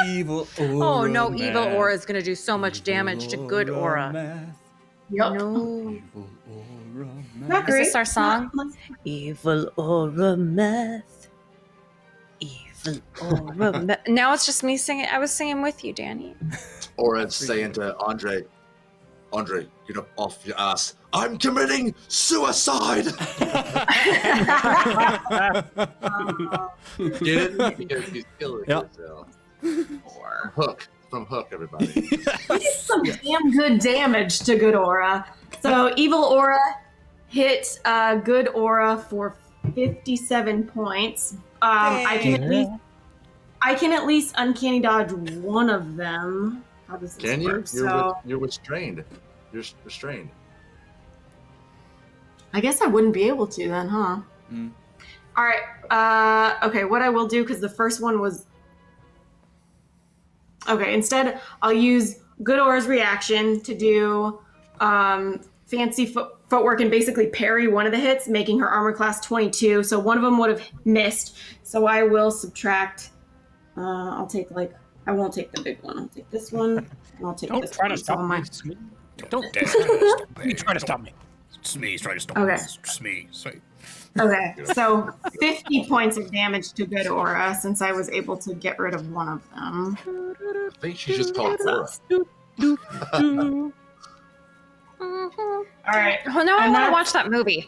Evil aura. Oh no, math. evil aura is gonna do so much damage to good aura. Math. Yep. No. Evil aura math. Not Is great. this our song? Not- Evil aura math. Evil aura math. Now it's just me singing. I was singing with you, Danny. Aura saying to Andre, get up off your ass. I'm committing suicide. Get it? Because he's killing Yep. himself. From Hook, everybody. He did some damn good damage to good aura. So evil aura hit good aura for 57 points. I can at least uncanny dodge one of them. How does this Can you? work? You're restrained. You're restrained. I guess I wouldn't be able to then, huh? Mm. All right. Okay, what I will do, because the first one was... Okay, instead, I'll use Good Aura's reaction to do fancy footwork and basically parry one of the hits, making her armor class 22. So one of them would have missed. So I will subtract... I'll take, like... I won't take the big one. I'll take this one, and I'll take Don't this try one. to stop So me. Don't dare You try to stop me. Smee's trying to stop Okay. me. Smee. Sweet. Okay, so 50 points of damage to Good Aura since I was able to get rid of one of them. I think she just called Aura. All right, Oh, no, I And want to that's- watch that movie.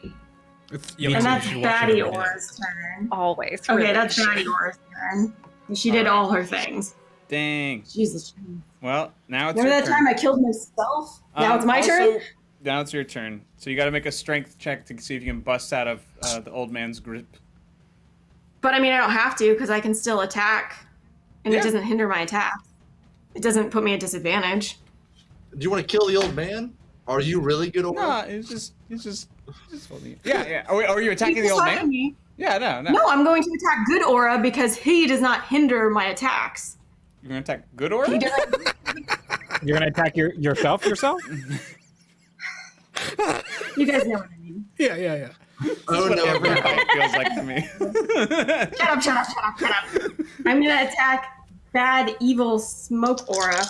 and that's Baddie Aura's turn. Always. Okay, really. that's Baddie Aura's turn. She did all her things. Dang. Jesus. Well, now it's Remember your that turn. time I killed myself? Now it's my Also, turn? Now it's your turn. So you got to make a strength check to see if you can bust out of the old man's grip. But I mean, I don't have to because I can still attack, and Yeah. it doesn't hinder my attack. It doesn't put me at disadvantage. Do you want to kill the old man? Are you really good Aura? No, he's just holding it. Yeah, yeah. Are you attacking He's the old attacking man? me. Yeah, no. No, I'm going to attack Good Aura because he does not hinder my attacks. You're gonna attack good Aura? He doesn't. You're gonna attack yourself? You guys know what I mean. Yeah. Oh, What no. every fight feels like to me. Shut up. I'm going to attack Bad Evil Smoke Aura I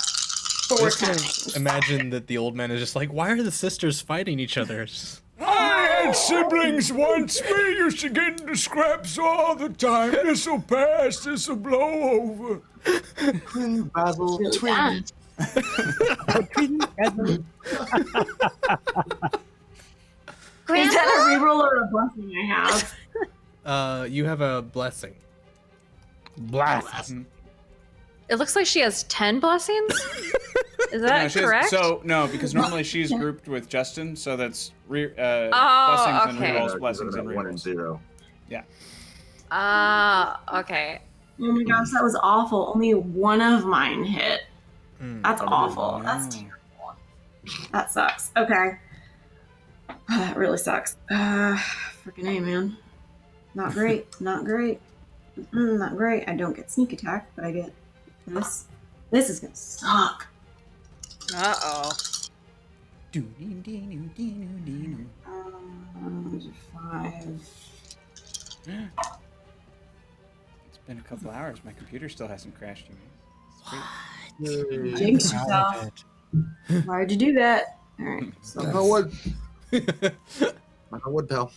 4 just can't times. imagine that the old man is just like, why are the sisters fighting each other? It's just- I had siblings once. We used to get into scraps all the time. This'll pass. This'll blow over. Twin Basil, Really twin. bad. Is that a reroll or a blessing I have? You have a blessing. Blast. It looks like she has 10 blessings. Is that she has- correct? so no, because normally she's grouped with Justin, so that's blessings and okay. rerolls, blessings and 1 and rerolls. 0. Okay. Oh my gosh, that was awful. Only one of mine hit. That's Oh, awful. no. That's terrible. That sucks. Okay. That really sucks. Freaking A, man. Not great. Not great. Not great. I don't get sneak attack, but I get this. This is gonna suck. Uh-oh. 5. It's been a couple hours. My computer still hasn't crashed. You guys. It's great. Jinx yourself. Why'd you do that? Alright, so I would. I would, pal.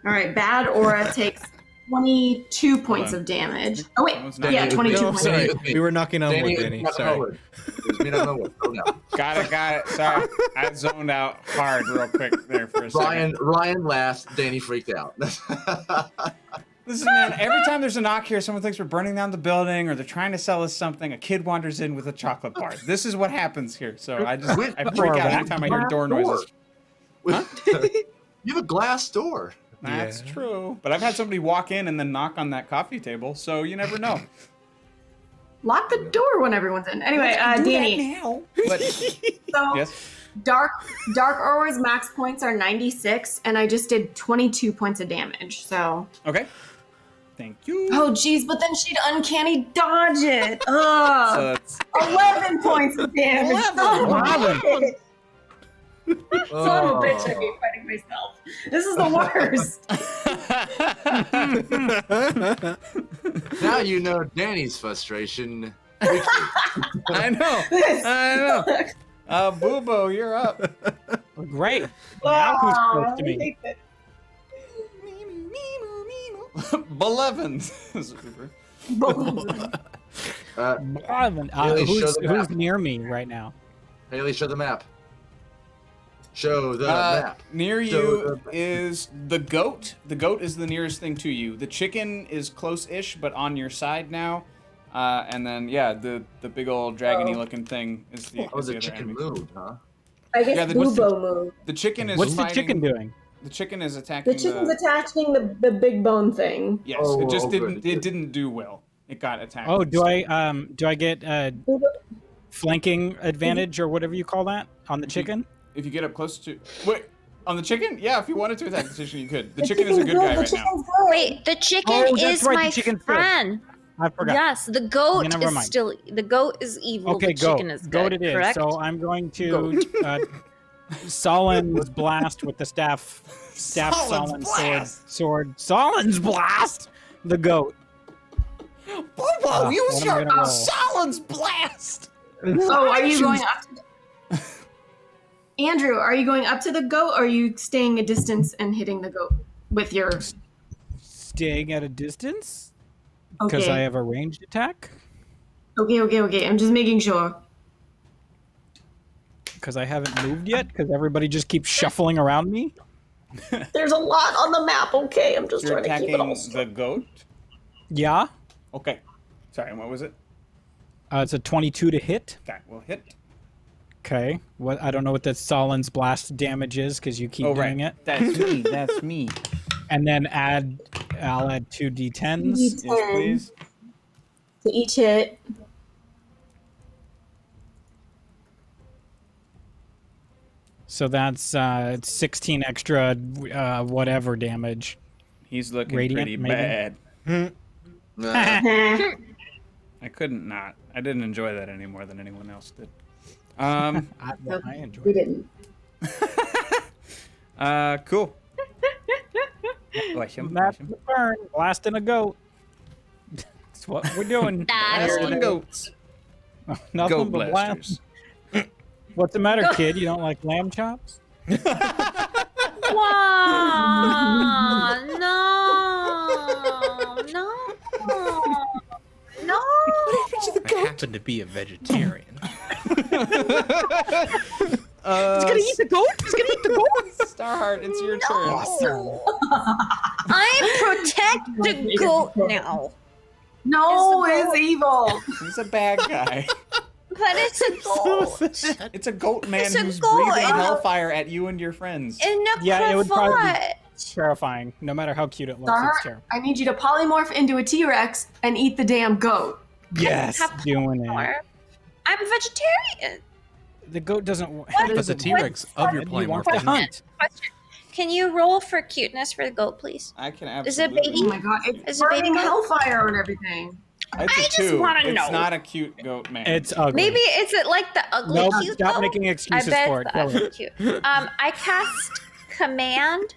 alright, Bad Aura takes 22 points of damage. Oh wait, That one's not yeah, good. 22 No, points. sorry. Danny, We were knocking on wood, Danny, Danny. knock on Sorry. wood. It was me knocking on wood. Oh, no. Got it. Sorry, I zoned out hard real quick there for a second. Ryan laughed. Danny freaked out. Listen, man, every time there's a knock here, someone thinks we're burning down the building or they're trying to sell us something. A kid wanders in with a chocolate bar. This is what happens here. So I freak out every time I hear door noises. You have a glass door. That's Yeah. true. But I've had somebody walk in and then knock on that coffee table, so you never know. Lock the door when everyone's in. Anyway, Danny. But So yes. Dark Aura's max points are 96, and I just did 22 points of damage. So Okay. Thank you. oh geez, but then she'd uncanny dodge it. Ugh. So that's 11 points of damage. Son of a bitch. Son of a bitch, I hate fighting myself. This is the worst. Now you know Danny's frustration. I know. Boobo, you're up. Great. Now who's close Oh, to me? I hate it. Belevin. Haley, show the Who's map. near me right now? Haley, show the map. Show the Uh, map. near So, you is the goat. The goat is the nearest thing to you. The chicken is close-ish, but on your side now. And then, yeah, the big old dragony looking thing is the, Oh, is the the other chicken enemy. moved, huh? I guess Yeah, what's the- Boobo moved. The chicken is What's the fighting, chicken doing? The chicken is attacking The chicken's attaching the big bone thing. Yes, Oh, it just good, didn't. good. It didn't do well. It got attacked. Oh, do I get Boobo, flanking advantage or whatever you call that on the chicken? If you get up close to on the chicken, yeah. If you wanted to attack the chicken, you could. The chicken is a good guy right now. Wait, the chicken Oh, that's is right, my the chicken's good. friend. I forgot. Yes, the goat Never is mind. still the goat is evil. Okay, the goat. chicken is good. Goat it is. Correct? So I'm going to Sahlen's blast with the staff Sahlen's Sahlen sword. Sahlen's blast. The goat. Bobo, use what am I your gonna roll? Sahlen's blast. Oh, are you going up to Andrew, are you going up to the goat or are you staying a distance and hitting the goat with your Staying at a distance because I have a ranged attack. Okay. I'm just making sure. Because I haven't moved yet. Because everybody just keeps shuffling around me. There's a lot on the map. Okay, I'm just You're trying to keep it all attacking the goat. Yeah. Okay. Sorry, and what was it? It's a 22 to hit. Okay, we'll hit. Okay. What? I don't know what that Sahlen's blast damage is because you keep doing it. That's me. That's me. And then I'll add 2 d10s. Yes, please. to each hit. So that's 16 extra whatever damage. He's looking Radiant, pretty maybe? bad. Nah. I couldn't not. I didn't enjoy that any more than anyone else did. I enjoy We it. didn't. Cool. That's the burn. Blasting a goat. That's what we're doing. Blasting goats. Nothing Goat but blasters. blast. What's the matter, kid? You don't like lamb chops? Wow, no. I happen to be a vegetarian. He's gonna eat the goat. He's gonna eat the goat. Starheart, it's your turn. I protect the goat now. No, it's evil. He's a bad guy. But it's a goat. It's a goat man It's a who's goat breathing in a- hellfire at you and your friends. In a Yeah, it would probably be cravat. terrifying. No matter how cute it looks, Starheart, it's terrible. I need you to polymorph into a T-Rex and eat the damn goat. Yes, have doing it. More. I'm a vegetarian. The goat doesn't. But the T-Rex of your You want polymorph to isn't hunt. Question. Can you roll for cuteness for the goat, please? I can Is it absolutely. baby? Oh my god, it's Is it baby burning goat? hellfire and everything. It's I a just 2. wanna It's know. not a cute goat man. It's ugly. Maybe is it like the ugly Nope, cute stop goat? making I excuses bet for it. it's Go the ugly cute. I cast command.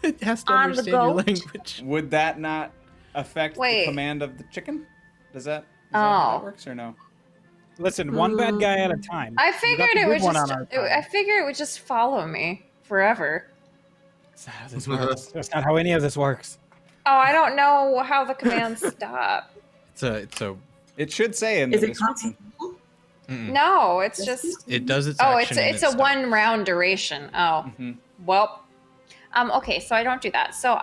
It has to On the understand your goat? language. Would that not affect Wait. the command of the chicken? Is that how that works or no? Listen, one bad guy at a time. I You got figured the it good would one just. on our side. I figured it would just follow me forever. That's not how this works. That's not how any of this works. Oh, I don't know how the commands stop. It's a It should say in Is the it description. No, it's just. it does its Oh, action and it's it a stops. 1 round duration. Oh, Mhm. well. Okay, so I don't do that. So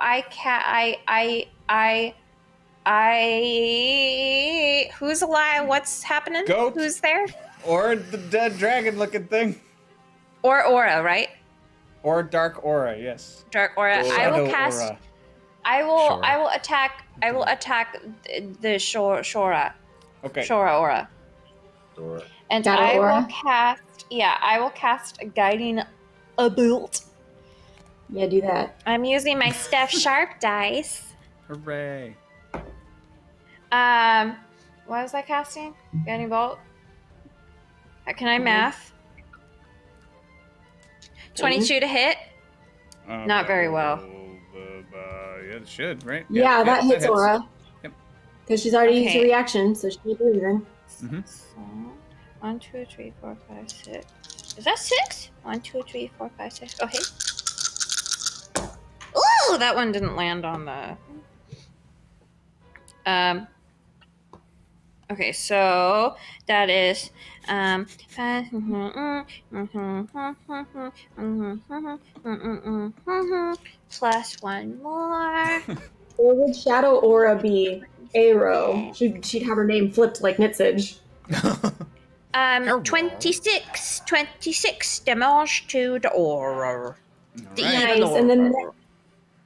who's alive? What's happening? Goat. Who's there? Or the dead dragon looking thing. Or aura, right? Or dark aura, yes. Dark aura. I will Shadow cast. aura. I will. Shora. I will attack. I will attack the Shora. Okay. Shora aura. Dora. And Shadow I aura? will cast. Yeah, I will cast a guiding bolt. Yeah, do that. I'm using my Steph Sharp dice. Hooray. What was I casting? Guiding bolt. Can I math? 22 to hit. Not very well. Yeah, it should, right? Yeah, that hits Aura. Yep. Because she's already used her Okay. reaction, so she can't do anything. So, 1, 2, 3, 4, 5, 6. Is that 6? 1, 2, 3, 4, 5, 6. Okay. Ooh, that one didn't land on the. Okay, so that is plus 1 more. Or would Shadow Aura be Arrow? She'd have her name flipped like Nitsage. 26 damage to the aura. The Nice. evil And then aura.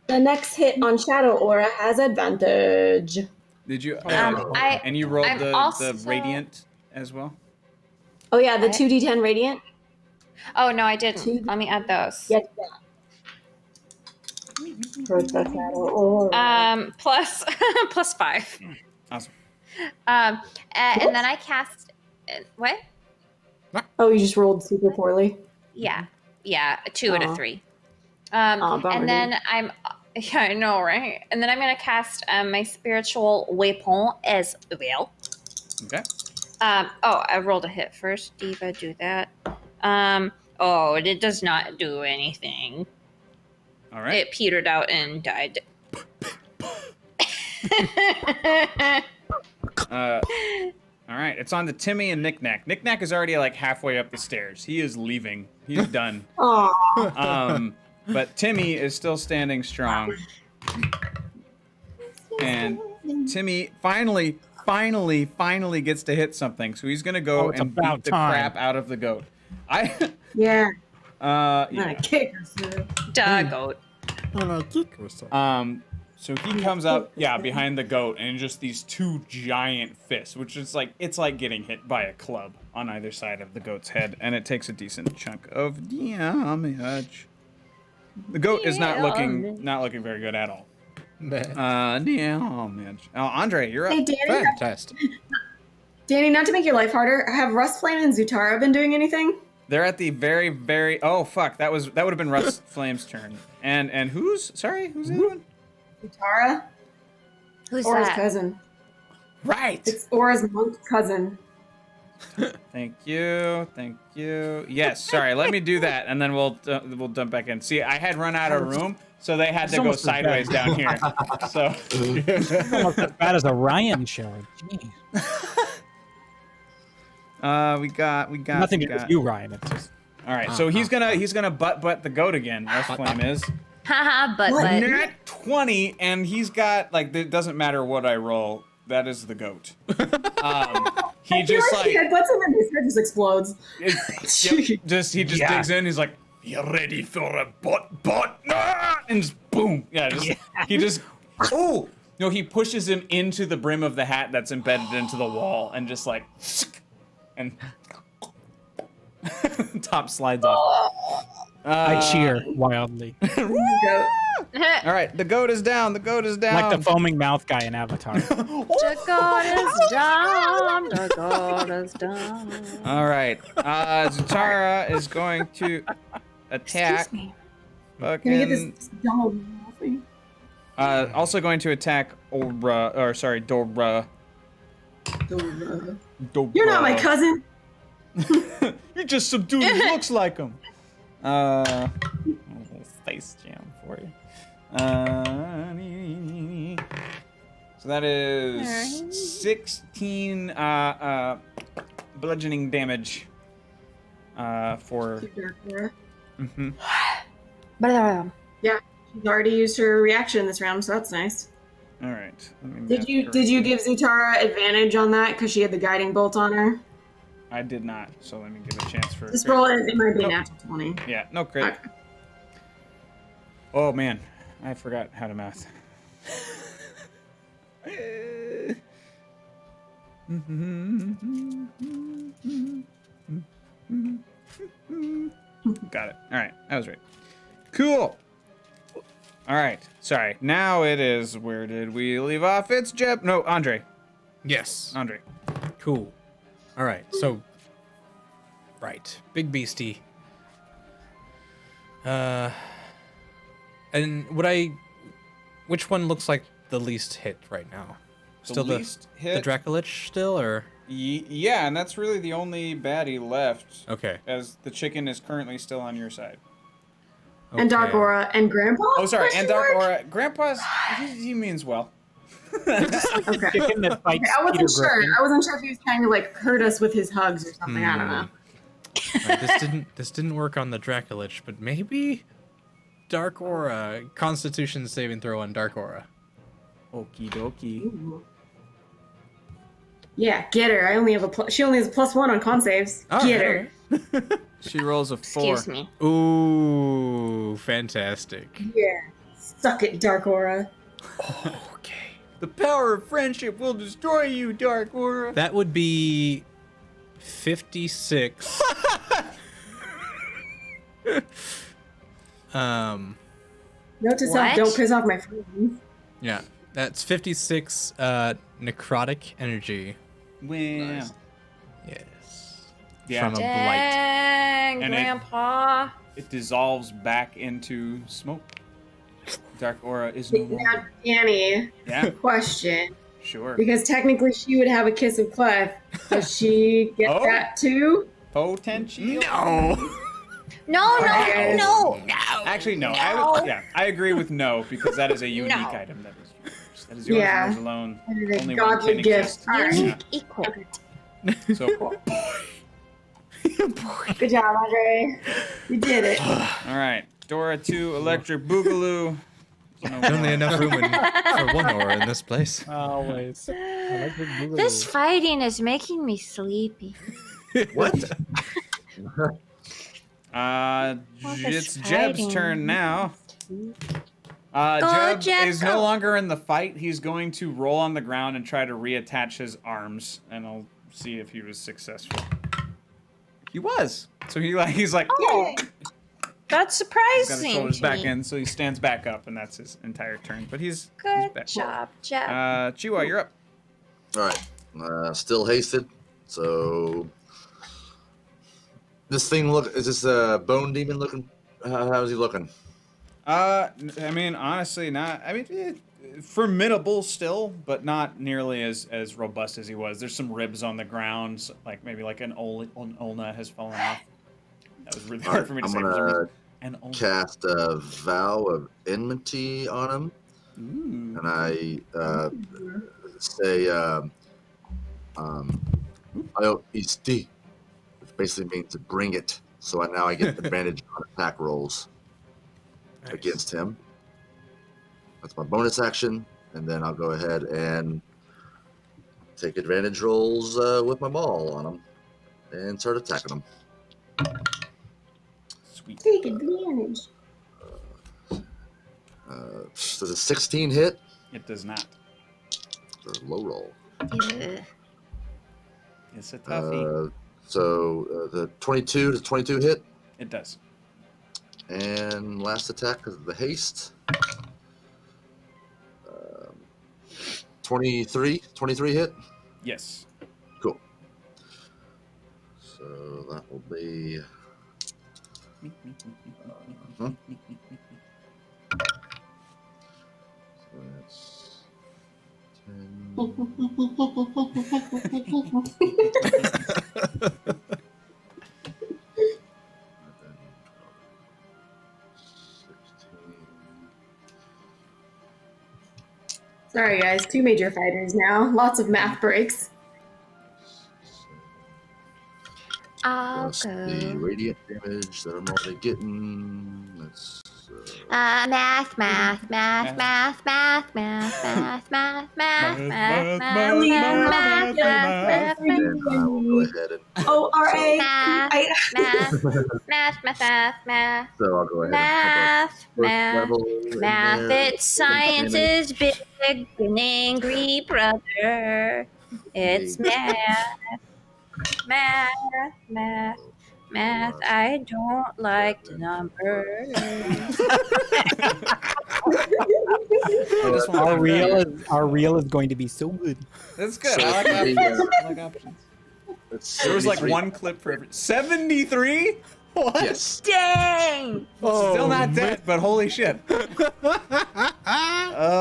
the next hit on Shadow Aura has advantage. Did you? I- and you rolled I'm the also- radiant as well? Oh yeah, the 2d10 radiant. Oh no, I didn't. Let me add those. Yes. Plus plus 5. Awesome. And then I cast what? Oh, you just rolled super poorly. Yeah, 2 out of 3. Bummer, And then yeah, I know, right? And then I'm gonna cast my spiritual weapon as well. Okay. I rolled a hit first. Diva, do that. It does not do anything. All right. It petered out and died. All right. It's on to Timmy and Knick-Knack. Knick-Knack is already like halfway up the stairs. He is leaving. He's done. But Timmy is still standing strong. And Timmy finally gets to hit something. So he's gonna go and beat the crap out of the goat. Yeah. Yeah. Kick or so. Goat. So he comes up, behind the goat, and just these 2 giant fists, which is like, it's like getting hit by a club on either side of the goat's head, and it takes a decent chunk of damage. The goat is not looking very good at all. Damage. Oh, Andre, you're up. Hey, Danny. Fantastic. Danny, not to make your life harder, have Rustflame and Zutara been doing anything? They're at the very, very. Oh fuck! That would have been Rust Flame's turn. And who's the other one? Zutara? Who's Aura's that? cousin. Right. It's Aura's monk cousin. Thank you. Yes. Sorry. Let me do that, and then we'll dump back in. See, I had run out of room, so they had to go sideways down here. So It's almost as bad as a Ryan show. Jeez. we got Nothing against you, Ryan. It's just all right. So he's gonna butt the goat again. Rust Flame is. Haha, but Nat 20, and he's got like it doesn't matter what I roll. That is the goat. He just like headbutts him and his head just explodes. he just digs in. He's like, "You ready for a butt?" And just boom. He just. Oh no! He pushes him into the brim of the hat that's embedded into the wall, and just like, and top slides off. I cheer wildly. All right, the goat is down. Like the foaming mouth guy in Avatar. The god is down. The god is down. All right, Zutara is going to attack. Excuse me. Can you get this dog off me? Also going to attack Dora. You're not my cousin. You just subdued who looks like him. A little face jam for you. So that is 16 bludgeoning damage for. Mm-hmm. Yeah, she's already used her reaction this round, so that's nice. All right. Did you give Zutara advantage on that because she had the guiding bolt on her? I did not, so let me give a chance for. Just roll it. It might be a natural 20. Yeah, no crit. Okay. Oh man, I forgot how to math. Got it. All right, that was right. Cool. All right. Sorry. Now it is. Where did we leave off? It's Jeb. No, Andre. Yes. Andre. Cool. All right. So, right. Big beastie. And which one looks like the least hit right now? Still the least hit? The Dracolich still, or? Yeah, and that's really the only baddie left. Okay. As the chicken is currently still on your side. Okay. And Dark Aura and Grandpa? Oh, sorry, and Dark Mark? Aura. Grandpa's, he means well. Okay. Chicken that fights I wasn't Peter sure. Griffin. I wasn't sure if he was trying to like hurt us with his hugs or something. I don't know. Right, this didn't work on the Dracolich, but maybe Dark Aura. Constitution saving throw on Dark Aura. Okie dokie. Ooh. Yeah, get her. She only has a +1 on con saves. Get her. She rolls a 4. excuse me. Ooh, fantastic. Yeah. Suck it, Dark Aura. Okay. The power of friendship will destroy you, Dark Aura. That would be 56. Note to self: What? don't piss off my friends. Yeah, that's 56 necrotic energy. Wow. Nice. Yes. Yeah. From a blight. Dang, And Grandpa. It dissolves back into smoke. Dark aura is no Now, longer. Danny, Yeah, question. sure. Because technically she would have a kiss of Clef. Does she get Oh. that too? Potential. No. No, Okay. no. Actually, no. No. I agree with no because that is a unique No. item. That is yours. That is yours Yeah. and yours alone. That is a Only one godly can gift. exist. Alright. Unique equal. So, Good job, Andre. You did it. all right. Dora 2, Electric Boogaloo. No Only more. enough room for one aura in this place. Always. Electric Boogaloo. This fighting is making me sleepy. What? It's is Jeb's fighting? turn now. Go, Jeb is Jeb, no go. longer in the fight. He's going to roll on the ground and try to reattach his arms, and I'll see if he was successful. He was. So he's like, Oh, That's he's got his surprising. shoulders to back me. in, so he stands back up, and that's his entire turn. But he's Good back. job, Jeb. Chihuahua, you're up. All right. Still hasted. So this thing is this a bone demon looking? How's he looking? I mean, honestly, not. I mean, formidable still, but not nearly as robust as he was. There's some ribs on the ground, like maybe like an ulna has fallen off. That was really hard for me to I'm say. For some gonna reason. An ulna. cast a vow of enmity on him, Ooh. and I say, "I'll isti," which basically means to bring it. So now I get advantage on attack rolls against him. That's my bonus action, and then I'll go ahead and take advantage rolls with my maul on him and start attacking him. Sweet. Take advantage. Does a 16 hit? It does not. It's a low roll. Ew. It's a toughie. So the 22, does 22 hit? It does. And last attack because of the haste. 23 hit? Yes. Cool. So that will be... So that's 10... Sorry, guys. 2 major fighters now. Lots of math breaks. I'll Plus the go. radiant damage that I'm already getting. That's Math. and I will go ahead and Oh, R.A. Math. so I'll go ahead and put first level in Math, there. it's science's big and angry brother. It's math. I don't like the numbers. Our reel is going to be so good. That's good. So I like it's options. I like options. It's There was like 73. one clip for every 73. What? Yes. Dang! Still not dead, but holy shit. Oh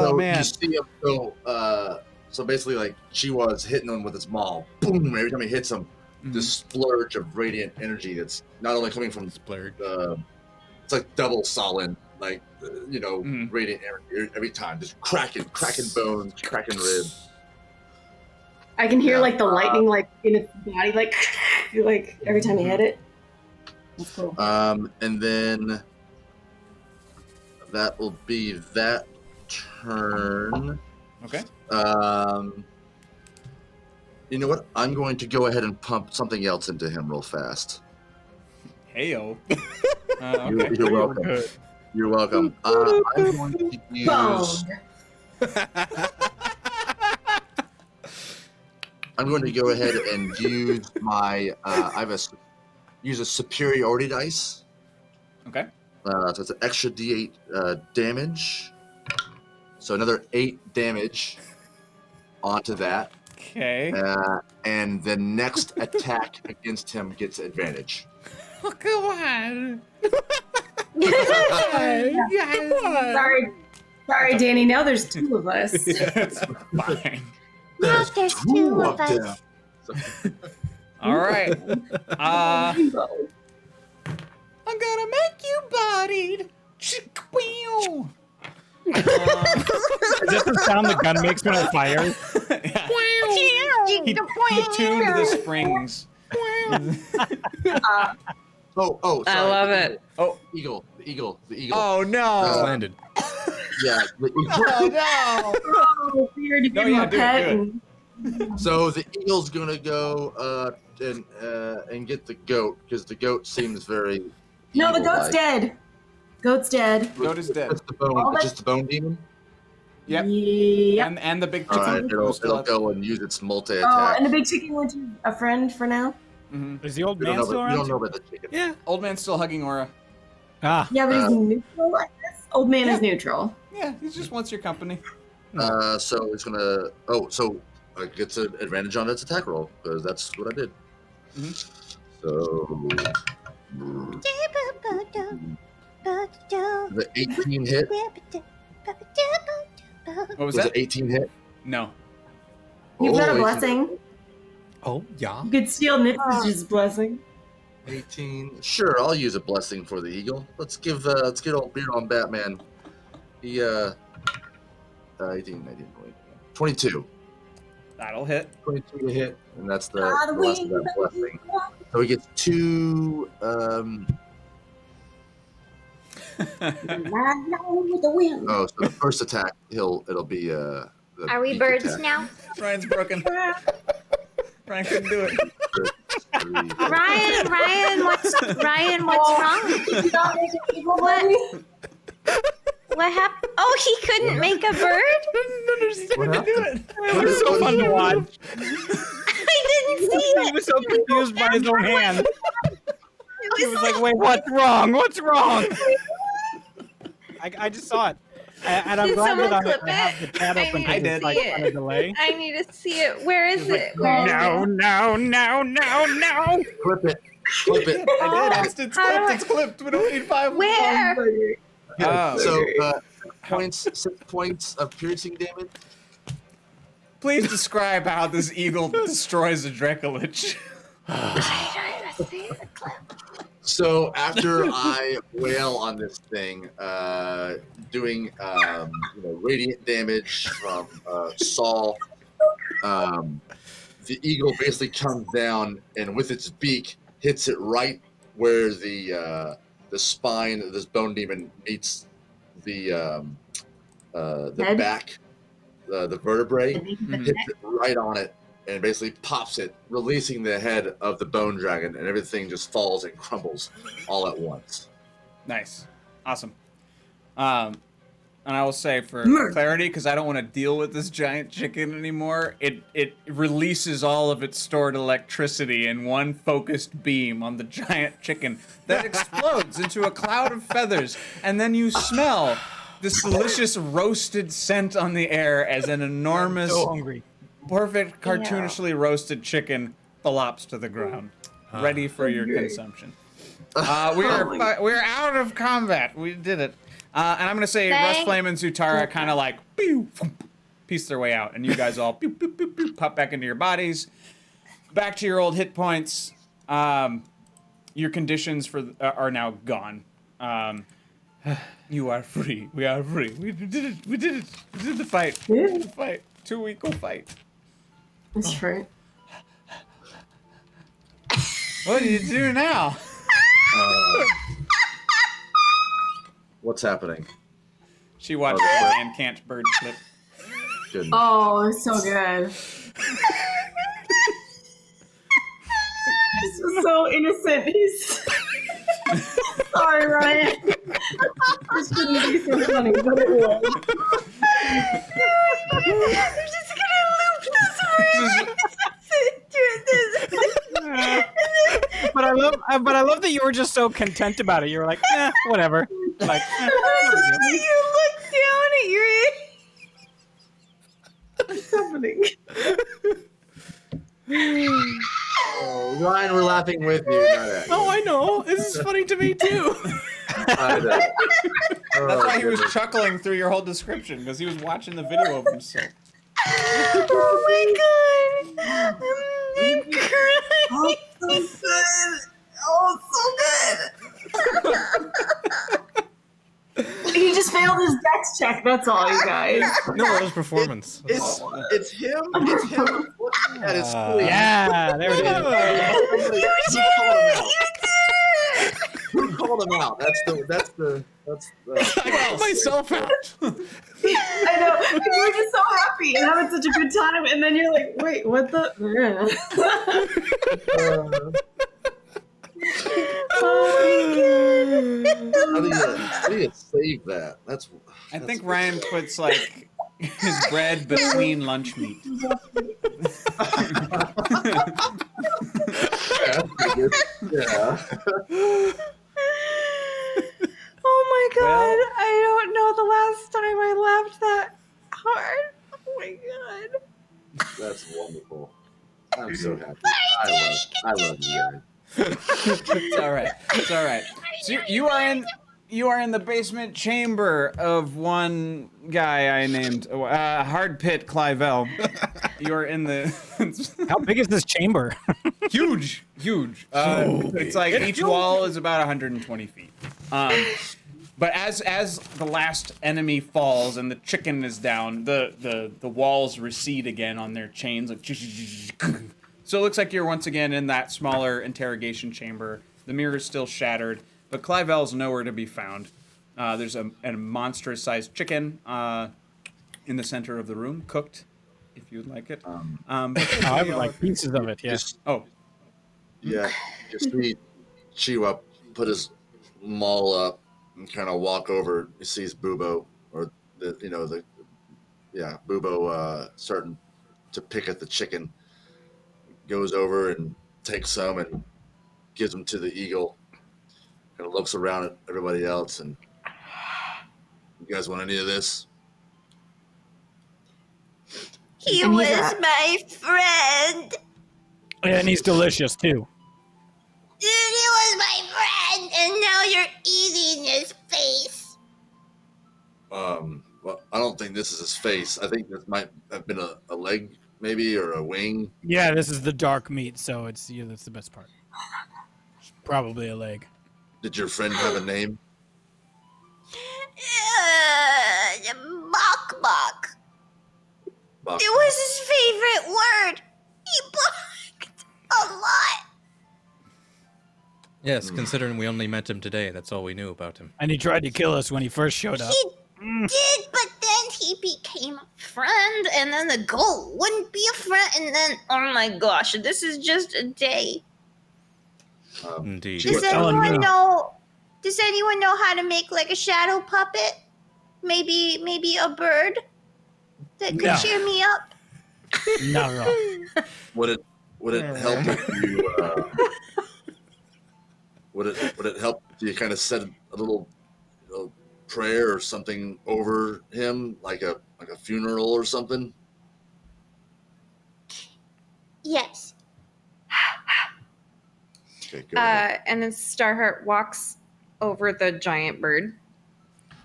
So man. you see him so basically like she was hitting him with his maul. Boom! Every time he hits him, this splurge of radiant energy that's not only coming from Splurge. it's like double solid, like Mhm. radiant energy every time, just cracking bones, cracking ribs. I can hear Yeah. like the lightning like in its body, like every time you hit it. That's cool. And then that will be that turn. Okay. You know what? I'm going to go ahead and pump something else into him real fast. Heyo. You're, Okay. you're welcome. You're welcome. I'm going to use. Boned. I'm going to go ahead and use my. Use a superiority dice. Okay. So it's an extra D8 damage. So another 8 damage onto that. Okay. And the next attack against him gets advantage. Oh, come on. Sorry, Danny. Now there's 2 of us. It's fine. Now there's 2 of us. them. All right. I'm gonna make you bodied. Chick-wee-oo. Is that the sound the gun makes when it fires? He tuned the springs. Sorry. I love it. Oh, The eagle. oh no. Just landed. Yeah. The eagle. Oh no. Oh, weird to No, give him yeah, a do it, pet. do it. and- So the eagle's gonna go and get the goat because the goat seems very. No, the goat's evil-like. dead. Goat's dead. Goat is dead. Just the bone. All that- Just the bone demon. Yep. Yep. And the big All chicken. right, it'll go and use its multi-attack. Oh, and the big chicken went to a friend for now. Mhm. Is the old We don't man know still about- we don't around? know about the chicken. Yeah. Old man's still hugging Aura. Ah, Yeah, but he's neutral, I guess. Old man is neutral. Yeah, he just wants your company. So it's gonna. Oh, so it gets an advantage on its attack roll because that's what I did. Mhm. So the 18 hit. What was Was that? it 18 hit? No. You've got a 18 blessing. Oh, yeah. You could steal Nitsa's blessing. 18. Sure, I'll use a blessing for the eagle. Let's get old beard on Batman. He 18, 19, 20, 22. That'll hit. 22 to hit, and that's the Ah, the last of that wings. blessing. So he gets 2. With the wind. Oh, so the first attack, it'll be the Are we beak birds attack. now? Ryan's broken. Ryan couldn't do it. 3. Ryan, what's wrong? You not make an evil What? buddy? What happened? Oh, he couldn't make a bird? I didn't understand What how to do it. it was so fun to watch. I didn't see He it. was so confused by his own hand. It He was like, "Wait, what's wrong? What's wrong?" I just saw it, and I'm Did glad someone that clip I have the it? chat I open need to because it's see like it. on a delay. I need to see it. Where is it? Where is No, it? no, no, no. Clip it. Clip it. I did. It's How do clipped. I- It's clipped. We don't need 5. Where? Oh. So 6 points of piercing damage. Please describe how this eagle destroys a Dracolich. So after I wail on this thing, doing radiant damage from Saul, the eagle basically comes down and with its beak hits it right where the spine of this bone demon meets the Head? back, the vertebrae, Mhm. hits it right on it and basically pops it, releasing the head of the bone dragon, and everything just falls and crumbles all at once. Nice. Awesome. And I will say for Murder. clarity, because I don't want to deal with this giant chicken anymore, it releases all of its stored electricity in one focused beam on the giant chicken that explodes into a cloud of feathers, and then you smell this delicious roasted scent on the air as an enormous, So hungry. perfect, cartoonishly roasted chicken flops to the ground, ready for your consumption. We're out of combat. We did it. And I'm gonna say Rush Flame and Zutara kind of like pew, piece their way out, and you guys all pew, pew, pew, pew, pop back into your bodies, back to your old hit points. Your conditions are now gone. You are free. We are free. We did it. We did it. We did the fight. We did the fight. 2 equal fight. That's right. What do you do now? What's happening? She watched the Man Can't Bird clip. Good. Oh, so good. This was so innocent. He's sorry, Ryan. This shouldn't be so funny, but it was. They're just gonna loop this But I love that you were just so content about it. You were like, whatever. Like, You look down at your. What's happening? Oh, Ryan, we're laughing with you. Not at you. Oh, I know. This is funny to me too. I know. That's why he was chuckling through your whole description, because he was watching the video of himself. Oh my god! I'm crying. Oh, so good. Oh, so good. He just failed his dex check. That's all, you guys. No, that was performance. It's him. It's him looking at his sleeve. yeah, there it is. Who called him out? That's the. I called myself out. I know. You were just so happy and having such a good time, and then you're like, wait, what the? How do you save that? That's. I think Ryan puts like his bread between lunch meat. Yeah. Oh my god! Well- I don't know the last time I laughed that hard. Oh my god! That's wonderful. I'm so happy. I love you guys. It's all right. It's all right. So you are in the basement chamber of one guy I named Hard Pit Clivell. You are in the. How big is this chamber? Huge. It's like each wall is about 120 feet. But as the last enemy falls and the chicken is down, the walls recede again on their chains. Like, so it looks like you're once again in that smaller interrogation chamber. The mirror is still shattered, but Clivell's nowhere to be found. There's a monstrous-sized chicken in the center of the room, cooked, if you'd like it. I would like pieces of it. Yes. Oh, Yeah. Just see Chiwa put his maul up and kind of walk over. He sees Bubo, or Bubo starting to pick at the chicken. Goes over and takes some and gives them to the eagle. Kind of looks around at everybody else and, you guys want any of this? He And he's was my friend. And he's delicious too. He was my friend, and now you're eating his face. Well, I don't think this is his face. I think this might have been a leg, maybe, or a wing. Yeah, this is the dark meat, so that's the best part. Probably a leg. Did your friend have a name? Bok bok. Bok. It was his favorite word. He barked a lot. Yes, considering we only met him today, that's all we knew about him. And he tried to kill us when he first showed up. He did, but then he became a friend, and then the goal wouldn't be a friend, and then, oh my gosh, this is just a day. Indeed. Does anyone know how to make like a shadow puppet? Maybe a bird that could cheer me up? Not at all. Would it help if you would it help if you kind of said a little prayer or something over him, like a funeral or something? Yes. Okay, go ahead. And then Starheart walks over the giant bird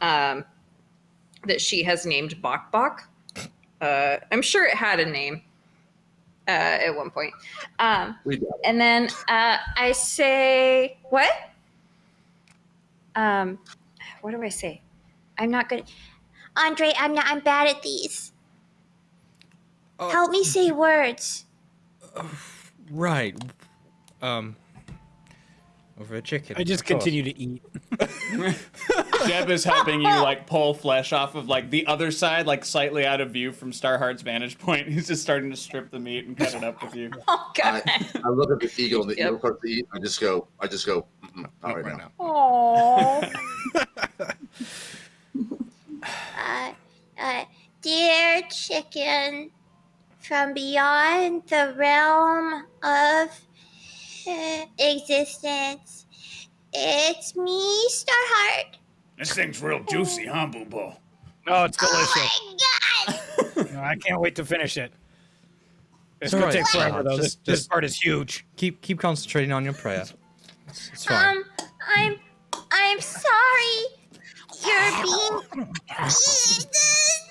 that she has named Bok Bok. I'm sure it had a name at one point. We got it. And then I say, what? What do I say? I'm not good. Andre, I'm bad at these. Help me say words. Right. Over a chicken. I just of course. continue to eat. Jeb is helping you like pull flesh off of like the other side, like slightly out of view from Starheart's vantage point. He's just starting to strip the meat and cut it up with you. Oh, God. I look at the eagle and the eagle starts to eat. I just go, not right now. Aww. Dear chicken, from beyond the realm of existence. It's me, Starheart. This thing's real juicy, huh, Boobo? Oh, it's delicious. Oh my god! No, I can't wait to finish it. It's All gonna right, take forever though. just- This part is huge. Keep concentrating on your prayer. It's fine. I'm sorry. You're being eaten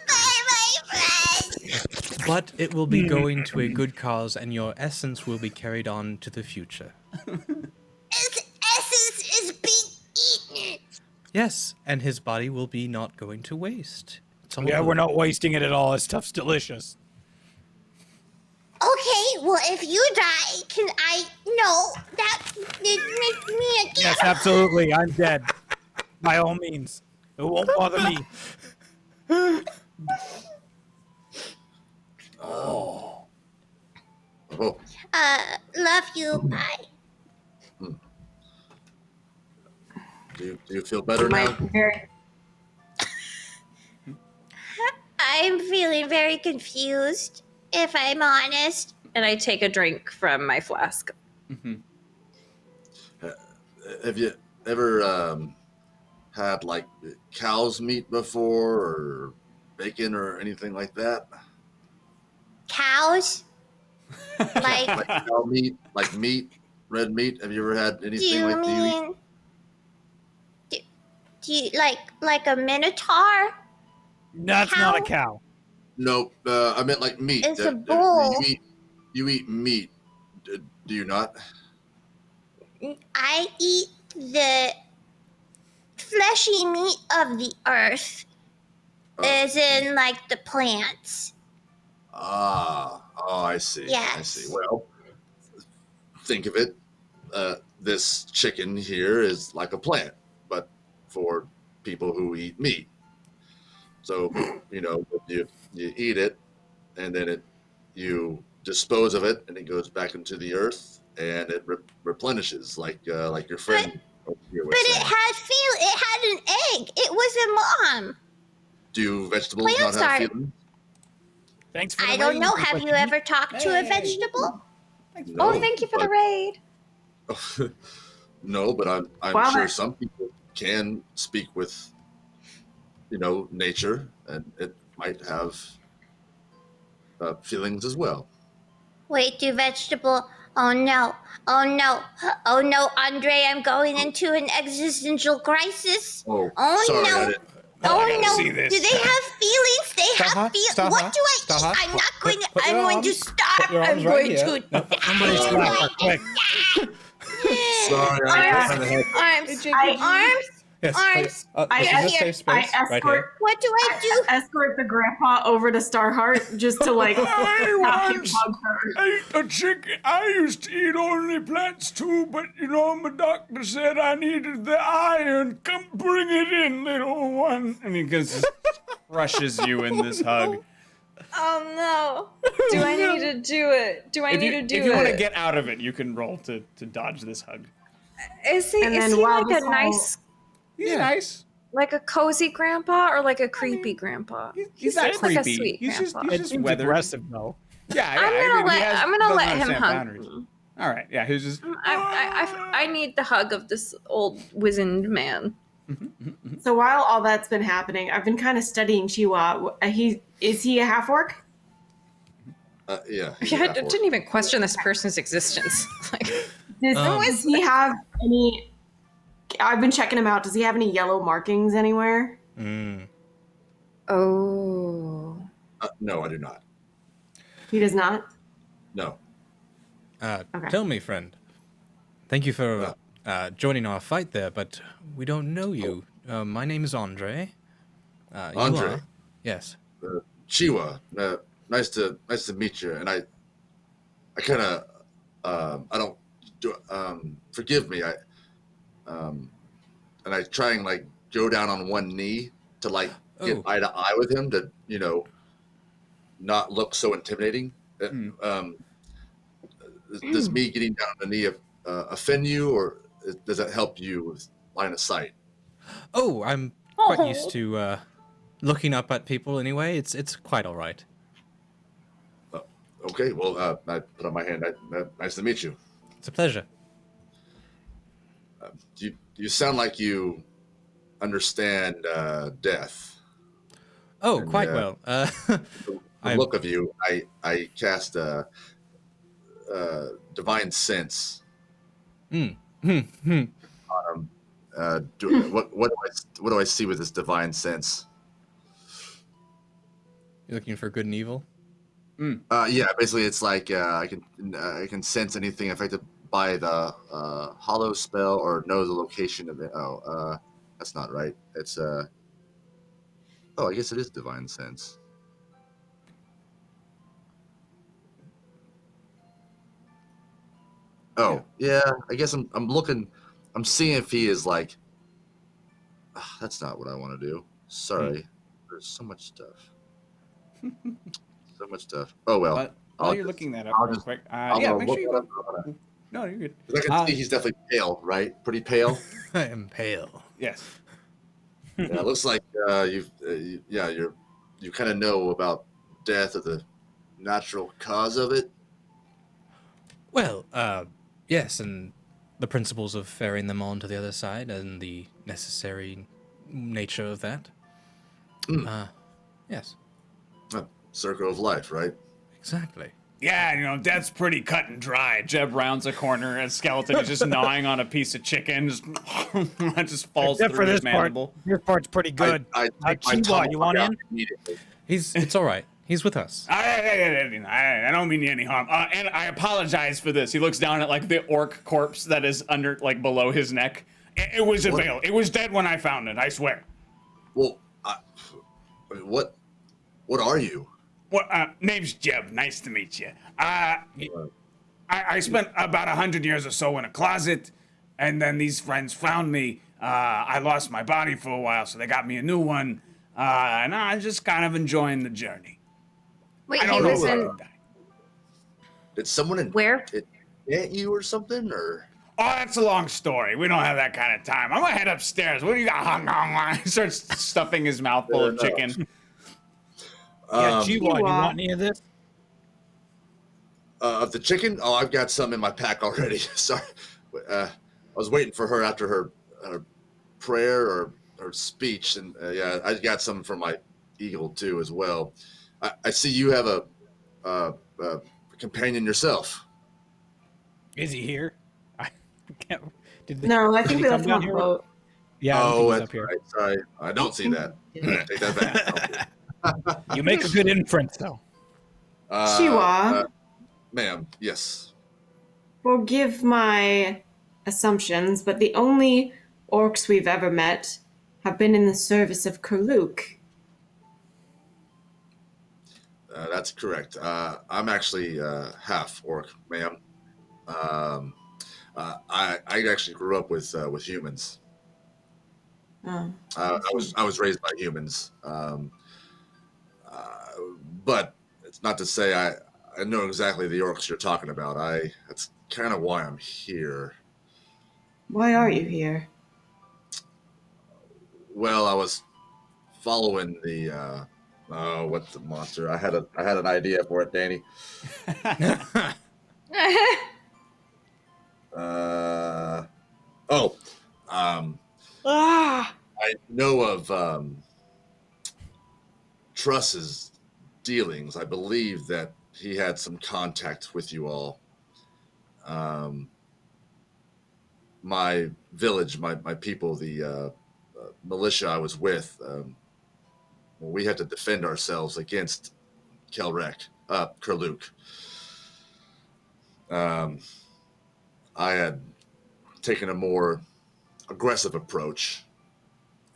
by my friends. But it will be going to a good cause, and your essence will be carried on to the future. His essence is being eaten. Yes, and his body will be not going to waste. It's all Yeah, good. we're not wasting it at all. This stuff's delicious. Okay, well, if you die, can I know that it makes me again? Yes, absolutely. I'm dead. By all means. It won't bother me. Oh. Love you. Bye. Do you feel better My now? very I'm feeling very confused, if I'm honest. And I take a drink from my flask. Have you ever had like cow's meat before, or bacon, or anything like that? Cows? Like, Like cow meat, like meat, red meat. Have you ever had do anything you like that? mean... Do you, like a minotaur? That's not a cow. No, I meant like meat. It's a bull. You eat meat, do you not? I eat the fleshy meat of the earth, as in, like, the plants. Oh, I see. I Yes. see. Well, think of it. This chicken here is like a plant, but for people who eat meat. So, you eat it, and then you dispose of it, and it goes back into the earth, and it replenishes, like your friend over here was But it saying. had an egg. It was a mom. Do vegetables Plants not have are- feelings? Thanks for the I don't raid, know. Have you Ricky. ever talked to a vegetable? No, Oh, thank you for the but- raid. No, but I'm Wow, sure that- some people can speak with, nature, and it might have feelings as well. Wait, do vegetable? Oh no! Oh no! Oh no, Andre! I'm going into an existential crisis. Oh, Oh sorry, no! I didn't. Oh no! see this. Do they have feelings? They have feelings. What do I eat? I'm not going to. I'm going to starve. I'm going to. Somebody slap her quick. Sorry, Arms. Arms. Yes. Arms. I Right escort, here. I Right escort, here. What do I do? escort the grandpa over to Starheart just to like I have him once hug her. ate a chicken. I used to eat only plants too, but my doctor said I needed the iron. Come bring it in, little one. And he just crushes you in this hug. Oh no. Do I need to do it? Do I need to do if you want to it? get out of it, you can roll to dodge this hug. Is he, And is then he while like a this whole- nice, He's nice. like a cozy grandpa or like a creepy grandpa? He's not seems like a creepy. sweet he's just grandpa. It just seems weathered. aggressive though. Yeah, I'm gonna doesn't let him understand hug boundaries. me. All right, yeah, he's just. I need the hug of this old wizened man. So while all that's been happening, I've been kind of studying Chihuahua. Is he a half orc? Yeah. Yeah, I didn't even question this person's existence. Like, Does he have any? I've been checking him out. Does he have any yellow markings anywhere? oh. No, I do not. He does not. No. Okay. Tell me, friend. Thank you for joining our fight there, but we don't know you. My name is Andre. You Andre? are? Yes. Chiwa, nice to meet you. And I kind of, I don't do. Forgive me. And I try and like go down on one knee to like get Oh. eye to eye with him to not look so intimidating. Does me getting down on the knee offend you, or does that help you with line of sight? Oh, I'm quite used to looking up at people anyway. It's quite all right. Okay, well, I put on my hand. Nice to meet you. It's a pleasure. You sound like you understand death. Oh, And, quite well. The look of you, I cast a divine sense. Hmm. Hmm. What do I see with this divine sense? You're looking for good and evil? Yeah, basically it's like I can sense anything affected by the hollow spell or know the location of it. Oh, that's not right. It's oh, I guess it is divine sense. Oh, yeah. I guess I'm looking. I'm seeing if he is like. That's not what I want to do. Sorry. There's so much stuff. So much stuff. Oh well. But while you're looking that up real quick, make sure you go. No, you're good. I can see he's definitely pale, right? Pretty pale. I am pale. Yes. Yeah, it looks like you kind of know about death or the natural cause of it. Well, yes, and the principles of ferrying them on to the other side and the necessary nature of that. Yes. Circle of life, right? Exactly. Yeah, that's pretty cut and dry. Jeb rounds a corner, and Skeleton is just gnawing on a piece of chicken, just falls Except through for his this part. mandible. This part's pretty good. Chihuahua, you want in? immediately. It's all right. He's with us. I don't mean you any harm. And I apologize for this. He looks down at like the orc corpse that is under, like below his neck. It was a veil. It was dead when I found it. I swear. Well, what are you? Well, name's Jeb. Nice to meet you. I spent about 100 years or so in a closet, and then these friends found me. I lost my body for a while, so they got me a new one, and I'm just kind of enjoying the journey. Wait, I he don't was know. in Did someone where? hit you or something, or? Oh, that's a long story. We don't have that kind of time. I'm gonna head upstairs. What do you got? He starts stuffing his mouth full of chicken. Yeah, you want any of this? Of the chicken? Oh, I've got some in my pack already. Sorry. I was waiting for her after her prayer or her speech, and yeah, I got some for my eagle too as well. I see you have a companion yourself. Is he here? I can't. No, I think we left him on here? the boat. Yeah, I don't Oh, think he's that's up here. right. Sorry, I don't see that. Take that back. You make a good inference, though. Shiwa, Ma'am, yes. forgive my assumptions, but the only orcs we've ever met have been in the service of Kurluk. That's correct. I'm actually half orc, ma'am. I actually grew up with humans. Oh. I was raised by humans, but it's not to say I know exactly the orcs you're talking about. That's kind of why I'm here. Why are you here? Well, I was following the what's the monster? I had an idea for it, Danny. I know of Truss's dealings. I believe that he had some contact with you all. My village, my people, the militia I was with, we had to defend ourselves against Kurluk. I had taken a more aggressive approach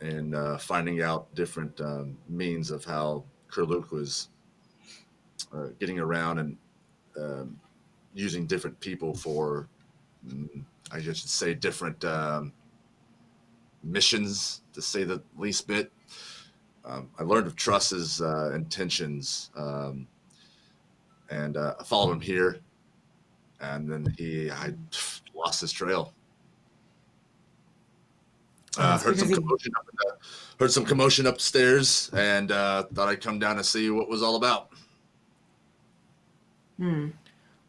in finding out different means of how Kurluk was getting around and using different people for, I guess you'd say, different missions, to say the least bit. I learned of Truss's intentions, and I followed him here, and then I lost his trail. Heard some commotion upstairs, and thought I'd come down to see what was all about. Well,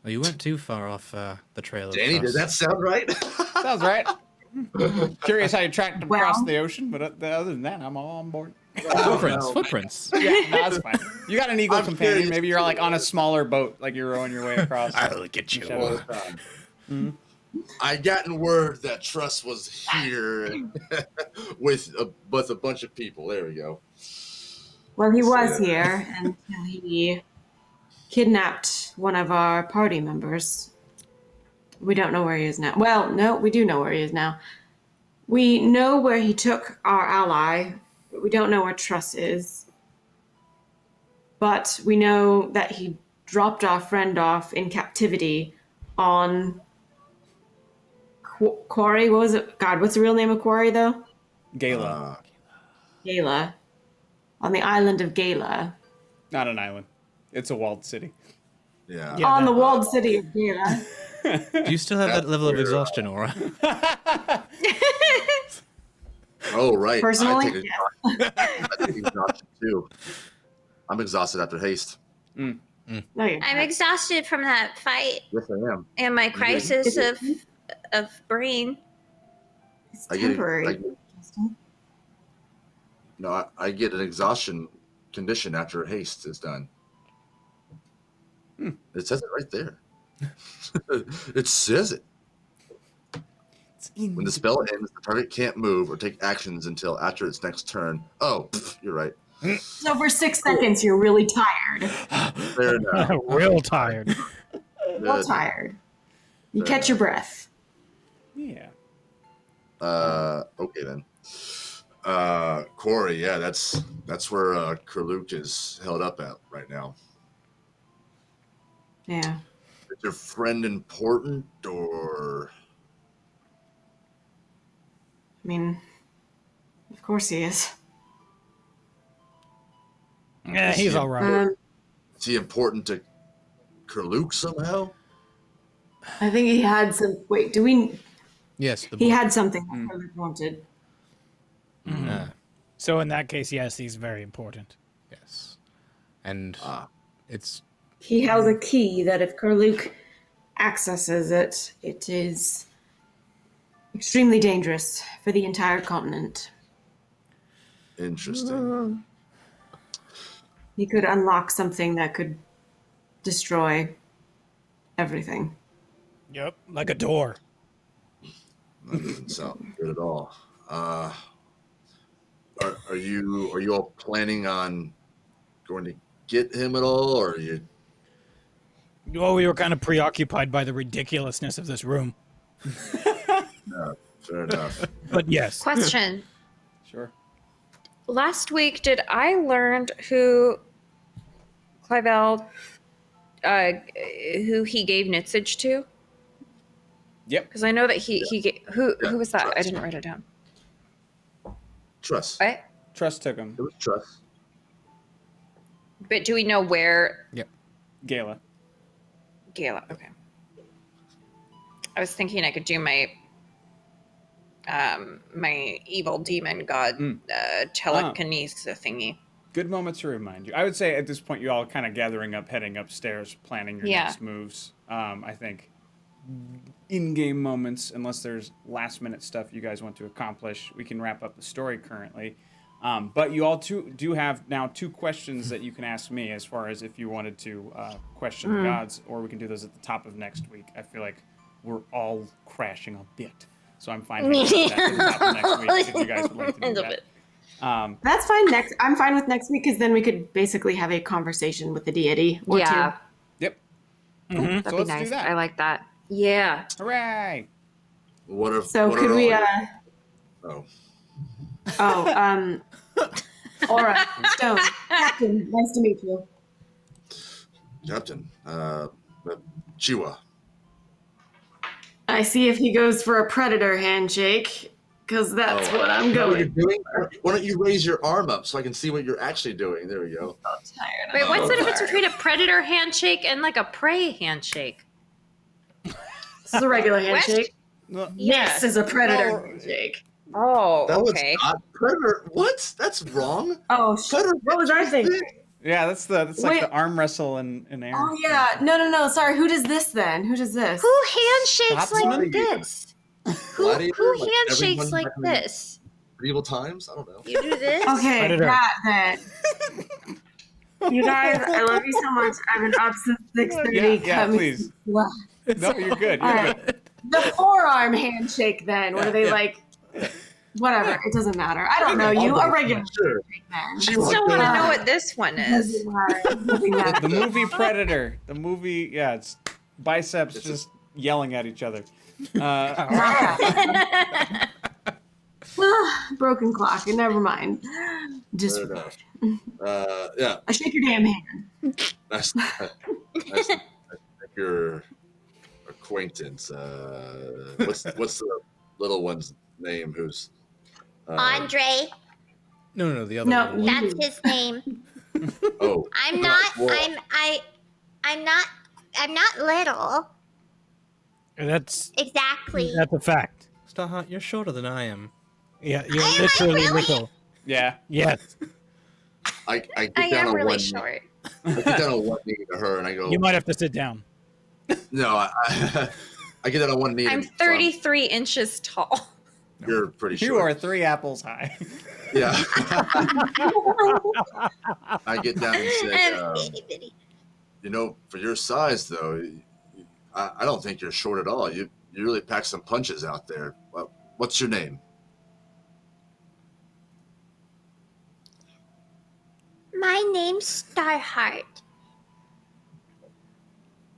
you weren't too far off the trail. Danny, does that sound right? Sounds right. Curious how you tracked him Well- across the ocean, but other than that, I'm all on board. Footprints. Yeah, no, that's fine. You got an eagle I'm companion. curious. Maybe you're like on a smaller boat, like you're rowing your way across. I'll get you. All the time. I gotten word that Truss was here with a bunch of people. There we go. Well, he was here until he kidnapped one of our party members. We don't know where he is now. Well, no, we do know where he is now. We know where he took our ally, but we don't know where Truss is. But we know that he dropped our friend off in captivity on Quarry. What was it? God, what's the real name of Quarry, though? Gala, Gala. On the island of Gala. not an island. It's a walled city. Yeah. On the walled city of Gala. Do you still have that level of exhaustion, Aura? Oh, right. Personally, I take exhaustion too. I'm exhausted after haste. No, you're I'm not. exhausted from that fight Yes, I am. and my crisis of brain. It's I get temporary. I get an exhaustion condition after haste is done. It says it right there. It says it. When the spell ends, the target can't move or take actions until after its next turn. Oh, you're right. So for 6 seconds, you're really tired. Fair enough. Real tired. Real tired. You catch your breath. Yeah. Okay then. Corey, yeah, that's where Kurluk is held up at right now. Yeah. Is your friend important or? I mean, of course he is. Yeah, he's all right. Is he important to Kurluk somehow? I think he had some. Wait, do we? Yes. He had something that Kurluk wanted. So in that case, yes, he's very important. Yes. And it's He held a key that if Kurluk accesses it, it is extremely dangerous for the entire continent. Interesting. He could unlock something that could destroy everything. Yep, like a door. That doesn't sound good at all. Are you all planning on going to get him at all, or are you? Well, we were kind of preoccupied by the ridiculousness of this room. No, fair enough. But yes. Question. Sure. Last week, did I learn who Clivel, who he gave Nitsage to? Yep. Because I know that he gave, who was that? I Trust. didn't write it down. Trust. What? Trust took him. It was trust. But do we know where Gala. Gala? Okay. I was thinking I could do my my evil demon god telekinesis thingy. Good moment to remind you. I would say at this point, you all kind of gathering up, heading upstairs, planning your next moves. I think in-game moments, unless there's last-minute stuff you guys want to accomplish, we can wrap up the story currently. But you all do have now 2 questions that you can ask me as far as if you wanted to question the gods, or we can do those at the top of next week. I feel like we're all crashing a bit. So I'm fine with that at the top of next week if you guys would like to do that. That's fine. I'm fine with next week because then we could basically have a conversation with the deity or Yeah, two. Yep. that'd So be let's nice. do that. I like that. Yeah. Hooray! What if? So what could are we? all- Aura Stone, Captain. Nice to meet you. Captain, Chiwa. I see if he goes for a predator handshake because that's what I'm What you're going. doing? Why don't you raise your arm up so I can see what you're actually doing? There we go. Tired. Wait, what's the difference between a predator handshake and like a prey handshake? This is a regular handshake. Yeah. This is a predator handshake. Oh, That okay. was not predator. What? That's wrong. Oh, Predator. what was I thinking? Yeah, that's like Wait. the arm wrestle in air. Oh yeah, no. Sorry, who does this then? Who does this? Who handshakes Scotsman? like this? Gladiator, Who like handshakes everyone like back in this? medieval times? I don't know. You do this? Okay, Predator. that. You guys, I love you so much. I've been up since 6:30. Yeah, Cut me please. some slack. No, you're good. You're All good. right. The forearm handshake, then. What are they like? Whatever. It doesn't matter. I don't know you. A regular Sure. handshake, then. She I still want to Uh, know what this one is. Doesn't matter. Doesn't matter. The movie Predator. The movie, yeah, it's biceps just yelling at each other. Broken clock. Never mind. Fair enough. Yeah, I shake your damn hand. nice to make your acquaintance. What's the little one's name? Who's Andre, No, the other No, one. you- that's his name. Oh, I'm not. well, I'm not little. That's Exactly. a fact. Starhawk, you're shorter than I am. Yeah, you're Am I literally really? little. Yeah. Yes. I get I down am on really one. short. I get down on one knee to her, and I go. You might have to sit down. No, I get down on one knee. I'm and- so 33 inches tall. You're pretty You sure. are 3 apples high. Yeah. I get down and say, I'm itty bitty. you know, for your size, though, I don't think you're short at all. You really pack some punches out there. What's your name? My name's Starheart.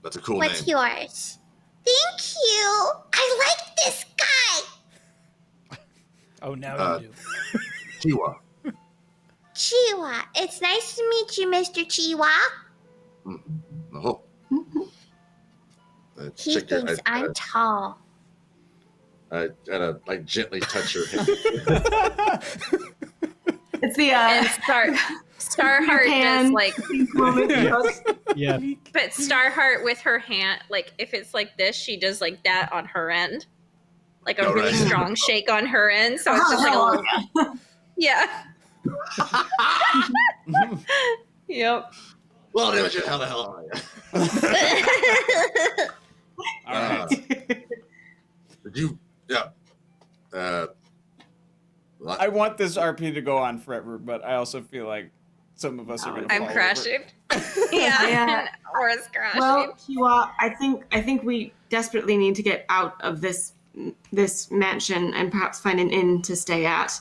That's a cool What's name. yours? Thank you. I like this guy. Oh, now Uh, you do. Chiwa. Chiwa. It's nice to meet you, Mr. Chiwa. Oh. He thinks I'm tall. I gotta like gently touch her hand. It's the And Starheart Pan. does like, moment. Yeah. but Starheart with her hand, like if it's like this, she does like that on her end, like a Oh, really right. strong shake on her end. So it's just like a little, yeah. Yep. Well, Imogen, how the hell are you? All right. Did you? Yeah. I want this RP to go on forever, but I also feel like some of us are going to I'm crashing. Yeah. Yeah. Or it's crashing. Well, Kiwa, I think we desperately need to get out of this mansion and perhaps find an inn to stay at.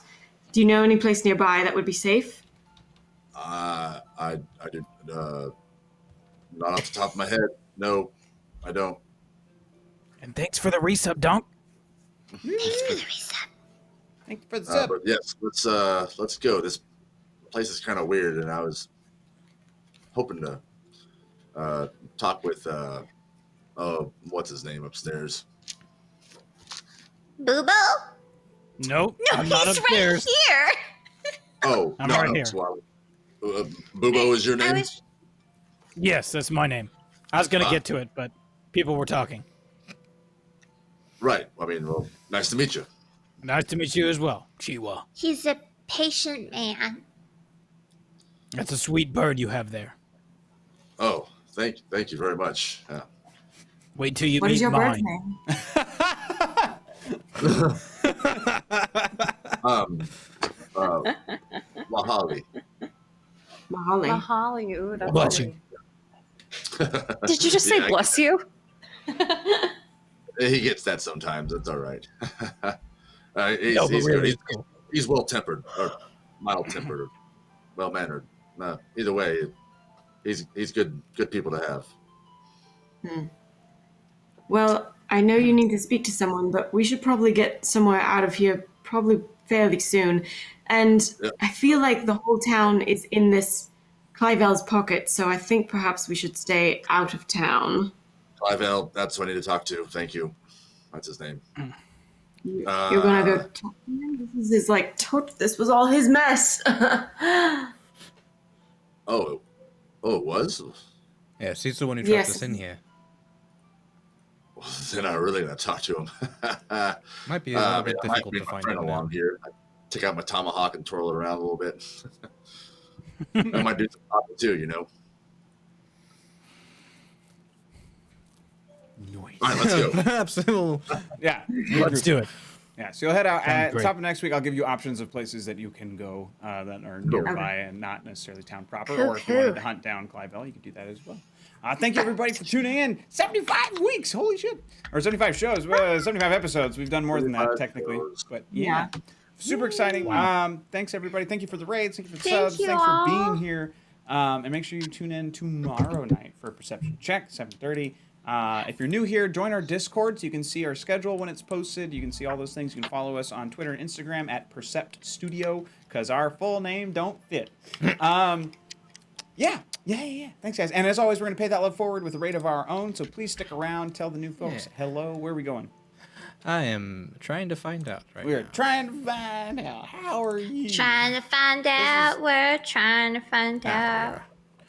Do you know any place nearby that would be safe? I did. Not off the top of my head. No, I don't. And thanks for the resub, Donk. Thanks for the reason. Thank you for the sub. But yes, let's go. This place is kind of weird, and I was hoping to talk with what's his name upstairs. Boo-boo? Nope, No, I'm not he's upstairs. right here. Oh, I'm no, right no, here. so Bubo is your I name? was Yes, that's my name. I was going to Ah. get to it, but people were talking. Right. I mean, well, nice to meet you. Nice to meet you as well, Chiwa. He's a patient man. That's a sweet bird you have there. Oh, thank you very much. Yeah. Wait till you What meet is your bird's mine. name? Mahali. Mahali. Mahali. Ooh, that's Bless lovely. you. Did you just say Yeah, bless you? He gets that sometimes. That's all right. He's, No, but he's really, good. it's cool. He's well tempered or mild tempered or well mannered. Either way, he's good people to have. Well, I know you need to speak to someone, but we should probably get somewhere out of here probably fairly soon. And Yeah. I feel like the whole town is in this Clivel's pocket, so I think perhaps we should stay out of town. Clivel, that's who I need to talk to. Thank you. That's his name. You're gonna go talk to him? This is his, like, this was all his mess. Oh, it was? Yes, he's the one who trapped Yes. us in here. Well, then I'm really gonna talk to him. Might be a little bit I might difficult bring to my find friend out now. along here. I take out my tomahawk and twirl it around a little bit. I might do some talking too, you know. Noise. All right, let's go. Perhaps we'll Yeah. Let's do it. Yeah, so you'll head out at great. top of next week. I'll give you options of places that you can go that are nearby and not necessarily town proper. Or if you wanted to hunt down Clive Bell, you can do that as well. Thank you everybody for tuning in. 75 weeks, holy shit! Or 75 shows, 75 episodes. We've done more than that technically, but yeah. Super exciting. Thanks everybody. Thank you for the raids. Thank you for the subs. Thanks for being here. And make sure you tune in tomorrow night for a perception check, 7:30. If you're new here, join our Discord so you can see our schedule when it's posted. You can see all those things. You can follow us on Twitter and Instagram at Percept Studio because our full name don't fit. Yeah. Thanks, guys. And as always, we're going to pay that love forward with a raid of our own. So please stick around. Tell the new folks hello. Where are we going? I am trying to find out We're trying to find out. How are you? Trying to find out. We're trying to find out.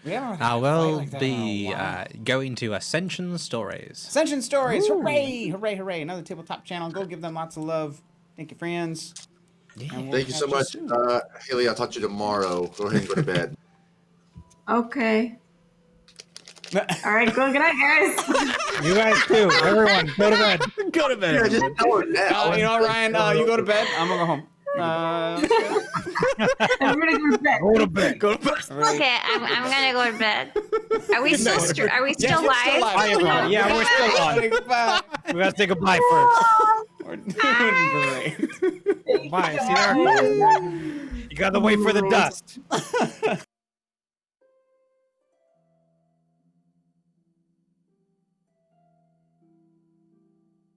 We haven't I had a fight will like that in a be while. going to Ascension Stories. Ascension Stories. Hooray, hooray, hooray. Another tabletop channel. Go give them lots of love. Thank you, friends. And we'll Thank you so catch much, soon. Haley. I'll talk to you tomorrow. Go ahead and go to bed. Okay. All right, good night, guys. You guys too. Everyone, go to bed. Go to bed. Yeah, just tell her now. You know what, Ryan? You go to bed. I'm going to go home. Everybody go to bed. Go to bed. Go to bed. Okay, I'm gonna go to bed. Are we still are we still you're live? still live. Bye, everyone. Yeah, we're still on. Bye. We gotta say goodbye first. We're doing great. Bye. See you there. You gotta wait for the dust.